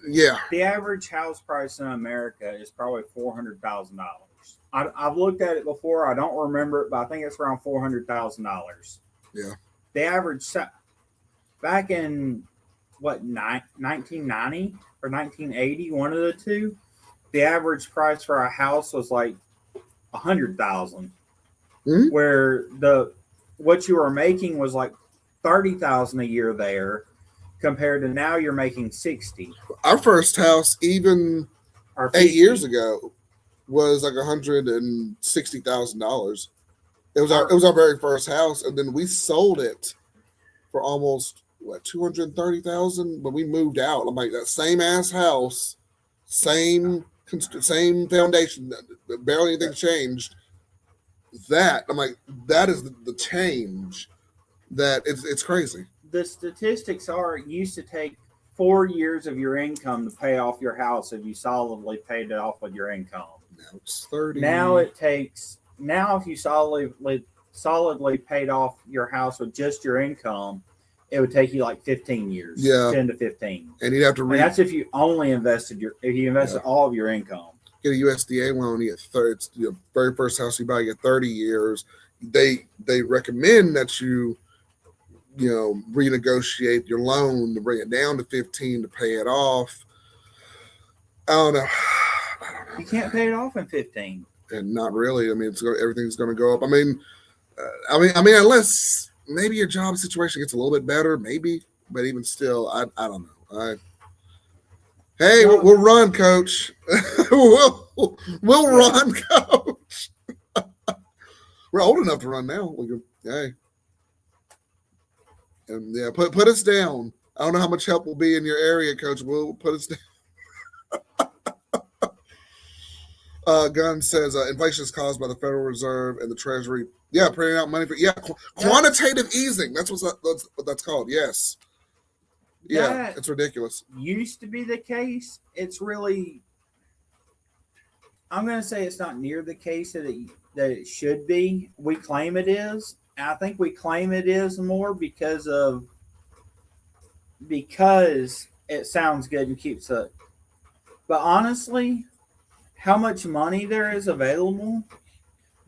S1: yeah.
S2: The average house price in America is probably $400,000. I've looked at it before. I don't remember it, but I think it's around $400,000.
S1: Yeah.
S2: The average back in 1990 or 1980, one of the two, the average price for a house was like $100,000, where what you were making was like $30,000 a year there, compared to now you're making 60.
S1: Our first house, even 8 years ago, was like $160,000. It was our very first house, and then we sold it for almost $230,000. But we moved out. I'm like, that same ass house, same foundation, barely anything changed. That I'm like, that is the change. That it's crazy.
S2: The statistics are it used to take 4 years of your income to pay off your house if you solidly paid it off with your income.
S1: Now it's 30.
S2: Now if you solidly paid off your house with just your income, it would take you like 15 years.
S1: Yeah.
S2: 10 to 15.
S1: And you'd have to
S2: and that's if you only invested all of your income.
S1: Get a USDA loan, you get it's your very first house you buy, you get 30 years. They recommend that you renegotiate your loan to bring it down to 15 to pay it off. I don't know.
S2: You can't pay it off in 15.
S1: And not really. I mean, everything's going to go up. I mean, unless maybe your job situation gets a little bit better, maybe. But even still, I don't know. We'll run, Coach. we'll run, Coach. We're old enough to run now. And yeah, put us down. I don't know how much help will be in your area, Coach. We'll put us down. Gunn says inflation is caused by the Federal Reserve and the Treasury. Yeah, printing out money for quantitative easing. That's what that's called. Yes. Yeah, it's ridiculous.
S2: Used to be the case. It's really. I'm going to say it's not near the case that it should be. We claim it is. I think we claim it is more because it sounds good and keeps it. But honestly, how much money there is available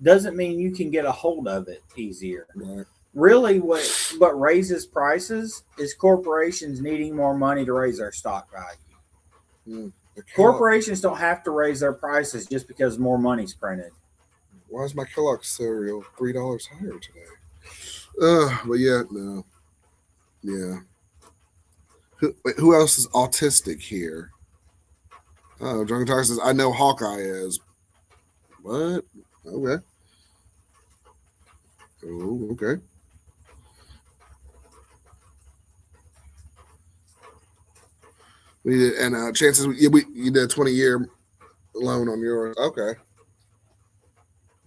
S2: doesn't mean you can get a hold of it easier.
S1: Right.
S2: Really, what raises prices is corporations needing more money to raise their stock value. Corporations don't have to raise their prices just because more money's printed.
S1: Why is my Kellogg's cereal $3 higher today? But yeah, no. Yeah. Who else is autistic here? Oh, Drunken Tiger says, I know Hawkeye is. What? Okay. Oh, okay. We did, and chances you did a 20-year loan on yours. Okay.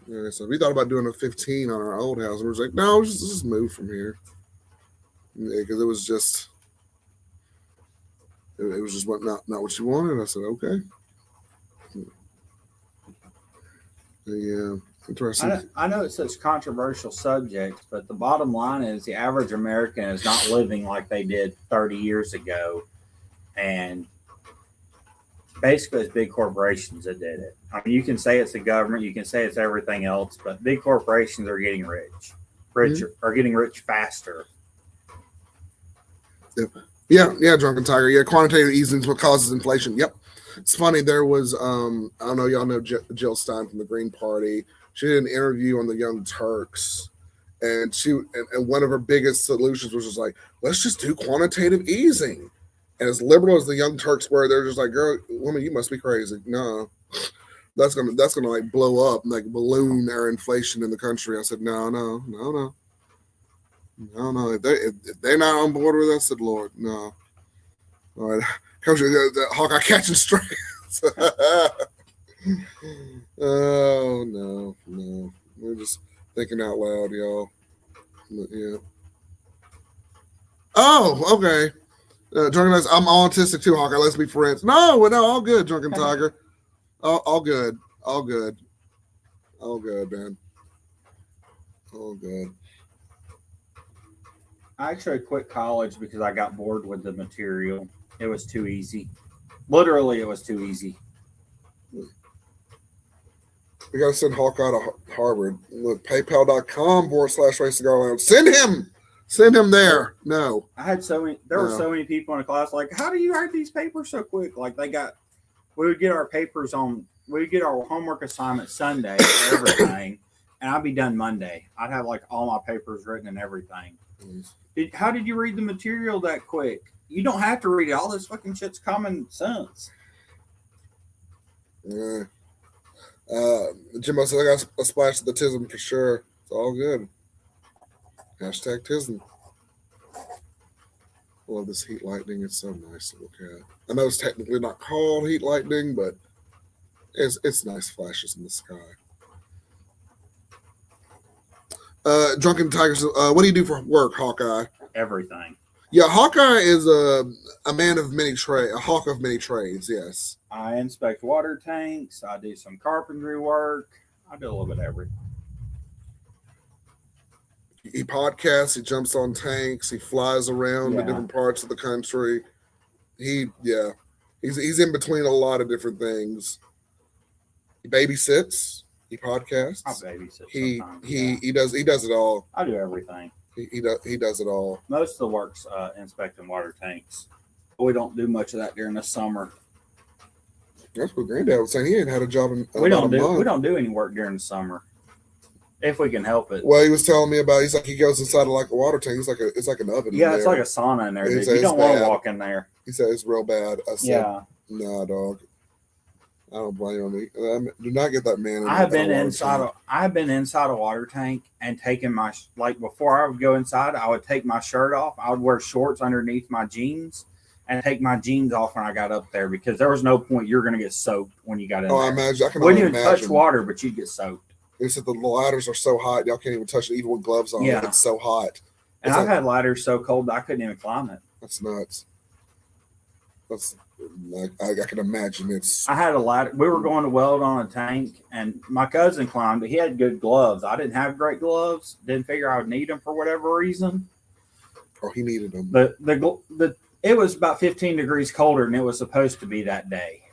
S1: Yeah, so we thought about doing a 15 on our old house, and we was like, no, let's just move from here. Yeah, because it was just not what you wanted. I said, okay. Yeah, interesting.
S2: I know it's such a controversial subject, but the bottom line is the average American is not living like they did 30 years ago. And basically, it's big corporations that did it. I mean, you can say it's the government, you can say it's everything else, but big corporations are getting are getting rich faster.
S1: Yeah, Drunken Tiger. Yeah, quantitative easing is what causes inflation. Yep. It's funny. There was, I don't know, y'all know Jill Stein from the Green Party. She did an interview on the Young Turks, and one of her biggest solutions was just like, let's just do quantitative easing. And as liberal as the Young Turks were, they're just like, girl, woman, you must be crazy. No, that's gonna like blow up, like balloon our inflation in the country. I said, no. I don't know. If they're not on board with us, said Lord, no. All right. Coach, the Hawkeye catching strays. Oh, no. We're just thinking out loud, y'all. Yeah. Oh, okay. Drunken Tiger, I'm autistic too, Hawkeye. Let's be friends. No, all good, Drunken Tiger. All good. All good, man. All good.
S2: I actually quit college because I got bored with the material. It was too easy. Literally, it was too easy.
S1: We got to send Hawkeye to Harvard. Look, PayPal.com/Ray Cigar Lounge. Send him there. No.
S2: I had there were so many people in the class like, how do you write these papers so quick? Like we would get our homework assignment Sunday for everything, and I'd be done Monday. I'd have like all my papers written and everything. How did you read the material that quick? You don't have to read it. All this fucking shit's common sense.
S1: Yeah. Jimbo says I got a splash of the tism for sure. It's all good. Hashtag tism. I love this heat lightning. It's so nice to look at. I know it's technically not called heat lightning, but it's nice flashes in the sky. Drunken Tigers, what do you do for work, Hawkeye?
S2: Everything.
S1: Yeah, Hawkeye is a man of many trades, a hawk of many trades, yes.
S2: I inspect water tanks. I do some carpentry work. I do a little bit of everything.
S1: He podcasts, he jumps on tanks, he flies around to different parts of the country. He's in between a lot of different things. He babysits, he podcasts.
S2: I babysit.
S1: He does it all.
S2: I do everything.
S1: He does it all.
S2: Most of the work's inspecting water tanks. We don't do much of that during the summer.
S1: That's what Granddad was saying. He ain't had a job in
S2: we don't do any work during the summer if we can help it.
S1: Well, he was telling me about. He's like he goes inside of like a water tank. It's like an oven.
S2: Yeah, it's like a sauna in there. Dude. You don't want to walk in there.
S1: He said it's real bad. I said, nah, dog. I don't blame him. Do not get that man.
S2: I've been inside a water tank and taken my before I would go inside, I would take my shirt off. I would wear shorts underneath my jeans and take my jeans off when I got up there because there was no point you're going to get soaked when you got in there.
S1: I imagine. I can
S2: wouldn't even touch water, but you'd get soaked.
S1: They said the ladders are so hot, y'all can't even touch it, even with gloves on. Yeah. It's so hot.
S2: And I've had ladders so cold that I couldn't even climb it.
S1: That's nuts. I can imagine
S2: I had a ladder. We were going to weld on a tank, and my cousin climbed it. He had good gloves. I didn't have great gloves. Didn't figure I would need them for whatever reason.
S1: Oh, he needed them.
S2: It was about 15 degrees colder than it was supposed to be that day.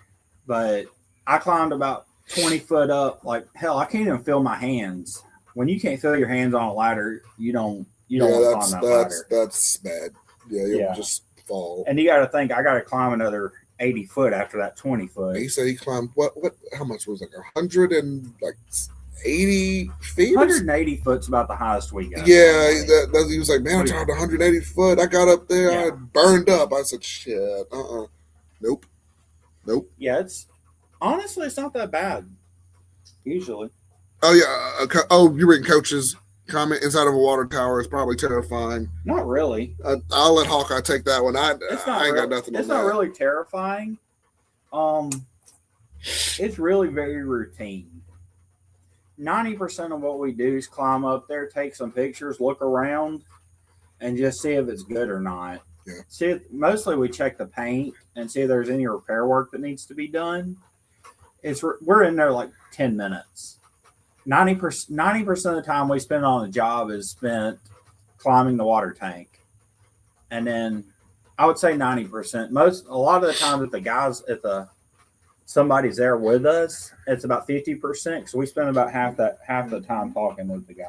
S2: But I climbed about 20 foot up. Like, hell, I can't even feel my hands. When you can't feel your hands on a ladder, you don't want to climb that ladder. That's bad. Yeah, you'll just fall. And you got to think, I got to climb another 80 foot after that 20 foot.
S1: He said he climbed, how much was it? 180 feet?
S2: 180 foot's about the highest we got.
S1: Yeah, he was like, man, I tried 180 foot. I got up there, I burned up. I said, shit, nope.
S2: Yeah, it's not that bad, usually.
S1: Oh, yeah. You're reading Coach's comment inside of a water tower is probably terrifying.
S2: Not really.
S1: I'll let Hawkeye take that one. I ain't got nothing on that.
S2: It's not really terrifying. It's really very routine. 90% of what we do is climb up there, take some pictures, look around, and just see if it's good or not. Yeah. Mostly we check the paint and see if there's any repair work that needs to be done. We're in there like 10 minutes. 90% of the time we spend on a job is spent climbing the water tank. And then I would say 90%. A lot of the time that somebody's there with us, it's about 50%. So we spend about half the time talking with the guy.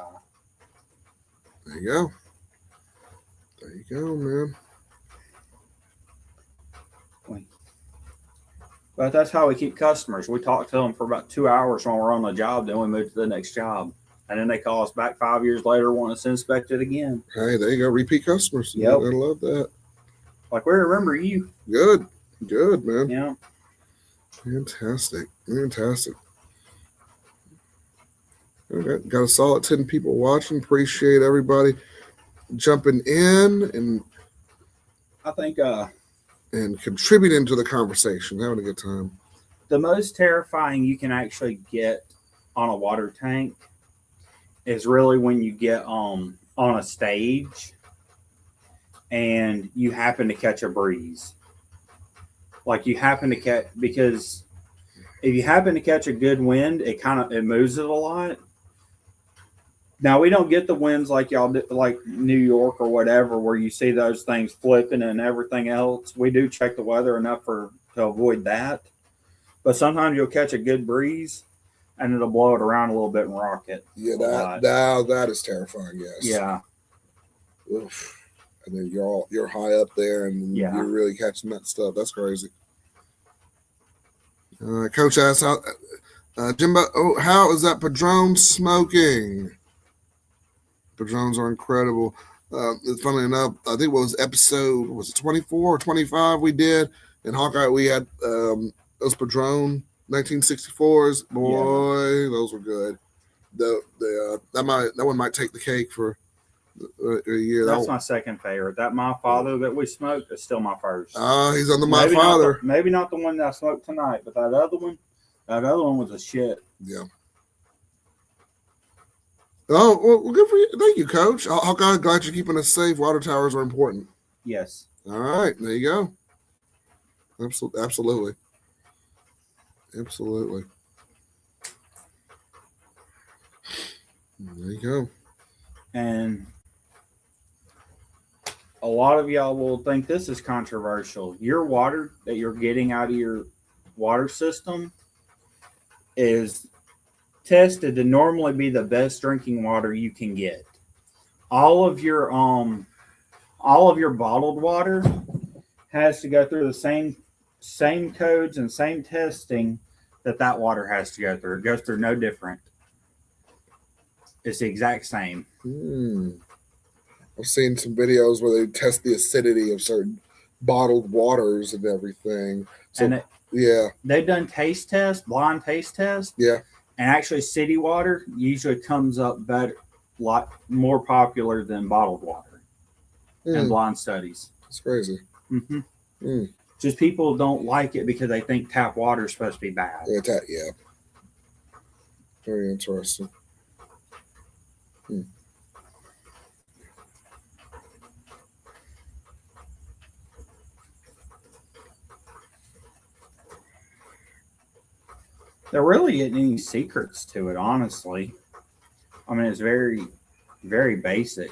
S1: There you go, man.
S2: But that's how we keep customers. We talk to them for about 2 hours when we're on the job, then we move to the next job. And then they call us back 5 years later, want us inspected again.
S1: Hey, there you go. Repeat customers.
S2: Yep.
S1: I love that.
S2: Like, we remember you.
S1: Good, man.
S2: Yeah.
S1: Fantastic. Okay, got a solid 10 people watching. Appreciate everybody. jumping in
S2: I think
S1: and contributing to the conversation, having a good time.
S2: the most terrifying you can actually get on a water tank is really when you get on a stage and you happen to catch a breeze. Like you happen to catch, because if you happen to catch a good wind, it moves it a lot. Now we don't get the winds like y'all do, like New York or whatever, where you see those things flipping and everything else. We do check the weather enough to avoid that. But sometimes you'll catch a good breeze and it'll blow it around a little bit and rock it.
S1: Yeah, that is terrifying. Yes.
S2: Yeah.
S1: Oof. And then you're high up there, and you're really catching that stuff. That's crazy. Coach asks, Jimbo, how is that Padron smoking? Padrones are incredible. Funnily enough, I think it was episode 24 or 25 we did in Hawkeye. We had those Padron 1964s. Boy, those were good. That one might take the cake for a year.
S2: That's my second favorite. That My Father that we smoked is still my first.
S1: He's on the My Father.
S2: Maybe not the one that I smoked tonight, but that other one was a shit.
S1: Yeah. Oh, well, good for you. Thank you, Coach. Hawkeye, glad you're keeping us safe. Water towers are important.
S2: Yes.
S1: All right, there you go. Absolutely. There you go.
S2: And a lot of y'all will think this is controversial. Your water that you're getting out of your water system is tested to normally be the best drinking water you can get. All of your bottled water has to go through the same codes and same testing that water has to go through. It goes through no different. It's the exact same.
S1: I've seen some videos where they test the acidity of certain bottled waters and everything. So,
S2: they've done taste tests, blind taste tests.
S1: Yeah.
S2: And actually, city water usually comes up better, lot more popular than bottled water in blind studies.
S1: That's crazy.
S2: Just people don't like it because they think tap water is supposed to be bad.
S1: Yeah. Very interesting.
S2: There really isn't any secrets to it, honestly. I mean, it's very, very basic.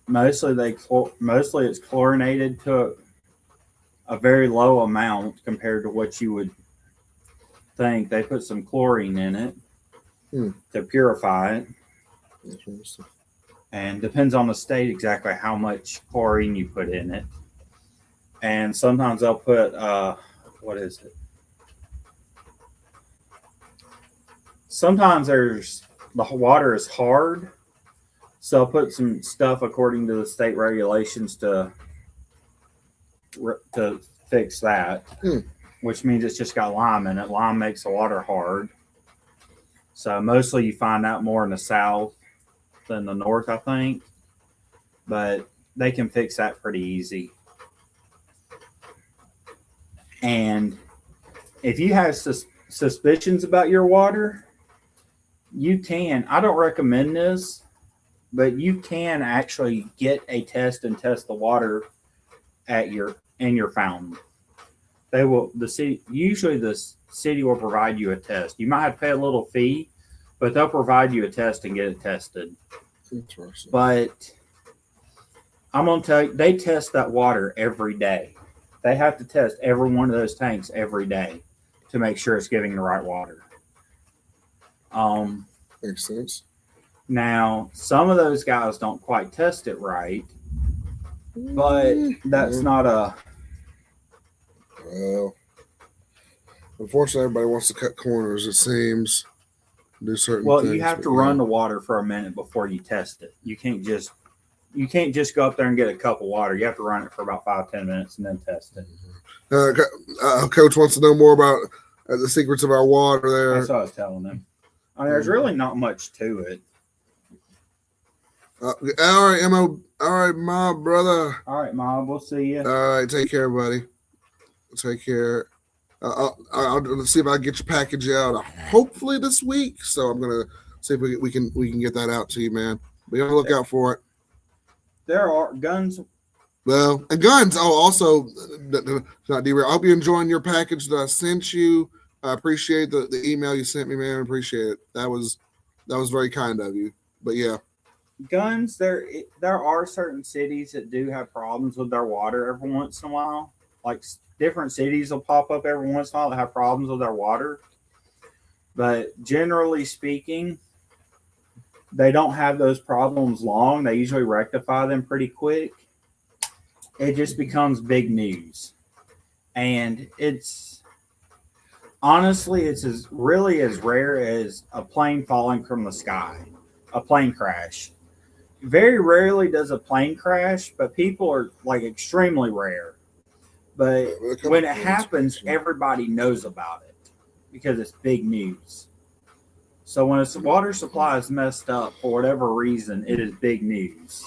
S2: Mostly it's chlorinated to a very low amount compared to what you would think. They put some chlorine in it to purify it.
S1: Interesting.
S2: And depends on the state exactly how much chlorine you put in it. And sometimes they'll put, what is it? Sometimes the water is hard, so I'll put some stuff according to the state regulations to fix that, which means it's just got lime in it. Lime makes the water hard. So mostly you find out more in the south than the north, I think. But they can fix that pretty easy. And if you have suspicions about your water, you can. I don't recommend this, but you can actually get a test and test the water in your fountain. They will. Usually the city will provide you a test. You might have to pay a little fee, but they'll provide you a test and get it tested.
S1: Interesting.
S2: But I'm gonna tell you, they test that water every day. They have to test every one of those tanks every day to make sure it's giving the right water.
S1: Makes sense.
S2: Now, some of those guys don't quite test it right, but that's not a...
S1: Well, unfortunately, everybody wants to cut corners, it seems. Do certain things.
S2: You have to run the water for a minute before you test it. You can't just go up there and get a cup of water. You have to run it for about 5-10 minutes and then test it.
S1: Coach wants to know more about the secrets of our water there.
S2: That's what I was telling them. I mean, there's really not much to it.
S1: All right, Mo. All right, my brother.
S2: All right, Mom. We'll see you.
S1: All right, take care, buddy. Take care. I'll see if I can get your package out. Hopefully this week. So I'm gonna see if we can get that out to you, man. Be on the lookout for it.
S2: There are guns.
S1: Well, and guns. Oh, also, not derail. I hope you're enjoying your package that I sent you. I appreciate the email you sent me, man. I appreciate it. That was very kind of you. But yeah,
S2: Guns. There are certain cities that do have problems with their water every once in a while. Like different cities will pop up every once in a while that have problems with their water. But generally speaking, they don't have those problems long. They usually rectify them pretty quick. It just becomes big news. And it's honestly, it's as rare as a plane falling from the sky, a plane crash. Very rarely does a plane crash, but people are like extremely rare. But when it happens, everybody knows about it because it's big news. So when a water supply is messed up for whatever reason, it is big news.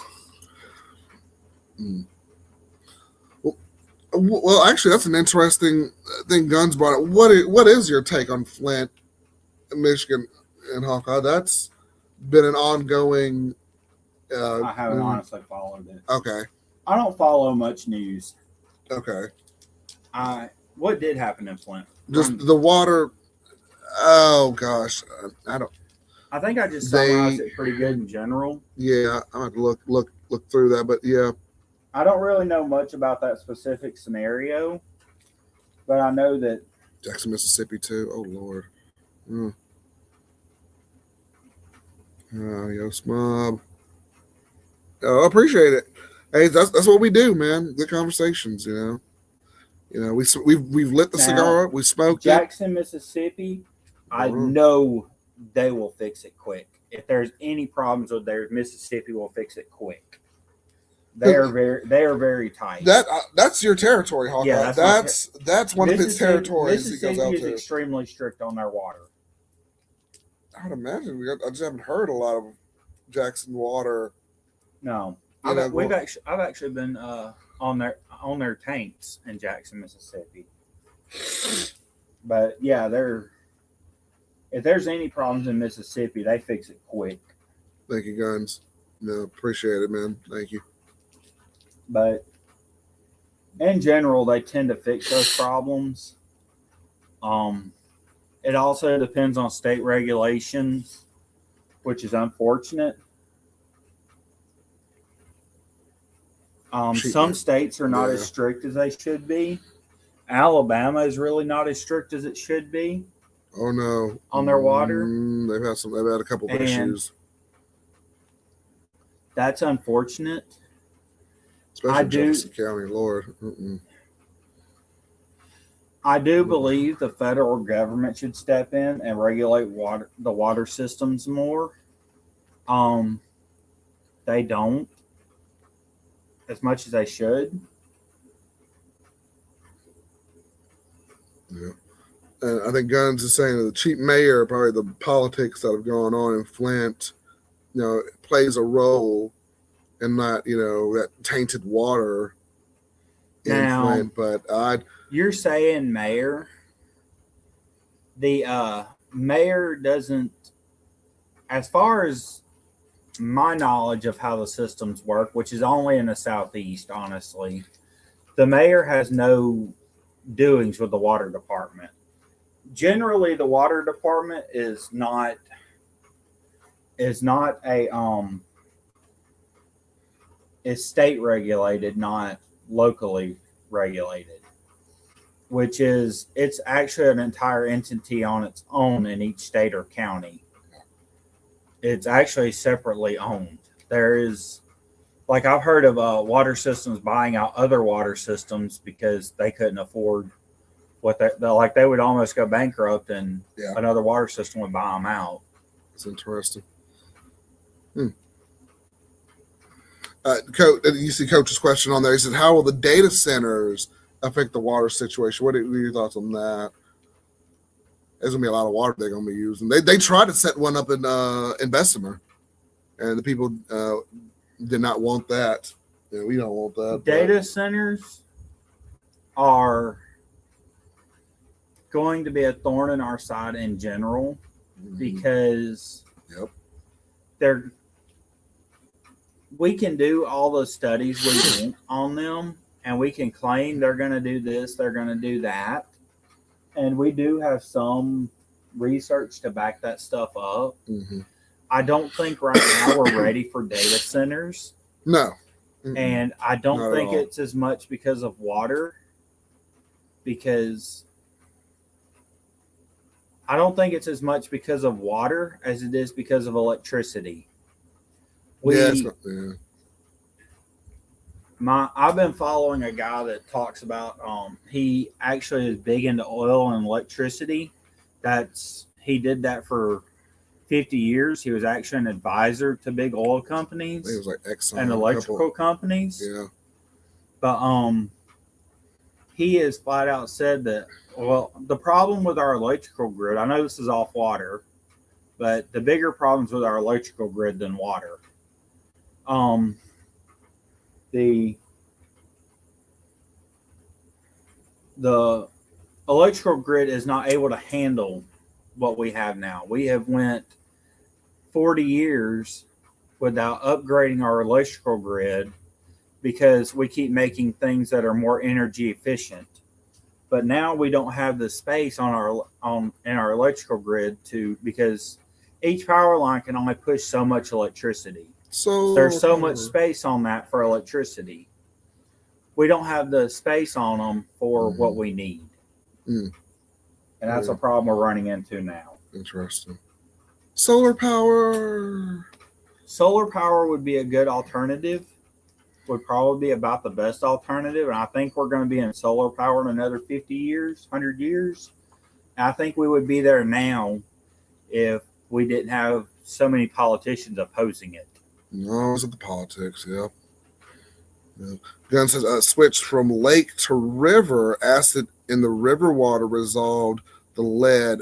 S1: Well, actually, that's an interesting thing. Guns brought up. What is your take on Flint, Michigan, and Hawkeye? That's been an ongoing.
S2: I haven't honestly followed it.
S1: Okay.
S2: I don't follow much news.
S1: Okay.
S2: What did happen in Flint?
S1: Just the water. Oh gosh, I don't.
S2: I think I just summarized it pretty good in general.
S1: Yeah, I have to look through that, but yeah.
S2: I don't really know much about that specific scenario, but I know that
S1: Jackson, Mississippi, too. Oh Lord. Yo, Smob. Oh, I appreciate it. Hey, that's what we do, man. Good conversations, you know. You know, we've lit the cigar up, we smoked
S2: Jackson, Mississippi. I know they will fix it quick. If there's any problems with theirs, Mississippi will fix it quick. They are very tight.
S1: That's your territory, Hawkeye.
S2: Yeah,
S1: that's one of his territories.
S2: Mississippi is extremely strict on their water.
S1: I'd imagine. I just haven't heard a lot of Jackson water.
S2: No, I've actually been on their tanks in Jackson, Mississippi. But yeah, if there's any problems in Mississippi, they fix it quick.
S1: Thank you, Guns. No, appreciate it, man. Thank you.
S2: But in general, they tend to fix those problems. It also depends on state regulations, which is unfortunate. Some states are not as strict as they should be. Alabama is really not as strict as it should be.
S1: Oh no!
S2: On their water,
S1: they've had a couple of issues.
S2: That's unfortunate.
S1: Especially Jefferson County, Lord.
S2: I do believe the federal government should step in and regulate the water systems more. They don't as much as they should.
S1: Yeah. And I think Guns is saying that the cheap mayor, probably the politics that have gone on in Flint, plays a role in that, that tainted water in Flint. But
S2: you're saying mayor. The mayor doesn't, as far as my knowledge of how the systems work, which is only in the Southeast, honestly, the mayor has no doings with the water department. Generally, the water department is not is state regulated, not locally regulated, which is, it's actually an entire entity on its own in each state or county. It's actually separately owned. There is, like, I've heard of water systems buying out other water systems because they couldn't afford what they would almost go bankrupt, and another water system would buy them out.
S1: It's interesting. Coach, you see Coach's question on there. He said, "How will the data centers affect the water situation?" What are your thoughts on that? There's gonna be a lot of water they're gonna be using. They tried to set one up in Bessemer. and the people did not want that. Yeah, we don't want that.
S2: Data centers are going to be a thorn in our side in general because we can do all the studies we want on them, and we can claim they're going to do this, they're going to do that, and we do have some research to back that stuff up. I don't think right now we're ready for data centers.
S1: No.
S2: And I don't think it's as much because of water, because I don't think it's as much because of water as it is because of electricity. I've been following a guy that talks about he actually is big into oil and electricity. He did that for 50 years. He was actually an advisor to big oil companies.
S1: It was like Exxon
S2: and electrical companies.
S1: Yeah.
S2: But he has flat out said that, well, the problem with our electrical grid, I know this is off water, but the bigger problems with our electrical grid than water. The electrical grid is not able to handle what we have now. We have went 40 years without upgrading our electrical grid because we keep making things that are more energy efficient. But now we don't have the space in our electrical grid because each power line can only push so much electricity. So there's so much space on that for electricity. We don't have the space on them for what we need. And that's a problem we're running into now.
S1: Interesting. Solar power.
S2: Solar power would be a good alternative. Would probably be about the best alternative. And I think we're going to be in solar power in another 50 years, 100 years. And I think we would be there now if we didn't have so many politicians opposing it.
S1: No, it's the politics, yeah. Gun says, switched from lake to river. Acid in the river water resolved the lead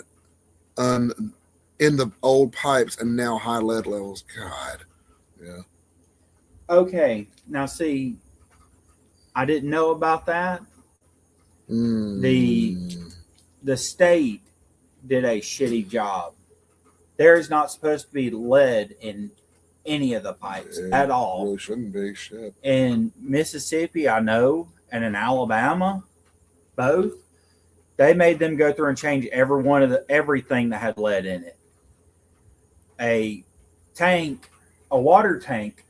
S1: in the old pipes, and now high lead levels. God, yeah.
S2: Okay, now see, I didn't know about that. The state did a shitty job. There is not supposed to be lead in any of the pipes at all.
S1: Really shouldn't be. Shit.
S2: In Mississippi, I know, and in Alabama, both, they made them go through and change everything that had lead in it. A water tank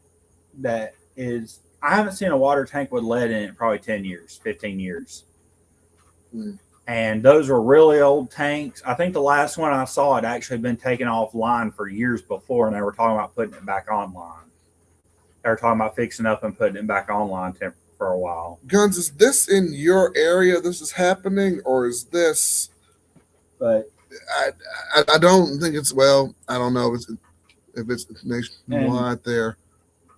S2: that is, I haven't seen a water tank with lead in it probably 10 years, 15 years. And those were really old tanks. I think the last one I saw had actually been taken offline for years before, and they were talking about putting it back online. They were talking about fixing up and putting it back online for a while.
S1: Guns, is this in your area this is happening, or is this...
S2: But
S1: I don't think it's, well, I don't know if it's nationwide there.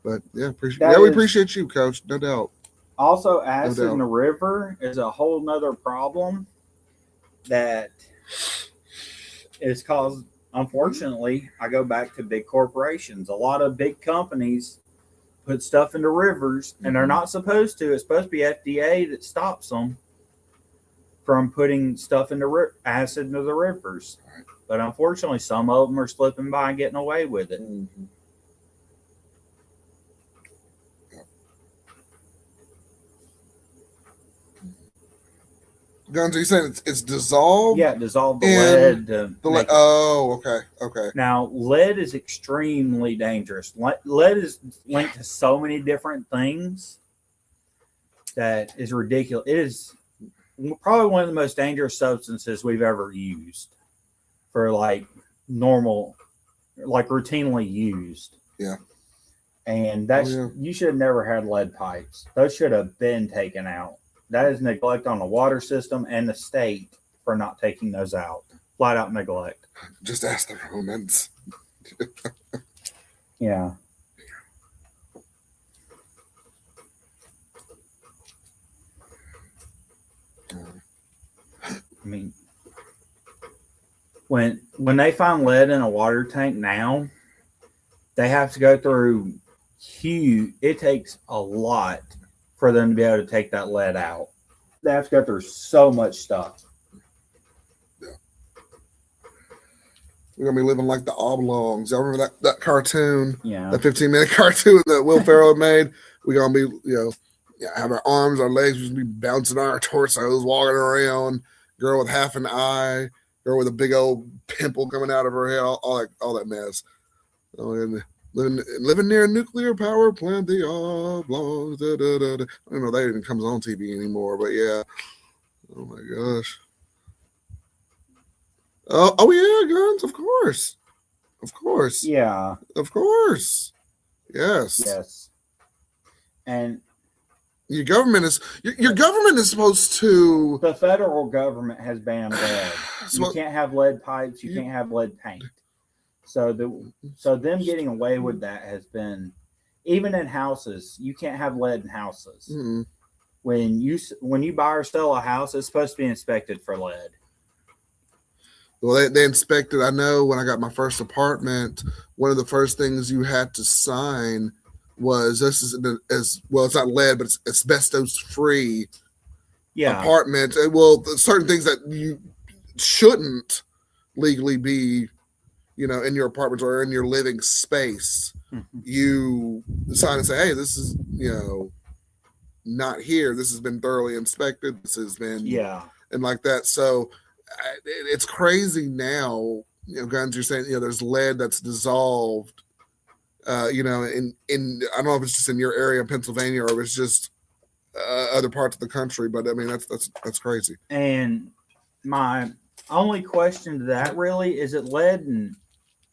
S1: But yeah, we appreciate you, Coach, no doubt.
S2: Also, acid in the river is a whole nother problem that is caused, unfortunately, I go back to big corporations. A lot of big companies put stuff into rivers, and they're not supposed to. It's supposed to be FDA that stops them from putting stuff into acid into the rivers.
S1: Right.
S2: But unfortunately, some of them are slipping by and getting away with it.
S1: Guns, are you saying it's dissolved?
S2: Yeah, dissolve the lead.
S1: Okay.
S2: Now, lead is extremely dangerous. Lead is linked to so many different things that is ridiculous. It is probably one of the most dangerous substances we've ever used for routinely used.
S1: Yeah.
S2: And you should have never had lead pipes. Those should have been taken out. That is neglect on the water system and the state for not taking those out. Flat out neglect.
S1: Just ask the Romans.
S2: Yeah. I mean, when they find lead in a water tank now, they have to go through huge. It takes a lot for them to be able to take that lead out. They have to go through so much stuff.
S1: We're gonna be living like the oblongs. Y'all remember that cartoon?
S2: Yeah.
S1: That 15-minute cartoon that Will Ferrell made? We're gonna be, have our arms, our legs, we're gonna be bouncing on our torsos, walking around. Girl with half an eye, girl with a big old pimple coming out of her head, all that mess. Oh, and living near a nuclear power plant, the oblongs. Da, da, da, da. I don't know that even comes on TV anymore, but yeah. Oh my gosh. Oh yeah, guns, of course.
S2: Yeah.
S1: Of course. Yes.
S2: Yes. And
S1: your government is supposed to.
S2: The federal government has banned lead. You can't have lead pipes. You can't have lead paint. So them getting away with that has been, even in houses, you can't have lead in houses.
S1: Mm-hmm.
S2: When you buy or sell a house, it's supposed to be inspected for lead.
S1: Well, they inspected. I know when I got my first apartment, one of the first things you had to sign was this is as well. It's not lead, but it's asbestos-free apartment. Well, certain things that you shouldn't legally be, in your apartment or in your living space.
S2: Mm-hmm.
S1: You sign and say, "Hey, this is not here. This has been thoroughly inspected. This has been and like that." So. It's crazy now, guns. You're saying, there's lead that's dissolved, in I don't know if it's just in your area in Pennsylvania or if it's just other parts of the country, but I mean that's crazy.
S2: And my only question to that really is it lead, and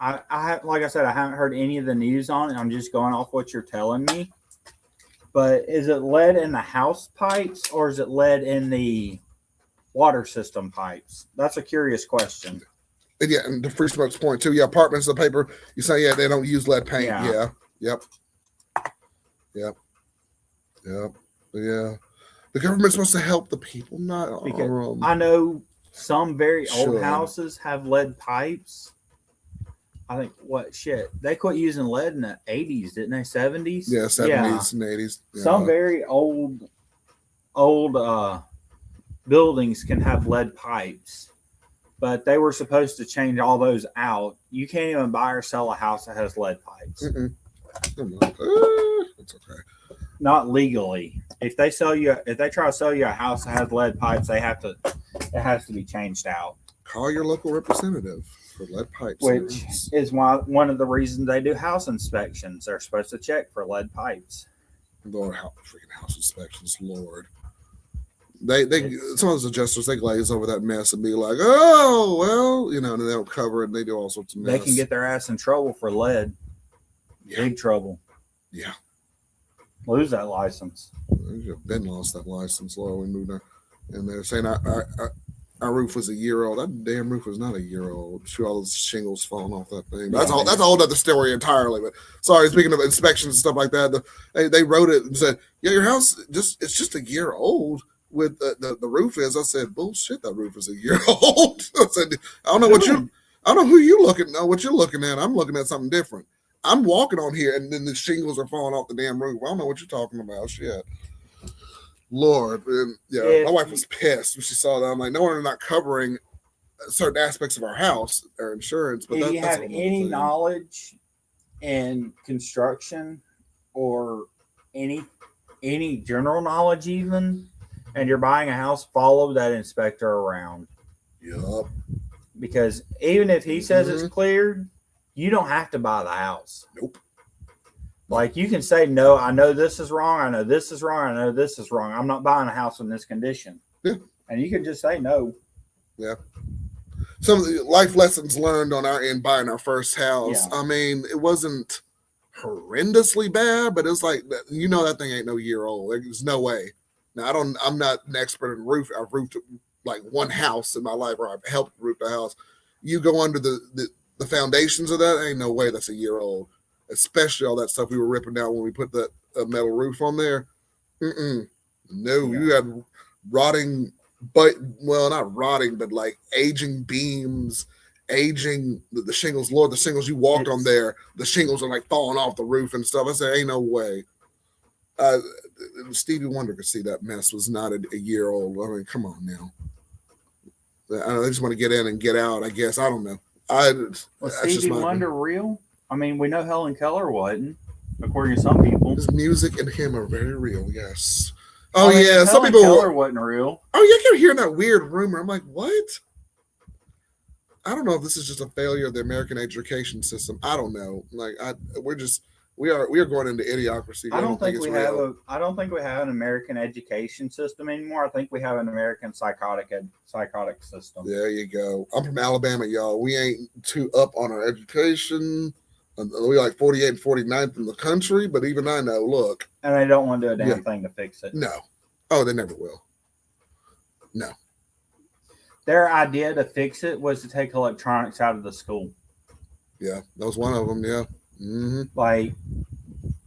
S2: I like I said, I haven't heard any of the news on it. I'm just going off what you're telling me. But is it lead in the house pipes or is it lead in the water system pipes? That's a curious question.
S1: And and the Free Smokes point too. Yeah, apartments, the paper. You say they don't use lead paint. Yeah. Yep. The government's supposed to help the people, not
S2: because I know some very old houses have lead pipes. I think they quit using lead in the 80s, didn't they? 70s?
S1: Yeah, 70s and 80s. Yeah.
S2: Some very old buildings can have lead pipes, but they were supposed to change all those out. You can't even buy or sell a house that has lead pipes.
S1: It's okay.
S2: Not legally. If they try to sell you a house that has lead pipes, it has to be changed out.
S1: Call your local representative for lead pipes.
S2: Which is one of the reasons they do house inspections. They're supposed to check for lead pipes.
S1: Lord, how freaking house inspections, Lord. They some of those adjusters, they glaze over that mess and be like, oh well, and they don't cover it and they do all sorts of mess.
S2: They can get their ass in trouble for lead. Big trouble.
S1: Yeah.
S2: Lose that license.
S1: Ben lost that license, Lord. We moved there. And they're saying our roof was a year old. That damn roof was not a year old. Shoot, all those shingles falling off that thing. That's a whole other story entirely. But sorry, speaking of inspections and stuff like that, they wrote it and said, yeah, your house it's just a year old. With the roof is, I said, bullshit, that roof is a year old. I said, I don't know who you looking at, what you're looking at. I'm looking at something different. I'm walking on here and then the shingles are falling off the damn roof. I don't know what you're talking about. Shit. Lord. And my wife was pissed when she saw that. I'm like, no, we're not covering certain aspects of our house or insurance. But
S2: if you have any knowledge in construction or any general knowledge even, and you're buying a house, follow that inspector around.
S1: Yup.
S2: Because even if he says it's cleared, you don't have to buy the house.
S1: Nope.
S2: Like you can say, no, I know this is wrong. I know this is wrong. I know this is wrong. I'm not buying a house in this condition.
S1: Yeah.
S2: And you can just say no.
S1: Yeah. Some of the life lessons learned on our end buying our first house.
S2: Yeah.
S1: I mean, it wasn't horrendously bad, but it's like, that thing ain't no year old. There's no way. Now, I'm not an expert in roof. I've roofed like one house in my life, or I've helped roof a house. You go under the foundations of that, ain't no way that's a year old. Especially all that stuff we were ripping down when we put that metal roof on there. No, you had rotting, not rotting, but like aging beams aging the shingles. Lord, the shingles you walked on there, the shingles are like falling off the roof and stuff. I said, ain't no way. Stevie Wonder could see that mess was not a year old. I mean, come on now. I just want to get in and get out, I guess. I don't know.
S2: Was Stevie Wonder real? I mean, we know Helen Keller wasn't, according to some people.
S1: His music and him are very real, yes. Oh, yeah. Some people.
S2: Keller wasn't real.
S1: Oh, yeah. I kept hearing that weird rumor. I'm like, what? I don't know if this is just a failure of the American education system. I don't know. Like, we are going into idiocracy.
S2: I don't think we have an American education system anymore. I think we have an American psychotic system.
S1: There you go. I'm from Alabama, y'all. We ain't too up on our education. We like 48 and 49th in the country, but even I know, look.
S2: And they don't want to do a damn thing to fix it.
S1: No. Oh, they never will. No.
S2: Their idea to fix it was to take electronics out of the school.
S1: Yeah, that was one of them, yeah. Mm-hmm.
S2: Like,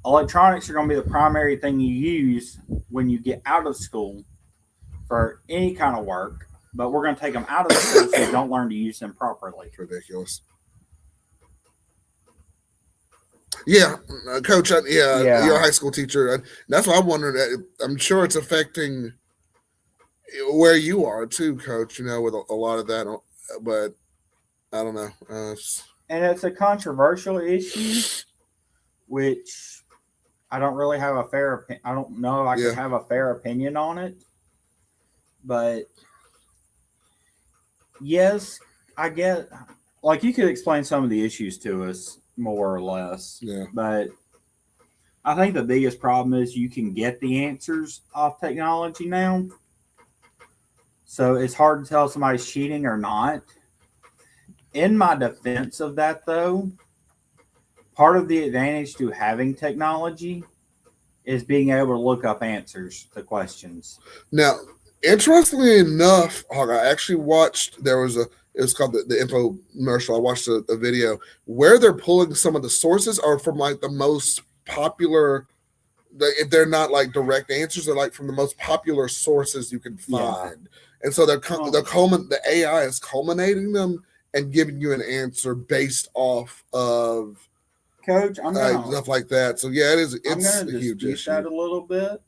S2: electronics are going to be the primary thing you use when you get out of school for any kind of work, but we're going to take them out of the school so you don't learn to use them properly.
S1: It's ridiculous. Yeah, Coach, you're a high school teacher. That's why I'm wondering. I'm sure it's affecting where you are too, Coach, with a lot of that, but I don't know.
S2: And it's a controversial issue, which I don't really have a fair opinion. I don't know if I can have a fair opinion on it, but yes, I get, like, you could explain some of the issues to us more or less.
S1: Yeah.
S2: But I think the biggest problem is you can get the answers off technology now. So it's hard to tell if somebody's cheating or not. In my defense of that, though, part of the advantage to having technology is being able to look up answers to questions.
S1: Now, interestingly enough, I actually watched, it was called the infomercial. I watched a video where they're pulling some of the sources are from like the most popular, if they're not like direct answers, they're like from the most popular sources you can find. Yeah. And so the AI is culminating them and giving you an answer based off of
S2: Coach,
S1: stuff like that. So yeah, it's
S2: a
S1: huge issue.
S2: That a little bit.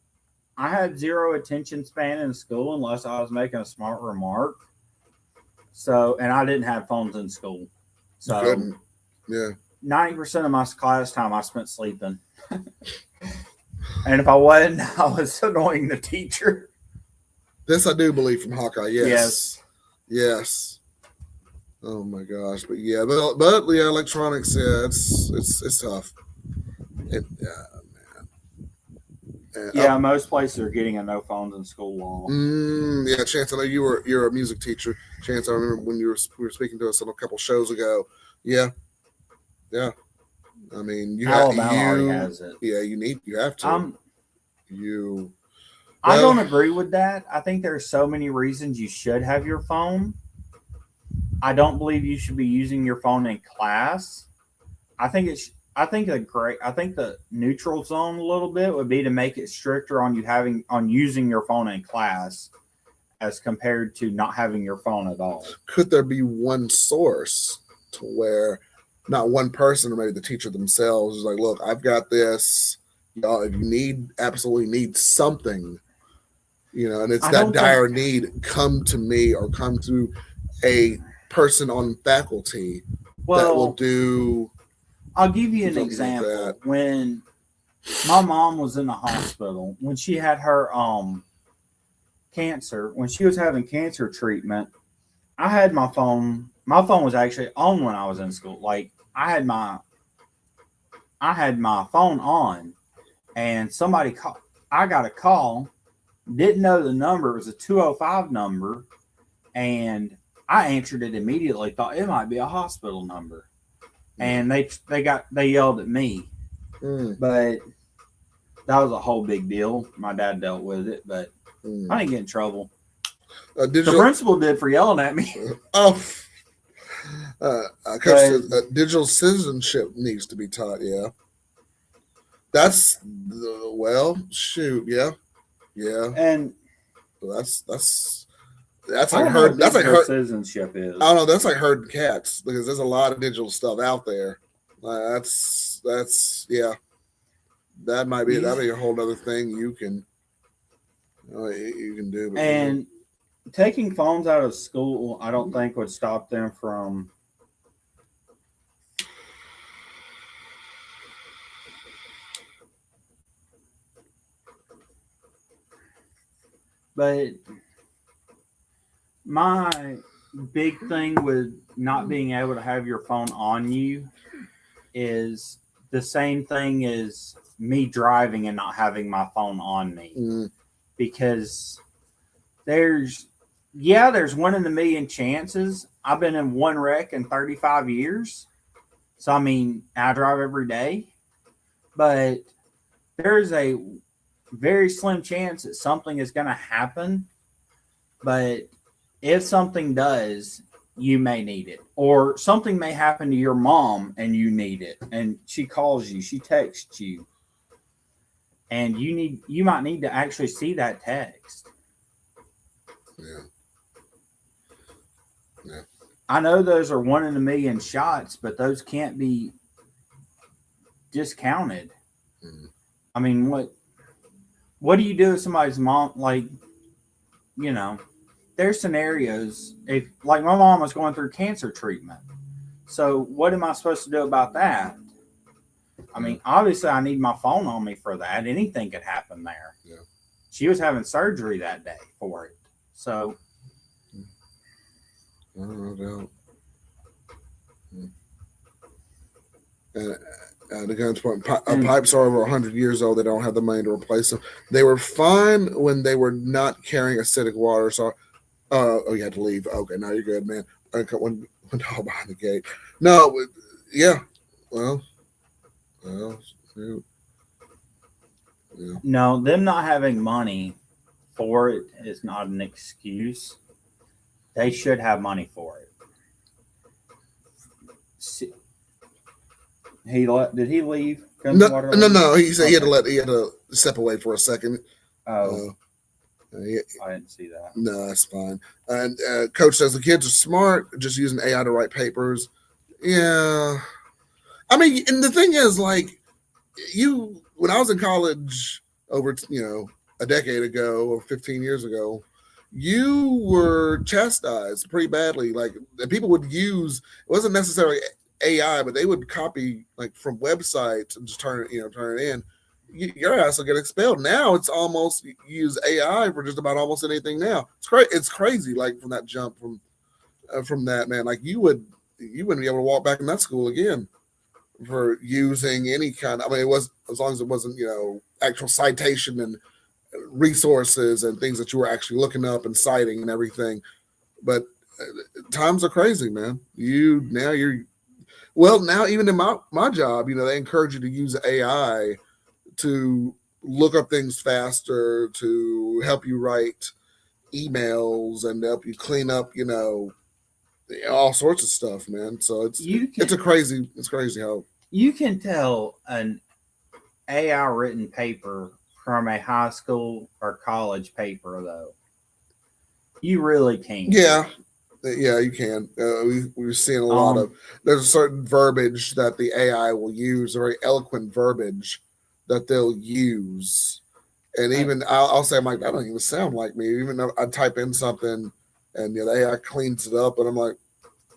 S2: I had zero attention span in school unless I was making a smart remark. So, and I didn't have phones in school. So, 90% of my class time I spent sleeping. And if I wasn't, I was annoying the teacher.
S1: This I do believe from Hawkeye. Yes. Oh my gosh, but yeah, electronics. Yeah, it's tough. Man.
S2: Most places are getting a no phones in school law.
S1: Yeah, Chance, I know you're a music teacher. Chance, I remember when we were speaking to us a couple shows ago. Yeah. I mean,
S2: Alabama already has it.
S1: Yeah, you have to.
S2: I don't agree with that. I think there are so many reasons you should have your phone. I don't believe you should be using your phone in class. I think the neutral zone a little bit would be to make it stricter on using your phone in class as compared to not having your phone at all.
S1: Could there be one source to where not one person or maybe the teacher themselves is like, look, I've got this, y'all, if you absolutely need something, and it's that dire need, come to me or come to a person on faculty that will do.
S2: I'll give you an example. Like when my mom was in the hospital, when she had her cancer, when she was having cancer treatment, I had my phone. My phone was actually on when I was in school. Like I had my phone on, and somebody called. I got a call. Didn't know the number. It was a 205 number, and I answered it immediately. Thought it might be a hospital number. And they yelled at me, but that was a whole big deal. My dad dealt with it, but I didn't get in trouble. The principal did for yelling at me.
S1: Digital citizenship needs to be taught. Yeah, that's shoot. Yeah,
S2: and
S1: that's That's
S2: I
S1: like
S2: don't know what
S1: herd. That's like
S2: digital
S1: herd.
S2: citizenship is.
S1: I don't know. That's like herding cats because there's a lot of digital stuff out there. Yeah. That'd be a whole other thing you can do.
S2: And taking phones out of school, I don't think would stop them from. But my big thing with not being able to have your phone on you is the same thing as me driving and not having my phone on me. Because there's 1 in a million chances. I've been in one wreck in 35 years. So, I mean, I drive every day. But there's a very slim chance that something is going to happen. But if something does, you may need it. Or something may happen to your mom and you need it. And she calls you, she texts you. And you might need to actually see that text.
S1: Yeah.
S2: I know those are 1 in a million shots, but those can't be discounted. I mean, what do you do if somebody's mom, like, you know, there's scenarios. If, like, my mom was going through cancer treatment. So what am I supposed to do about that? I mean, obviously I need my phone on me for that. Anything could happen there.
S1: Yeah.
S2: She was having surgery that day for it. So.
S1: No doubt. And the gun's point, pipes are over 100 years old. They don't have the money to replace them. They were fine when they were not carrying acidic water. So, you had to leave. Okay, now you're good, man. I got one dog behind the gate. No, yeah. Well, shoot. Yeah.
S2: No, them not having money for it is not an excuse. They should have money for it. Did he leave?
S1: No. He said he had to step away for a second.
S2: Oh, I didn't see that.
S1: No, that's fine. And Coach says the kids are smart, just using AI to write papers. Yeah, I mean, and the thing is, like, when I was in college over, a decade ago or 15 years ago, you were chastised pretty badly. Like, people would use, it wasn't necessarily AI, but they would copy, like, from websites and just turn it in. Your ass will get expelled. Now it's almost, you use AI for just about almost anything now. It's crazy, like, from that jump from that, man. Like, you wouldn't be able to walk back in that school again for using any kind of, I mean, it was, as long as it wasn't, actual citation and resources and things that you were actually looking up and citing and everything. But times are crazy, man. Now even in my job, they encourage you to use AI to look up things faster, to help you write emails and help you clean up, all sorts of stuff, man. So it's crazy how
S2: you can tell an AI written paper from a high school or college paper, though. You really can.
S1: Yeah, you can. We've seen a lot of. There's a certain verbiage that the AI will use, a very eloquent verbiage that they'll use, and even I'll say, I'm like, that doesn't even sound like me. Even though I type in something, and the AI cleans it up, and I'm like,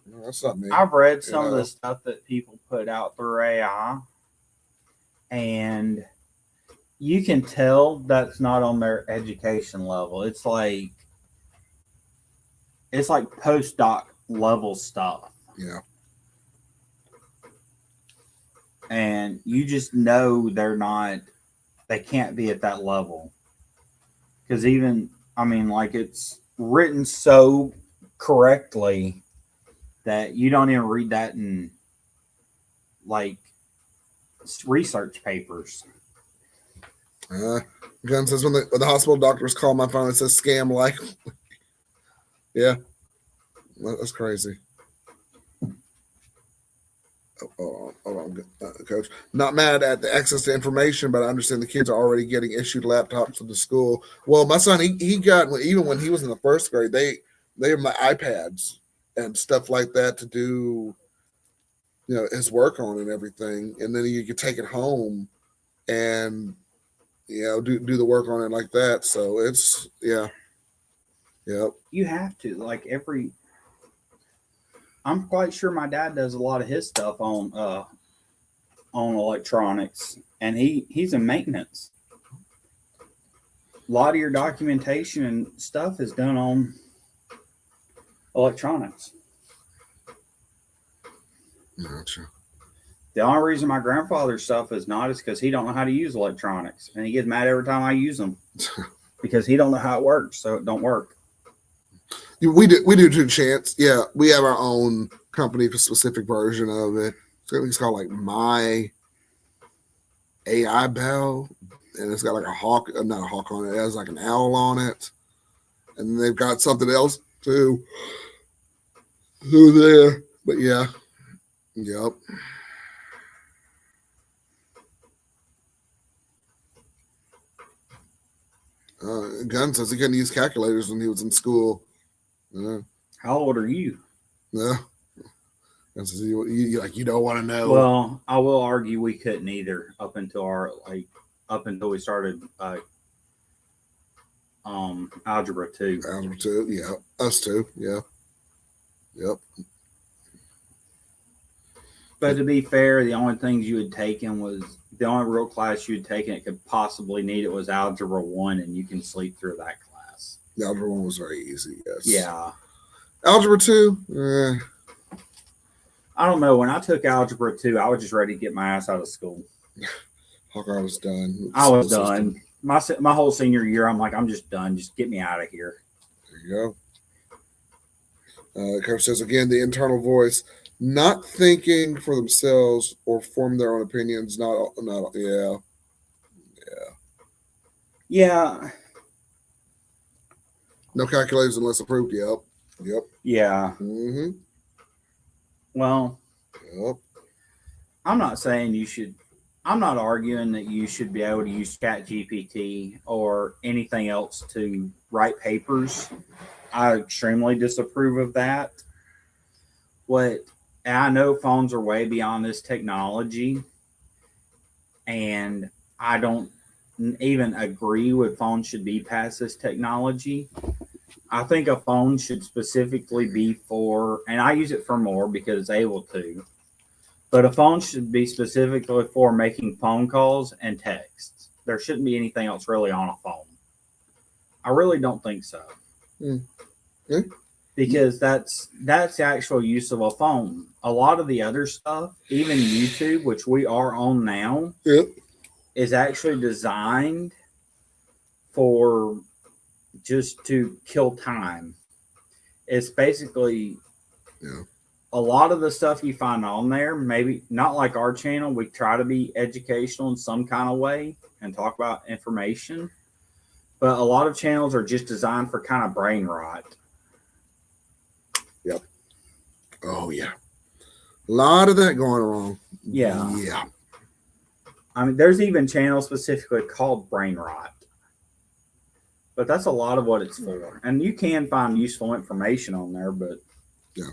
S1: no, that's not me.
S2: I've read some of the stuff that people put out through AI, and you can tell that's not on their education level. It's like postdoc level stuff.
S1: Yeah.
S2: And you just know they can't be at that level. Because it's written so correctly that you don't even read that in, like, research papers.
S1: Gunn says when the hospital doctors call my phone, it says scam like. Yeah, that's crazy. Hold on, Coach. Not mad at the access to information, but I understand the kids are already getting issued laptops to the school. Well, my son, he got, even when he was in the first grade, they have my iPads and stuff like that to do, his work on and everything. And then you could take it home and, do the work on it like that. So it's, yeah. Yep.
S2: You have to, like, I'm quite sure my dad does a lot of his stuff on electronics, and he's in maintenance. A lot of your documentation and stuff is done on electronics.
S1: Gotcha.
S2: The only reason my grandfather's stuff is not is because he don't know how to use electronics, and he gets mad every time I use them because he don't know how it works, so it don't work.
S1: We do too, Chance. Yeah, we have our own company for specific version of it. It's called like My AI Bell, and it's got like a hawk, not a hawk on it. It has like an owl on it, and they've got something else too. Who there? But yeah, yep. Gunn says he couldn't use calculators when he was in school.
S2: How old are you?
S1: Yeah. You don't want to know.
S2: Well, I will argue we couldn't either up until we started algebra 2.
S1: Algebra 2, yeah. Us too, yeah. Yep.
S2: But to be fair, the only things you had taken was the only real class you had taken it could possibly need it was algebra 1, and you can sleep through that class.
S1: The algebra 1 was very easy, yes.
S2: Yeah.
S1: Algebra 2,
S2: I don't know. When I took algebra 2, I was just ready to get my ass out of school.
S1: I was done.
S2: I was done. My whole senior year, I'm like, I'm just done. Just get me out of here.
S1: There you go. Coach says, again, the internal voice, not thinking for themselves or form their own opinions. Yeah. No calculators unless approved. Yep.
S2: Yeah.
S1: Mm-hmm.
S2: Well,
S1: yep.
S2: I'm not saying you should. I'm not arguing that you should be able to use ChatGPT or anything else to write papers. I extremely disapprove of that. I know phones are way beyond this technology, and I don't even agree with phones should be past this technology. I think a phone should specifically be for, and I use it for more because it's able to, but a phone should be specifically for making phone calls and texts. There shouldn't be anything else really on a phone. I really don't think so.
S1: Mm-hmm.
S2: Because that's the actual use of a phone. A lot of the other stuff, even YouTube, which we are on now, is actually designed for just to kill time. It's basically a lot of the stuff you find on there, maybe not like our channel. We try to be educational in some kind of way and talk about information. But a lot of channels are just designed for kind of brain rot.
S1: Yep. Oh, yeah. A lot of that going wrong.
S2: Yeah.
S1: Yeah.
S2: I mean, there's even channels specifically called brain rot. But that's a lot of what it's for. And you can find useful information on there, but...
S1: Yeah.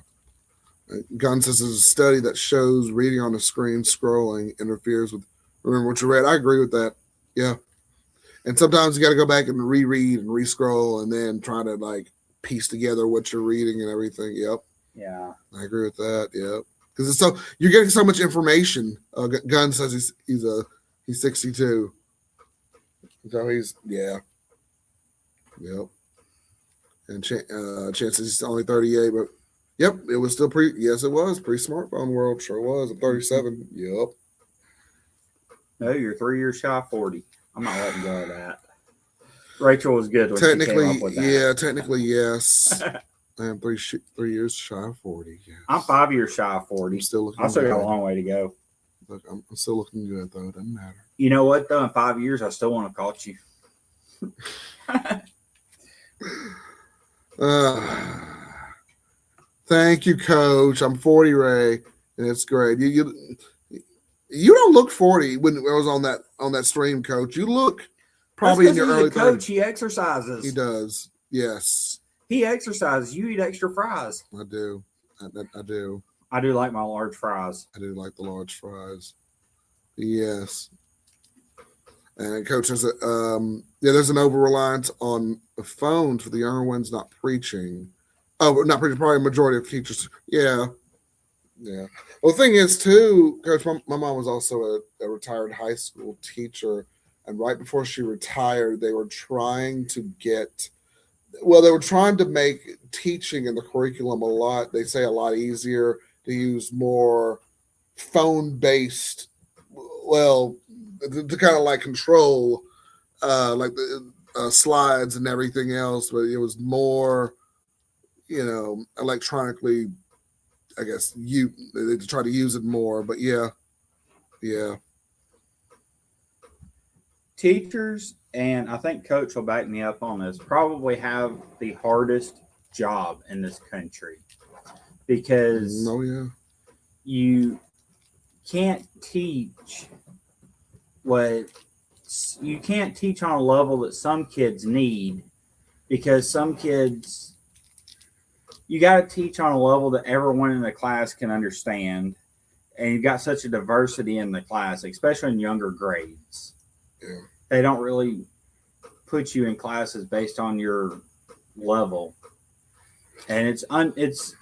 S1: Gunn says there's a study that shows reading on the screen scrolling interferes with... Remember what you read? I agree with that. Yeah. And sometimes you got to go back and reread and re-scroll and then try to, like, piece together what you're reading and everything. Yep.
S2: Yeah.
S1: I agree with that. Yep. Because it's so... You're getting so much information. Gunn says he's 62. So he's... Yeah. Yep. And chances he's only 38, but yep, it was still yes, it was pre-smartphone world. Sure was. I'm 37. Yep.
S2: No, you're 3 years shy of 40. I'm not letting go of that. Rachel was good when
S1: technically,
S2: she came up with that.
S1: Yeah, technically, yes. I am 3 years shy of 40. Yes.
S2: I'm 5 years shy of 40.
S1: I'm still looking
S2: I still got a long way to go.
S1: Look, I'm still looking good, though. It doesn't matter.
S2: You know what, though? In 5 years, I still want to catch you.
S1: Thank you, Coach. I'm 40, Ray, and it's great. You don't look 40 when I was on that stream, Coach. You look probably in your early 30s.
S2: Coach, he exercises.
S1: He does. Yes.
S2: He exercises. You eat extra fries.
S1: I do. I do.
S2: I do like my large fries.
S1: I do like the large fries. Yes. And Coach says that there's an over reliance on the phones for the younger ones not preaching. Oh, not preaching. Probably a majority of teachers. Yeah. Yeah. Well, the thing is, too, Coach, my mom was also a retired high school teacher. And right before she retired, they were trying to make teaching in the curriculum a lot easier, to use more phone-based, to kind of like control like the slides and everything else, but it was more, electronically, I guess, they try to use it more, but yeah.
S2: Teachers, and I think Coach will back me up on this, probably have the hardest job in this country, because you can't teach you can't teach on a level that some kids need, because some kids, you got to teach on a level that everyone in the class can understand, and you've got such a diversity in the class, especially in younger grades.
S1: Yeah.
S2: They don't really put you in classes based on your level, and it's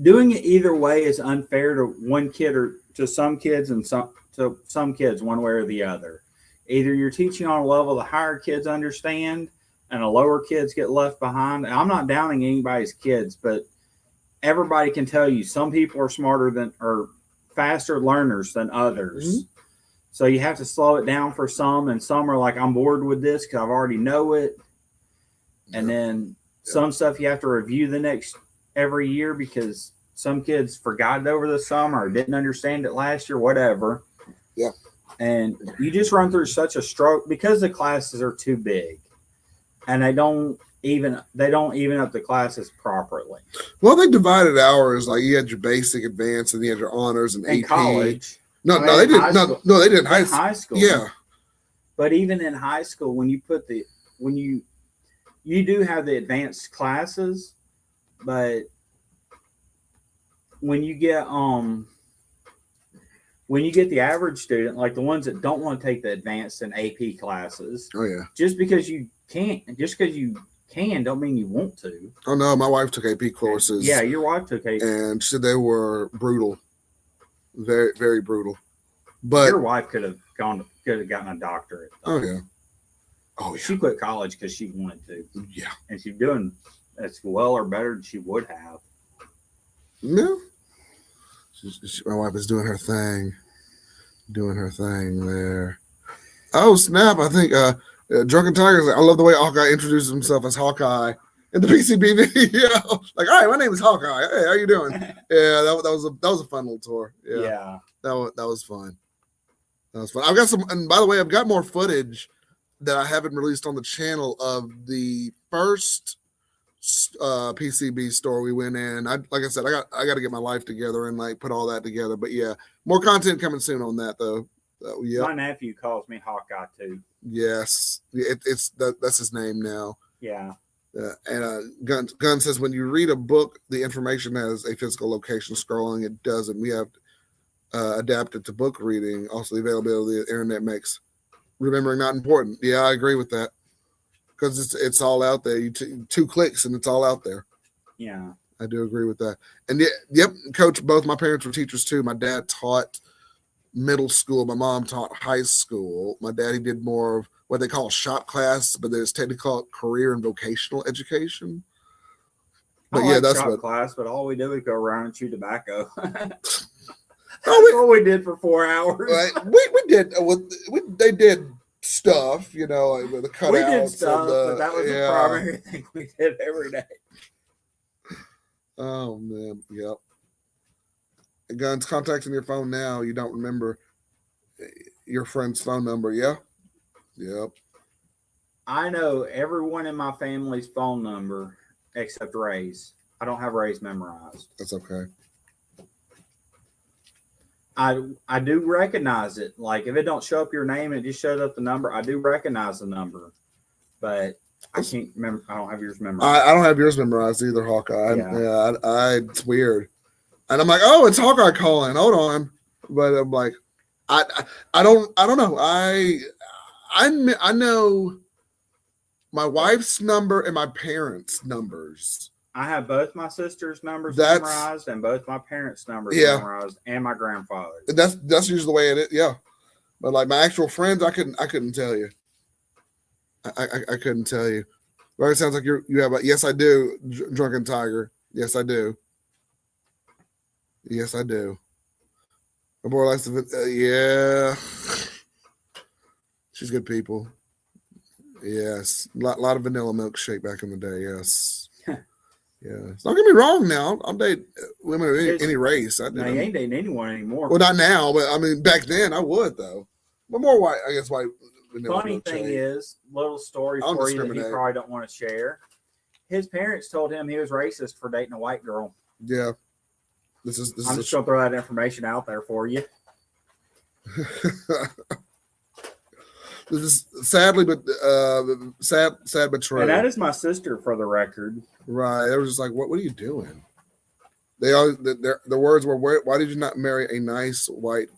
S2: doing it either way is unfair to one kid or to some kids, and to some kids one way or the other. Either you're teaching on a level the higher kids understand and the lower kids get left behind. And I'm not downing anybody's kids, but everybody can tell you some people are smarter than or faster learners than others. Mm-hmm. So you have to slow it down for some, and some are like, I'm bored with this because I've already know it. And then some stuff you have to review every year because some kids forgot it over the summer or didn't understand it last year, whatever.
S1: Yeah.
S2: And you just run through such a stroke because the classes are too big, and they don't even up the classes properly.
S1: Well, they divided hours. Like you had your basic, advanced, and you had your honors and AP.
S2: College.
S1: No, they didn't. No, they didn't.
S2: High school.
S1: Yeah.
S2: But even in high school, when you do have the advanced classes, but when you get the average student, like the ones that don't want to take the advanced and AP classes, just because you can don't mean you want to.
S1: Oh no, my wife took AP courses.
S2: Yeah, your wife took AP,
S1: and she said they were brutal, very, very brutal. But
S2: your wife could have gotten a doctorate.
S1: Oh yeah.
S2: She quit college because she wanted to.
S1: Yeah,
S2: and she's doing as well or better than she would have.
S1: No. My wife is doing her thing there. Oh snap! I think Drunken Tigers. I love the way Hawkeye introduces himself as Hawkeye in the PCB video. Like, all right, my name is Hawkeye. Hey, how you doing? Yeah, that was a fun little tour. Yeah. That was fun. That was fun. I've got some, and by the way, I've got more footage that I haven't released on the channel of the first PCB store we went in. Like I said, I got to get my life together and like put all that together. But yeah, more content coming soon on that though. Yeah.
S2: My nephew calls me Hawkeye too.
S1: Yes, that's his name now.
S2: Yeah.
S1: And Gun says when you read a book, the information has a physical location. Scrolling it doesn't. We have adapted to book reading. Also, the availability of the internet makes remembering not important. Yeah, I agree with that. Because it's all out there. You two clicks and it's all out there.
S2: Yeah,
S1: I do agree with that. And yep, Coach. Both my parents were teachers too. My dad taught middle school. My mom taught high school. My daddy did more of what they call shop class, but there's technically career and vocational education. But yeah, that's
S2: shop class. But all we do is go around and chew tobacco. That's what we did for 4 hours.
S1: We did. They did stuff, like with the cutouts.
S2: We did stuff, but that was the primary thing we did every day.
S1: Oh man, yep. Guns, contacting your phone now. You don't remember your friend's phone number, yeah? Yep.
S2: I know everyone in my family's phone number except Ray's. I don't have Ray's memorized.
S1: That's okay.
S2: I do recognize it. Like if it don't show up your name and it just shows up the number, I do recognize the number. But I can't remember. I don't have yours memorized.
S1: I don't have yours memorized either, Hawkeye.
S2: Yeah.
S1: It's weird. And I'm like, oh, it's Hawkeye calling. Hold on. But I'm like, I don't know. I know my wife's number and my parents' numbers.
S2: I have both my sister's numbers memorized and both my parents' numbers memorized and my grandfather's.
S1: That's usually the way it is. Yeah. But like my actual friends, I couldn't tell you. I couldn't tell you. But it sounds like you have a yes, I do. Drunken Tiger. Yes, I do. Yes, I do. My boy likes to. Yeah. She's good people. Yes. A lot of vanilla milkshake back in the day. Yes. Yes. Don't get me wrong now. I'll date women of any race.
S2: You ain't dating anyone anymore.
S1: Well, not now, but I mean, back then I would, though. But more white, I guess, white.
S2: Funny thing is, little story for you that he probably don't want to share. His parents told him he was racist for dating a white girl.
S1: Yeah. I'm
S2: just going to throw that information out there for you.
S1: This is sadly, but sad but true.
S2: And that is my sister, for the record.
S1: Right. They were just like, what are you doing? The words were, why did you not marry a nice white,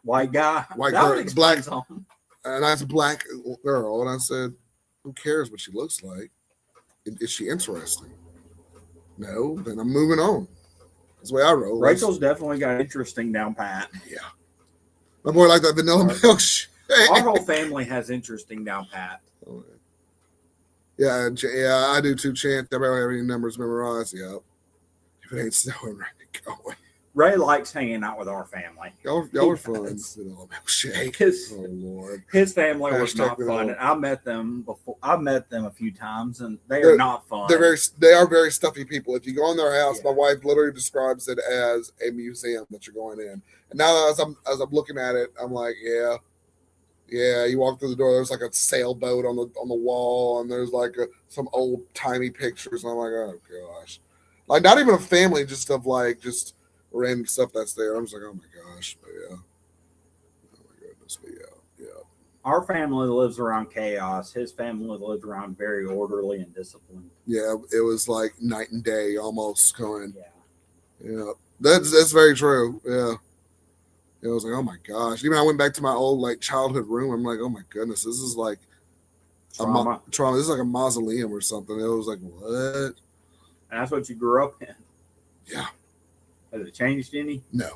S2: white guy,
S1: white girl, black, a nice black girl? And I said, who cares what she looks like? Is she interesting? No, then I'm moving on. That's the way I roll.
S2: Rachel's definitely got interesting down pat.
S1: Yeah. My boy like that vanilla milkshake.
S2: Our whole family has interesting down pat.
S1: Oh, yeah, I do too, Chant. I don't have any numbers memorized. Yeah. If it ain't snowing, right, going.
S2: Ray likes hanging out with our family.
S1: Y'all are fun. Vanilla milkshake. Oh Lord.
S2: His family was not fun. And I met them before. I met them a few times, and they're not fun.
S1: They are very stuffy people. If you go in their house, my wife literally describes it as a museum that you're going in. And now as I'm looking at it, I'm like, yeah. You walk through the door. There's like a sailboat on the wall, and there's like some old timey pictures. And I'm like, oh gosh, like not even a family, just of like just random stuff that's there. I'm just like, oh my gosh, but yeah, oh my goodness, but yeah.
S2: Our family lives around chaos. His family lives around very orderly and disciplined.
S1: Yeah, it was like night and day almost going. Yeah, that's very true. Yeah. I was like, oh my gosh. Even I went back to my old like childhood room. I'm like, oh my goodness, this is like
S2: trauma.
S1: This is like a mausoleum or something. It was like, what? And
S2: that's what you grew up in.
S1: Yeah.
S2: Has it changed any?
S1: No,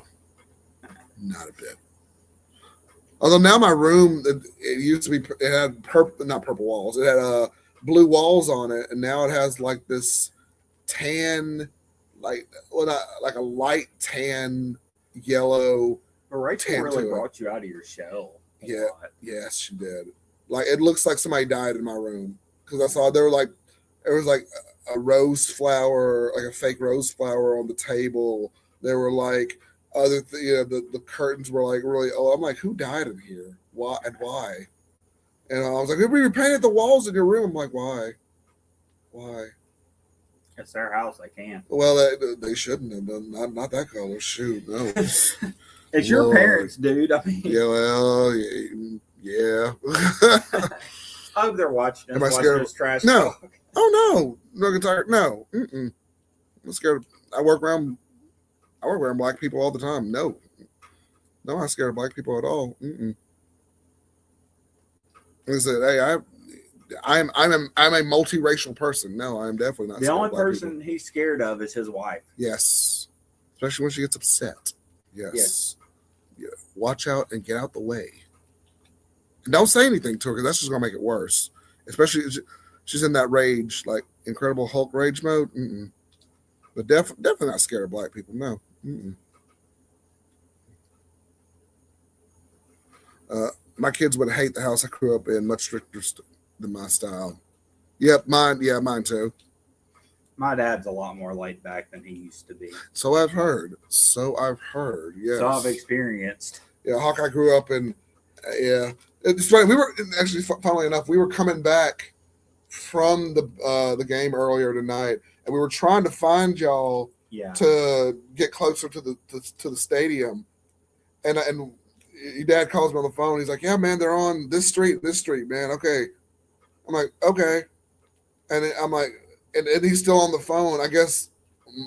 S1: not a bit. Although now my room, it used to be, it had not purple walls. It had blue walls on it, and now it has like this tan, like a light tan yellow.
S2: But Rachel really brought you out of your shell.
S1: Yeah, yes, she did. Like it looks like somebody died in my room because I saw there was like a rose flower, like a fake rose flower on the table. There were like other, the curtains were like really. Oh, I'm like, who died in here? Why and why? And I was like, we repainted the walls in your room. I'm like, why? Why?
S2: It's their house. They can't.
S1: Well, they shouldn't have done. Not that color. Shoot, no.
S2: It's your parents, dude. I mean,
S1: yeah, well, yeah.
S2: I hope they're watching.
S1: Am I scared of
S2: trash?
S1: No. Oh no, no. I'm scared. I work around black people all the time. No, I'm not scared of black people at all. I said, hey, I'm a multiracial person. No, I'm definitely not.
S2: The only person he's scared of is his wife.
S1: Yes, especially when she gets upset. Yes. Yeah. Watch out and get out the way. And don't say anything to her because that's just gonna make it worse. Especially she's in that rage, like Incredible Hulk rage mode. But definitely not scared of black people. No. My kids would hate the house I grew up in, much stricter than my style. Yep, mine too.
S2: My dad's a lot more laid back than he used to be.
S1: So I've heard. Yes.
S2: So I've experienced.
S1: Yeah, Hawkeye grew up in. Yeah, it's funny. We were actually, funnily enough, we were coming back from the game earlier tonight, and we were trying to find y'all to get closer to the stadium, and your dad calls me on the phone. He's like, "Yeah, man, they're on this street, man. Okay." I'm like, okay. And I'm like, and he's still on the phone. I guess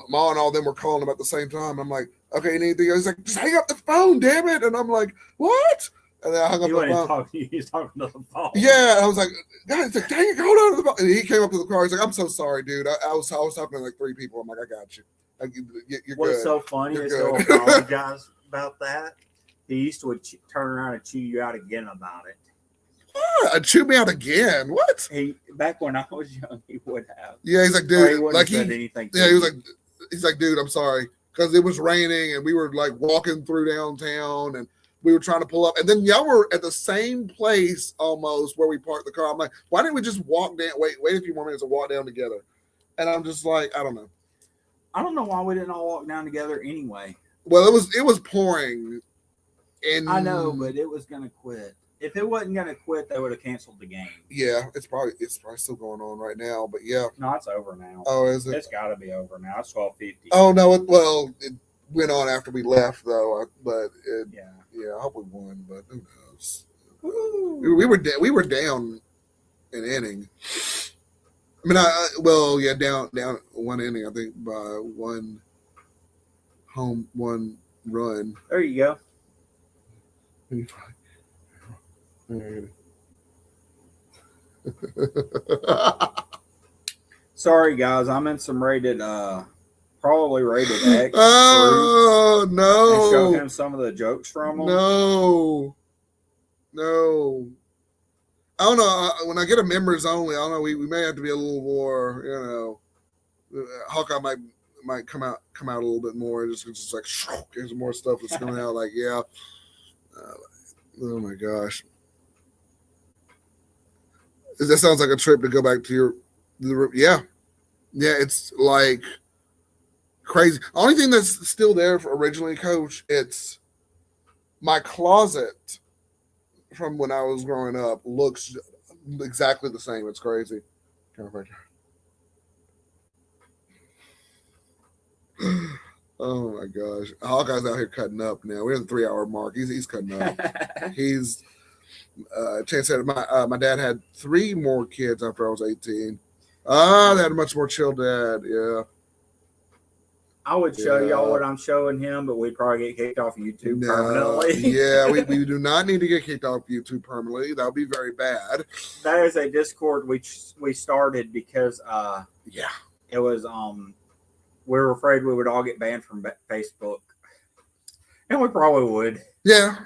S1: Ma and all them were calling him at the same time. I'm like, okay, anything? He's like, just hang up the phone, damn it. And I'm like, what? And then I hung up the phone.
S2: He's talking to the phone.
S1: Yeah, I was like, God, he's like, dang it, hold on to the phone. And he came up to the car. He's like, I'm so sorry, dude. I was talking to like 3 people. I'm like, I got you. You're
S2: What's
S1: good.
S2: so funny
S1: You're
S2: is
S1: good.
S2: he'll apologize about that. He used to turn around and chew you out again about it.
S1: Chew me out again. What?
S2: Back when I was young, he would have.
S1: Yeah, he's like,
S2: Or
S1: dude,
S2: he wouldn't
S1: like
S2: have said anything.
S1: yeah, he was like, he's like, dude, I'm sorry, because it was raining and we were like walking through downtown and we were trying to pull up, and then y'all were at the same place almost where we parked the car. I'm like, why didn't we just walk down? Wait a few more minutes and walk down together. And I'm just like, I don't know.
S2: I don't know why we didn't all walk down together anyway.
S1: Well, it was pouring. And
S2: I know, but it was gonna quit. If it wasn't gonna quit, they would have canceled the game.
S1: Yeah, it's probably still going on right now, but yeah.
S2: No, it's over now.
S1: Oh, is it?
S2: It's got to be over now. It's 12:50.
S1: Oh no! It went on after we left though.
S2: Yeah.
S1: I hope we won, but who knows? We were down an inning. I mean, down 1 inning. I think by 1 run.
S2: There you go. Sorry guys, I'm in some probably rated X.
S1: Oh no!
S2: And show him some of the jokes from them.
S1: No. I don't know. When I get a members only, I don't know. We may have to be a little more. Hawkeye might come out a little bit more. Just like there's more stuff that's coming out. Like yeah. Oh my gosh. That sounds like a trip to go back to yeah. It's like crazy. Only thing that's still there for originally, Coach, it's my closet from when I was growing up looks exactly the same. It's crazy. Oh my gosh. Hawkeye's out here cutting up now. We're in the 3-hour mark. He's cutting up. He's Chance said my dad had 3 more kids after I was 18. They had a much more chill dad. Yeah.
S2: I would show y'all what I'm showing him, but we'd probably get kicked off YouTube permanently.
S1: Yeah, we do not need to get kicked off YouTube permanently. That would be very bad.
S2: That is a Discord we started because it was we were afraid we would all get banned from Facebook, and we probably would.
S1: Yeah.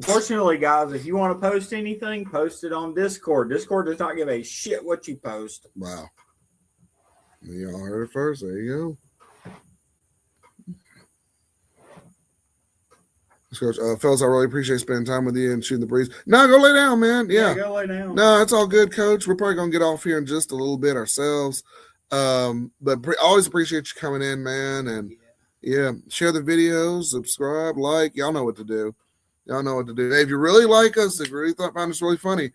S2: Fortunately, guys, if you want to post anything, post it on Discord. Discord does not give a shit what you post.
S1: Wow. Y'all heard it first. There you go. Coach, fellas, I really appreciate spending time with you and shooting the breeze. No, go lay down, man. Yeah,
S2: go lay down.
S1: No, it's all good, Coach. We're probably gonna get off here in just a little bit ourselves. But always appreciate you coming in, man. And share the videos, subscribe, like. Y'all know what to do. Hey, if you really like us, if you really find us really funny,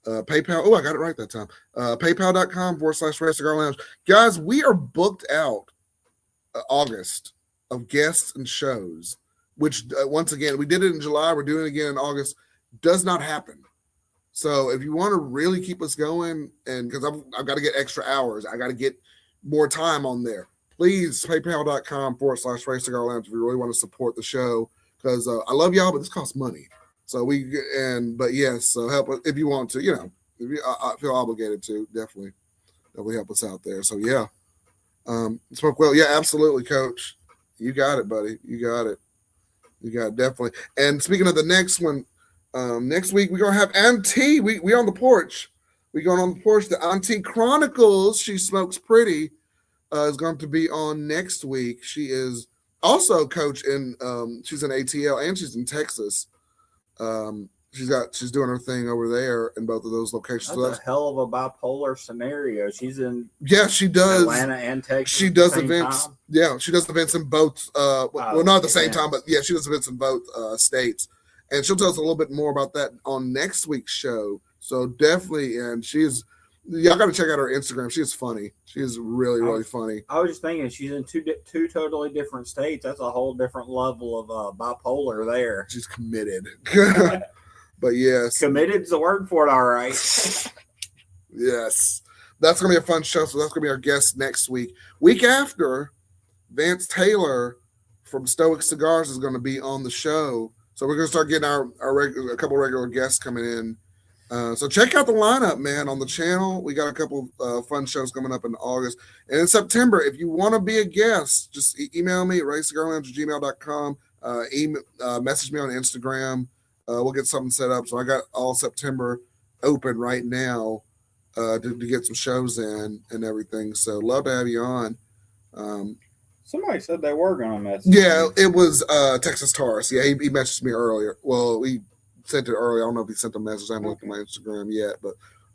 S1: PayPal. Oh, I got it right that time. PayPal.com/Cigar Lounge. Guys, we are booked out August of guests and shows, which once again, we did it in July. We're doing it again in August. Does not happen. So if you want to really keep us going, and because I've got to get extra hours, I got to get more time on there. Please, PayPal.com/Cigar Lounge if you really want to support the show. Because I love y'all, but this costs money. So but yes, so help us if you want to. I feel obligated to definitely help us out there. So yeah, smoke well. Yeah, absolutely, Coach. You got it, buddy. You got it definitely. And speaking of the next one, next week we're gonna have Auntie. We on the porch. We going on the porch. The Auntie Chronicles. She smokes pretty. Is going to be on next week. She is also coach in she's in ATL and she's in Texas. She's doing her thing over there in both of those locations.
S2: That's a hell of a bipolar scenario. She's in
S1: she does
S2: Atlanta and Texas.
S1: She does events. Time. Yeah, she does events in both well not at the same time, but yeah, she does events in both states. And she'll tell us a little bit more about that on next week's show. So definitely, and y'all got to check out her Instagram. She is funny. She is really, really funny.
S2: I was just thinking she's in two totally different states. That's a whole different level of bipolar there.
S1: She's committed. But yes,
S2: committed's the word for it. All right.
S1: yes, that's gonna be a fun show. So that's gonna be our guest next week. Week after, Vance Taylor from Stoic Cigars is going to be on the show. So we're going to start getting a couple regular guests coming in. So check out the lineup, man, on the channel. We got a couple fun shows coming up in August. And in September, if you want to be a guest, just email me at raycigarlounge@gmail.com. Message me on Instagram. We'll get something set up. So I got all September open right now to get some shows in and everything. So love to have you on.
S2: Somebody said they were going to message.
S1: Yeah, it was Texas Taurus. Yeah, he messaged me earlier. Well, he sent it earlier. I don't know if he sent a message. I haven't looked at my Instagram yet,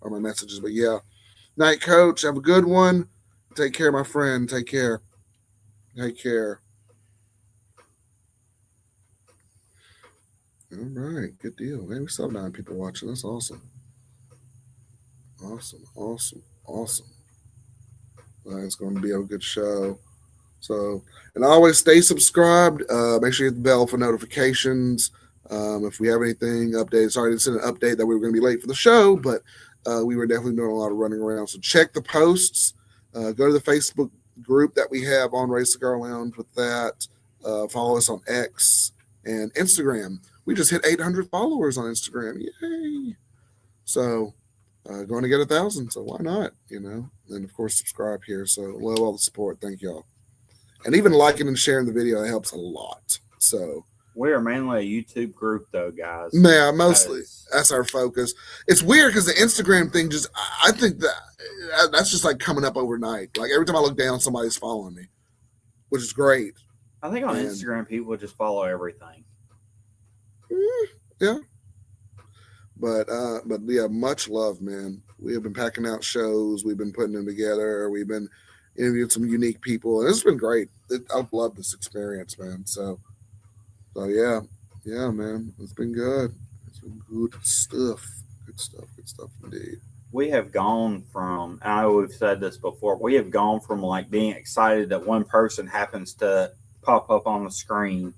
S1: or my messages. But yeah, night, coach. Have a good one. Take care, my friend. Take care. Take care. All right, good deal. Man, we still have 9 people watching. That's awesome. Awesome. It's going to be a good show. So, and always stay subscribed. Make sure you hit the bell for notifications. If we have anything updated, sorry to send an update that we were going to be late for the show, but we were definitely doing a lot of running around. So check the posts. Go to the Facebook group that we have on Ray Cigar Lounge with that. Follow us on X and Instagram. We just hit 800 followers on Instagram. Yay! So going to get 1,000. So why not? And of course subscribe here. So love all the support. Thank y'all. And even liking and sharing the video, it helps a lot. So
S2: we are mainly a YouTube group, though, guys.
S1: Yeah, mostly that's our focus. It's weird because the Instagram thing I think that's just like coming up overnight. Like every time I look down, somebody's following me, which is great.
S2: I think on Instagram, people just follow everything.
S1: Yeah. But yeah, much love, man. We have been packing out shows. We've been putting them together. We've been interviewed some unique people, and it's been great. I've loved this experience, man. So yeah, man, it's been good. It's been good stuff indeed.
S2: We have gone from, I know we've said this before, we have gone from like being excited that one person happens to pop up on the screen,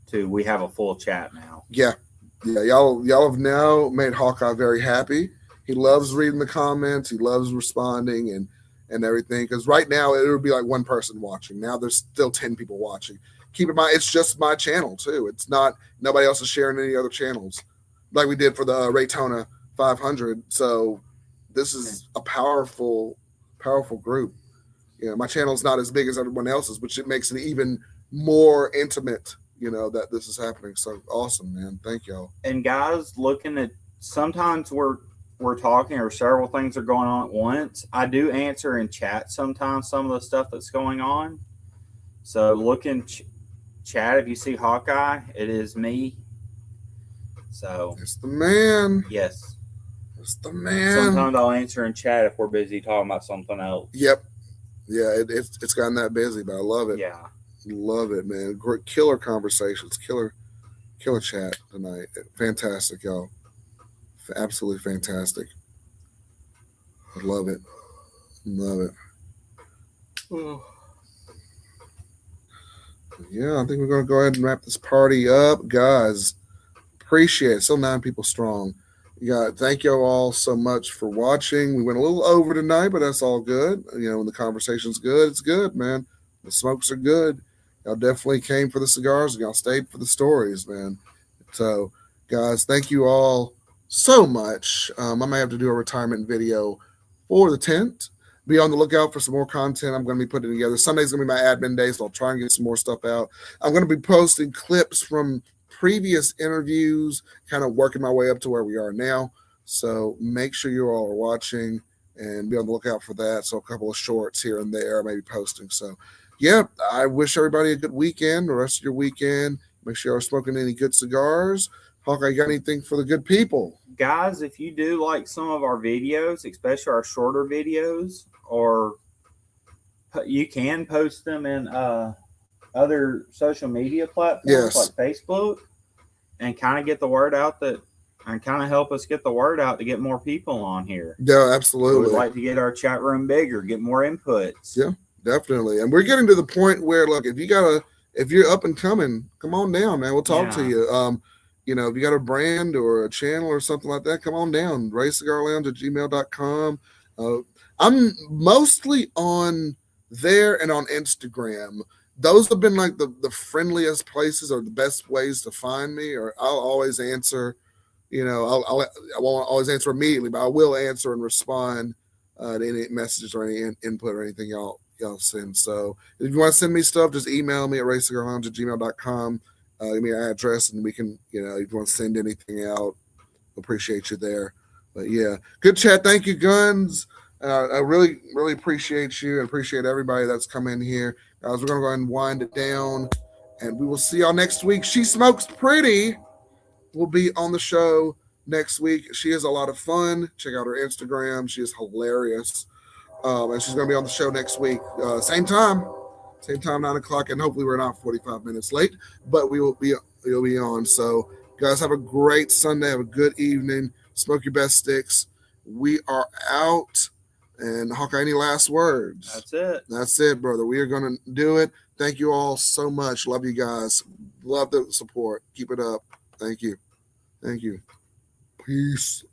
S2: to we have a full chat now.
S1: Yeah. Y'all have now made Hawkeye very happy. He loves reading the comments. He loves responding and everything. Because right now it would be like one person watching. Now there's still 10 people watching. Keep in mind, it's just my channel too. It's not nobody else is sharing any other channels like we did for the Raytona 500. So this is a powerful group. My channel is not as big as everyone else's, which it makes it even more intimate. That this is happening. So awesome, man. Thank y'all.
S2: And guys, looking at sometimes we're talking or several things are going on at once. I do answer in chat sometimes some of the stuff that's going on. So look in chat if you see Hawkeye, it is me. So
S1: it's the man.
S2: Yes,
S1: it's the man.
S2: Sometimes I'll answer in chat if we're busy talking about something else.
S1: Yep. Yeah, it's gotten that busy, but I love it.
S2: Yeah.
S1: Love it, man. Great, killer conversations, killer chat tonight. Fantastic, y'all. Absolutely fantastic. I love it. Yeah, I think we're going to go ahead and wrap this party up. Guys, appreciate it. Still 9 people strong. Thank you all so much for watching. We went a little over tonight, but that's all good. When the conversation's good, it's good, man. The smokes are good. Y'all definitely came for the cigars and y'all stayed for the stories, man. So, guys, thank you all so much. I may have to do a retirement video for the tent. Be on the lookout for some more content I'm going to be putting together. Sunday's going to be my admin day, so I'll try and get some more stuff out. I'm going to be posting clips from previous interviews, kind of working my way up to where we are now. So make sure you all are watching and be on the lookout for that. So a couple of shorts here and there, maybe posting. So, yeah, I wish everybody a good weekend, the rest of your weekend. Make sure you're smoking any good cigars. Hawkeye, you got anything for the good people?
S2: Guys, if you do like some of our videos, especially our shorter videos, or you can post them in other social media platforms like Facebook, and kind of get the word out and kind of help us get the word out to get more people on here.
S1: Yeah, absolutely.
S2: We'd like to get our chat room bigger, get more inputs.
S1: Yeah, definitely. And we're getting to the point where, look, if you're up and coming, come on down, man. We'll talk to you. if you got a brand or a channel or something like that, come on down. RayCigarLounge@gmail.com. I'm mostly on there and on Instagram. Those have been like the friendliest places or the best ways to find me, or I'll always answer. I won't always answer immediately, but I will answer and respond to any messages or any input or anything y'all send. So if you want to send me stuff, just email me at raycigarlounge@gmail.com. Give me your address and we can, if you want to send anything out, appreciate you there. But yeah, good chat. Thank you, Guns. I really, really appreciate you and appreciate everybody that's come in here. Guys, we're going to go ahead and wind it down and we will see y'all next week. She Smokes Pretty will be on the show next week. She is a lot of fun. Check out her Instagram. She is hilarious. And she's going to be on the show next week. Same time, 9 o'clock. And hopefully we're not 45 minutes late, but we'll be on. So guys, have a great Sunday. Have a good evening. Smoke your best sticks. We are out. And Hawkeye, any last words? That's it, brother. We are going to do it. Thank you all so much. Love you guys. Love the support. Keep it up. Thank you. Peace.